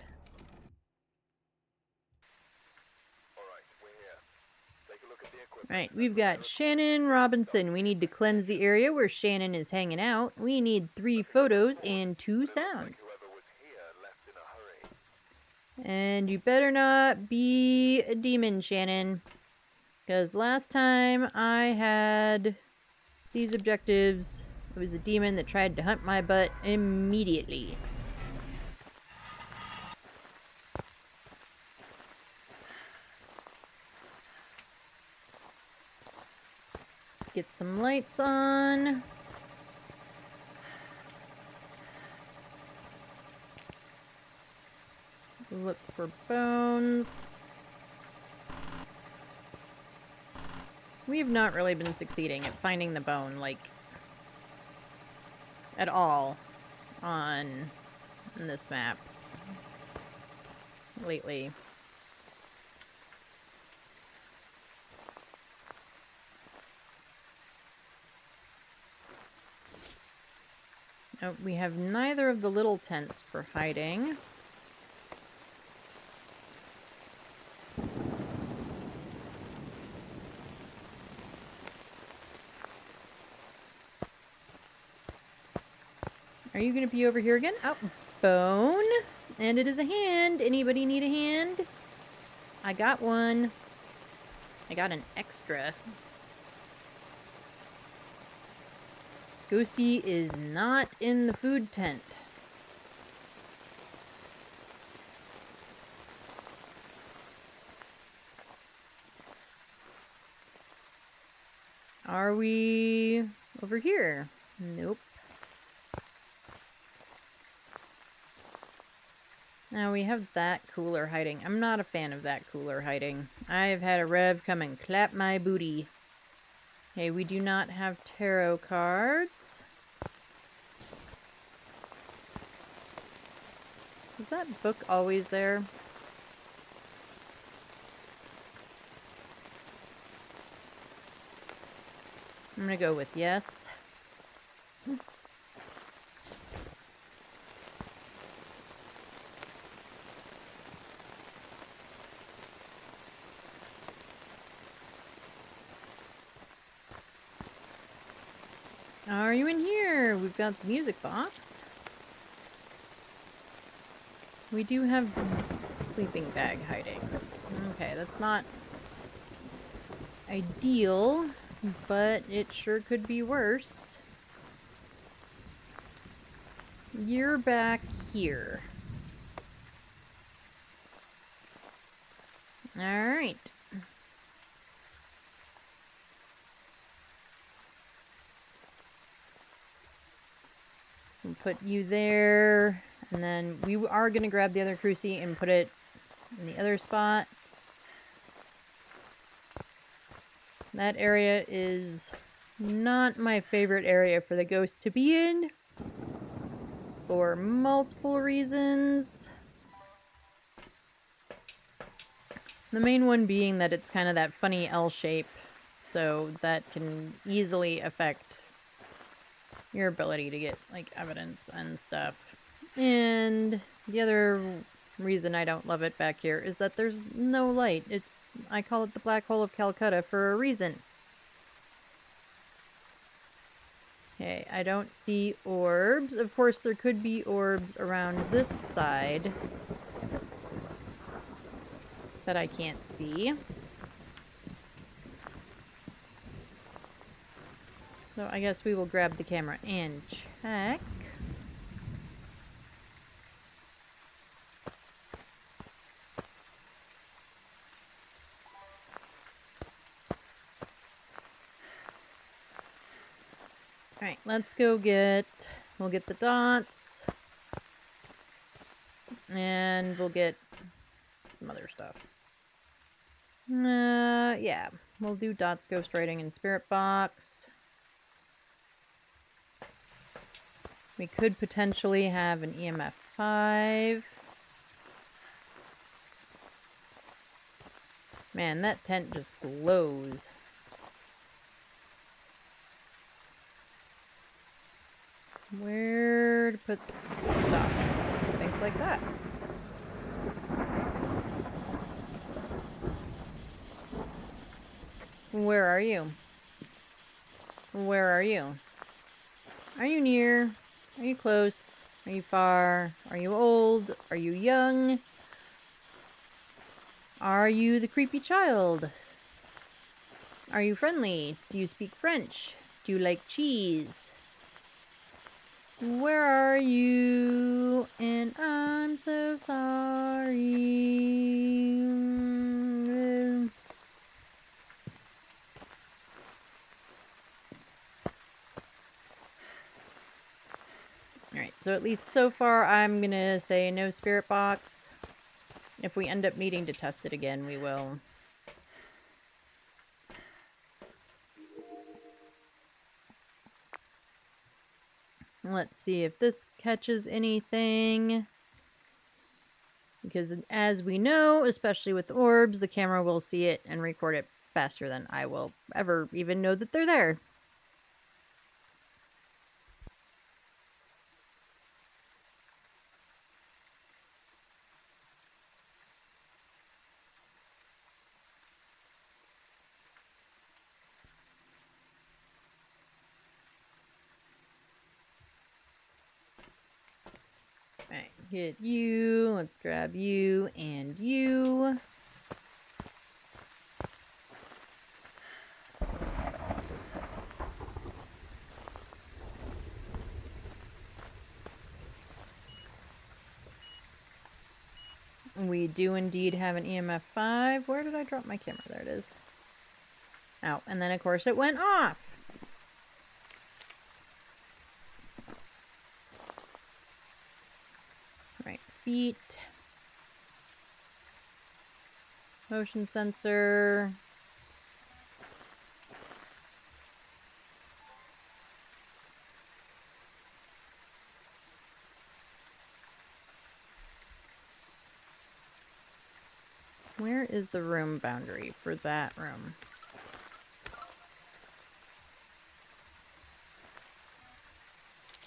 Alright, we're here. Take a look at the equipment. Alright, we've got Shannon Robinson. We need to cleanse the area where Shannon is hanging out. We need 3 photos and 2 sounds. Whoever was here left in a hurry. And you better not be a demon, Shannon. Because last time I had these objectives, it was a demon that tried to hunt my butt immediately. Get some lights on. Look for bones. We've not really been succeeding at finding the bone, like, at all on this map lately. Oh, we have neither of the little tents for hiding. Are you going to be over here again? Oh, bone. And it is a hand. Anybody need a hand? I got one. I got an extra. Ghosty is not in the food tent. Are we over here? Nope. Now we have that cooler hiding. I'm not a fan of that cooler hiding. I've had a rev come and clap my booty. Okay, we do not have tarot cards. Is that book always there? I'm gonna go with yes. Are you in here? We've got the music box. We do have sleeping bag hiding. Okay, that's not ideal, but it sure could be worse. you're back here. Alright. We'll put you there, and then we are going to grab the other crucie and put it in the other spot. That area is not my favorite area for the ghost to be in, for multiple reasons. The main one being that it's kind of that funny L shape, so that can easily affect your ability to get, like, evidence and stuff. And the other reason I don't love it back here is that there's no light. I call it the black hole of Calcutta for a reason. Okay, I don't see orbs. Of course, there could be orbs around this side that I can't see. So I guess we will grab the camera and check. Alright, let's go we'll get the dots. And we'll get some other stuff. Yeah. We'll do dots, ghost writing, and spirit box. We could potentially have an EMF 5. Man, that tent just glows. Where to put the dots? I think like that. Where are you? Where are you? Are you near? Are you close? Are you far? Are you old? Are you young? Are you the creepy child? Are you friendly? Do you speak French? Do you like cheese? Where are you? And I'm so sorry. Alright, so at least so far I'm gonna say no spirit box. If we end up needing to test it again, we will. Let's see if this catches anything. Because as we know, especially with orbs, the camera will see it and record it faster than I will ever even know that they're there. Alright, get you. Let's grab you and you. We do indeed have an EMF 5. Where did I drop my camera? There it is. Oh, and then of course it went off. Right, feet. Motion sensor. Where is the room boundary for that room?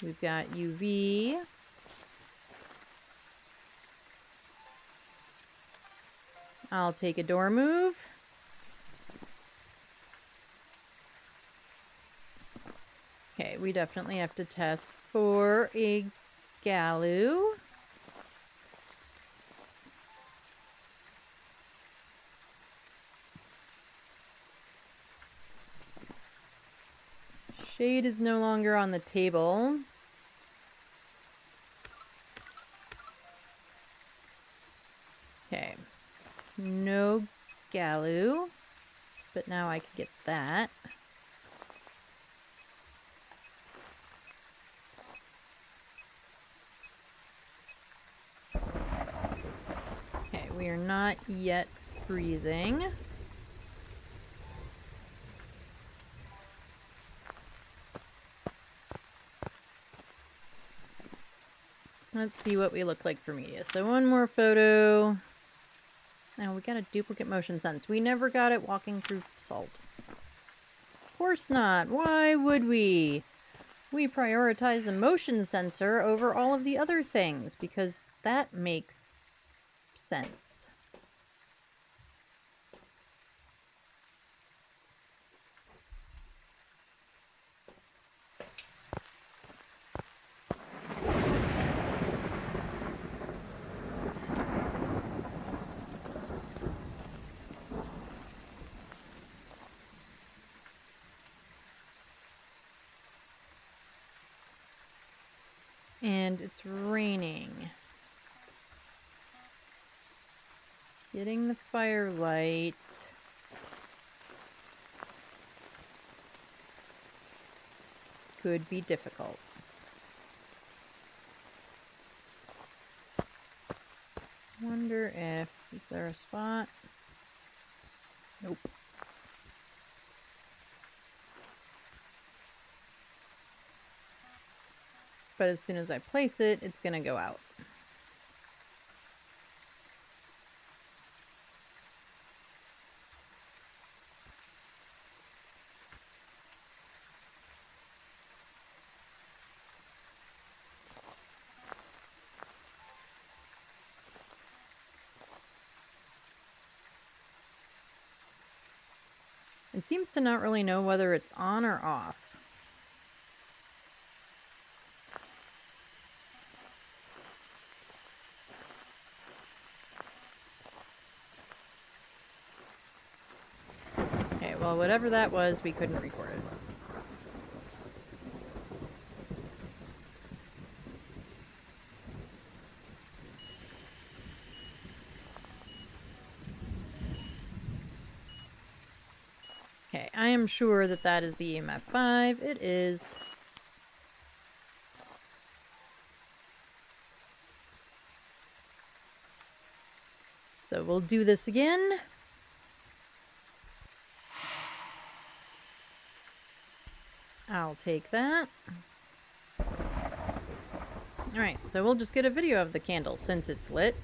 We've got UV. I'll take a door move. Okay, we definitely have to test for a Galoo. Shade is no longer on the table. No Galu. But now I can get that. Okay, we are not yet freezing. Let's see what we look like for media. So one more photo. Now we got a duplicate motion sense. We never got it walking through salt. Of course not. Why would we? We prioritize the motion sensor over all of the other things because that makes sense. And it's raining. Getting the firelight. Could be difficult. Wonder if... Is there a spot? Nope. But as soon as I place it, it's gonna go out. It seems to not really know whether it's on or off. Okay, well, whatever that was, we couldn't record it. Okay, I am sure that that is the EMF 5. It is. So we'll do this again. I'll take that. Alright, so we'll just get a video of the candle since it's lit.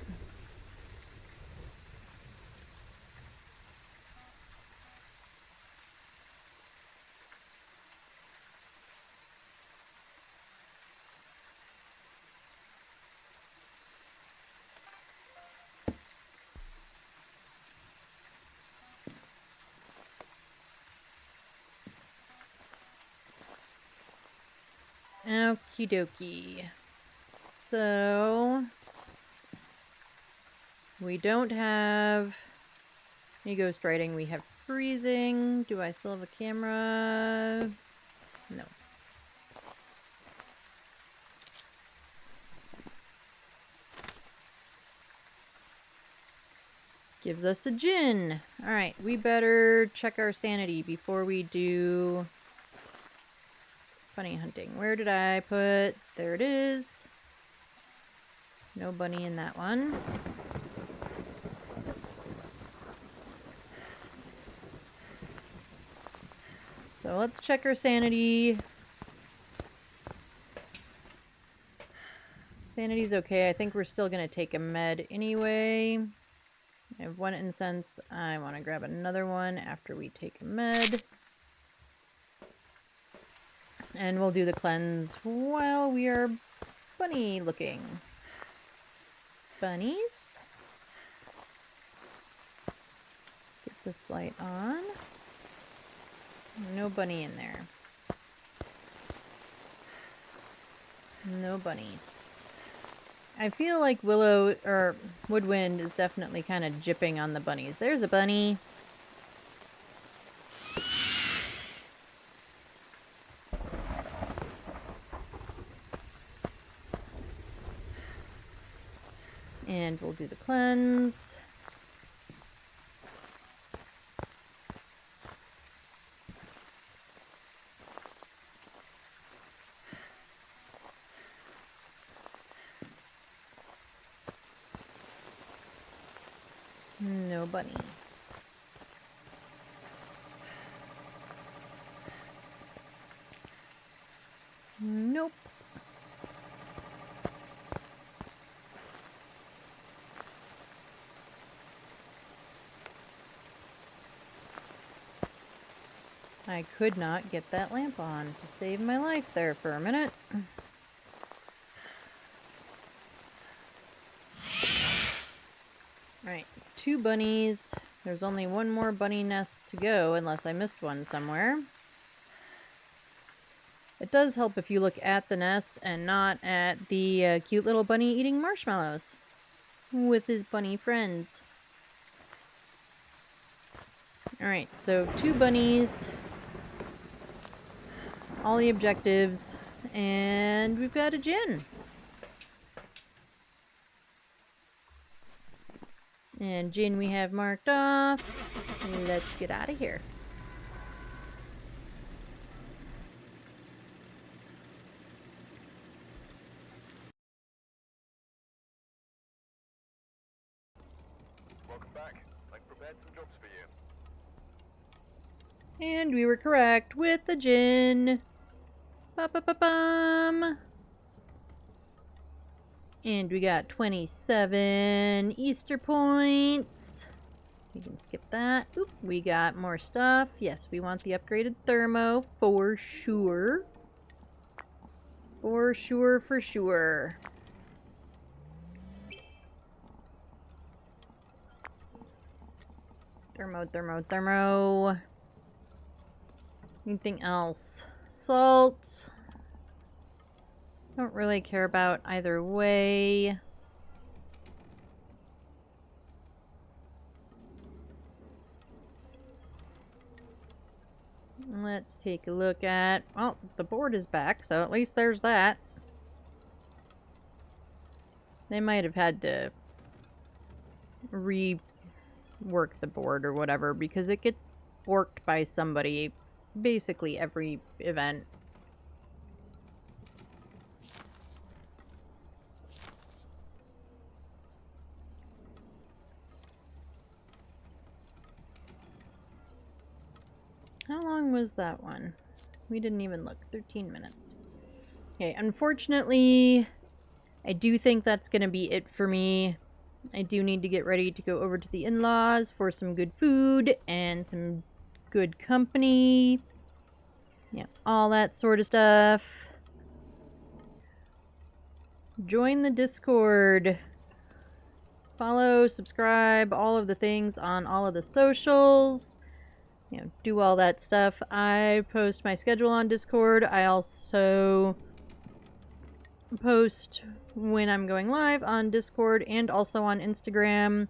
Okie dokie. So we don't have any ghost writing, we have freezing. Do I still have a camera? No. Gives us a gin. Alright, we better check our sanity before we do bunny hunting. Where did I put? There it is. No bunny in that one. So let's check our sanity. Sanity's okay. I think we're still going to take a med anyway. I have one incense. I want to grab another one after we take a med. And we'll do the cleanse while we are bunny looking. Bunnies. Get this light on. No bunny in there. No bunny. I feel like Willow or Woodwind is definitely kind of jipping on the bunnies. There's a bunny. And we'll do the cleanse. bunny. Nope. I could not get that lamp on to save my life there for a minute. Alright, 2 bunnies. There's only one more bunny nest to go, unless I missed one somewhere. It does help if you look at the nest and not at the cute little bunny eating marshmallows with his bunny friends. Alright, so 2 bunnies, all the objectives, and we've got a gin. And gin we have marked off. Let's get out of here. Welcome back. I've prepared some jobs for you. And we were correct with the gin. Ba-ba-ba-bum. And we got 27 Easter points. We can skip that. Oop, we got more stuff. Yes, we want the upgraded thermo for sure. For sure, for sure. Thermo. Anything else? Salt. Don't really care about either way. Let's take a look at... Oh, the board is back, so at least there's that. They might have had to rework the board or whatever, because it gets forked by somebody basically every event. How long was that one? We didn't even look. 13 minutes. Okay, unfortunately, I do think that's going to be it for me. I do need to get ready to go over to the in-laws for some good food and some good company. Yeah, all that sort of stuff. Join the Discord. Follow, subscribe, all of the things on all of the socials. You know, do all that stuff. I post my schedule on Discord. I also post when I'm going live on Discord and also on Instagram.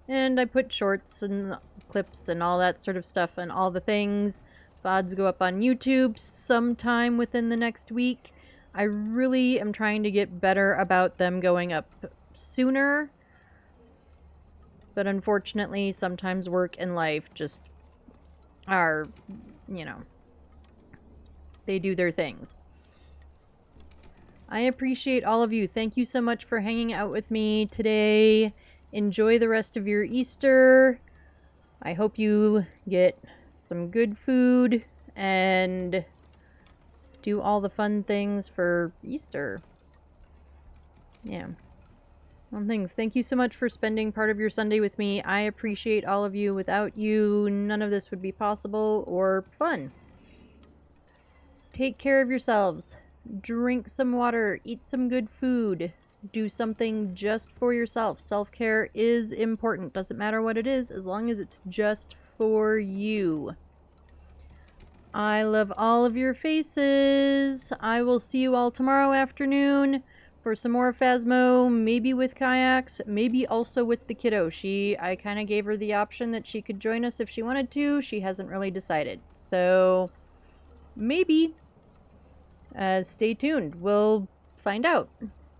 And I put shorts and clips and all that sort of stuff and all the things. VODs go up on YouTube sometime within the next week. I really am trying to get better about them going up sooner. But unfortunately, sometimes work and life just are, you know, they do their things. I appreciate all of you. Thank you so much for hanging out with me today. Enjoy the rest of your Easter. I hope you get some good food and do all the fun things for Easter. Yeah. Well, thanks. Thank you so much for spending part of your Sunday with me. I appreciate all of you. Without you, none of this would be possible or fun. Take care of yourselves. Drink some water. Eat some good food. Do something just for yourself. Self-care is important. Doesn't matter what it is, as long as it's just for you. I love all of your faces. I will see you all tomorrow afternoon for some more Phasmo, maybe with kayaks, maybe also with the kiddo. I kind of gave her the option that she could join us if she wanted to. She hasn't really decided. So, maybe. Stay tuned. We'll find out.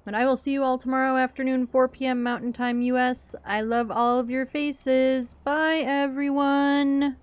But I will see you all tomorrow afternoon, 4 p.m. Mountain Time US. I love all of your faces. Bye, everyone.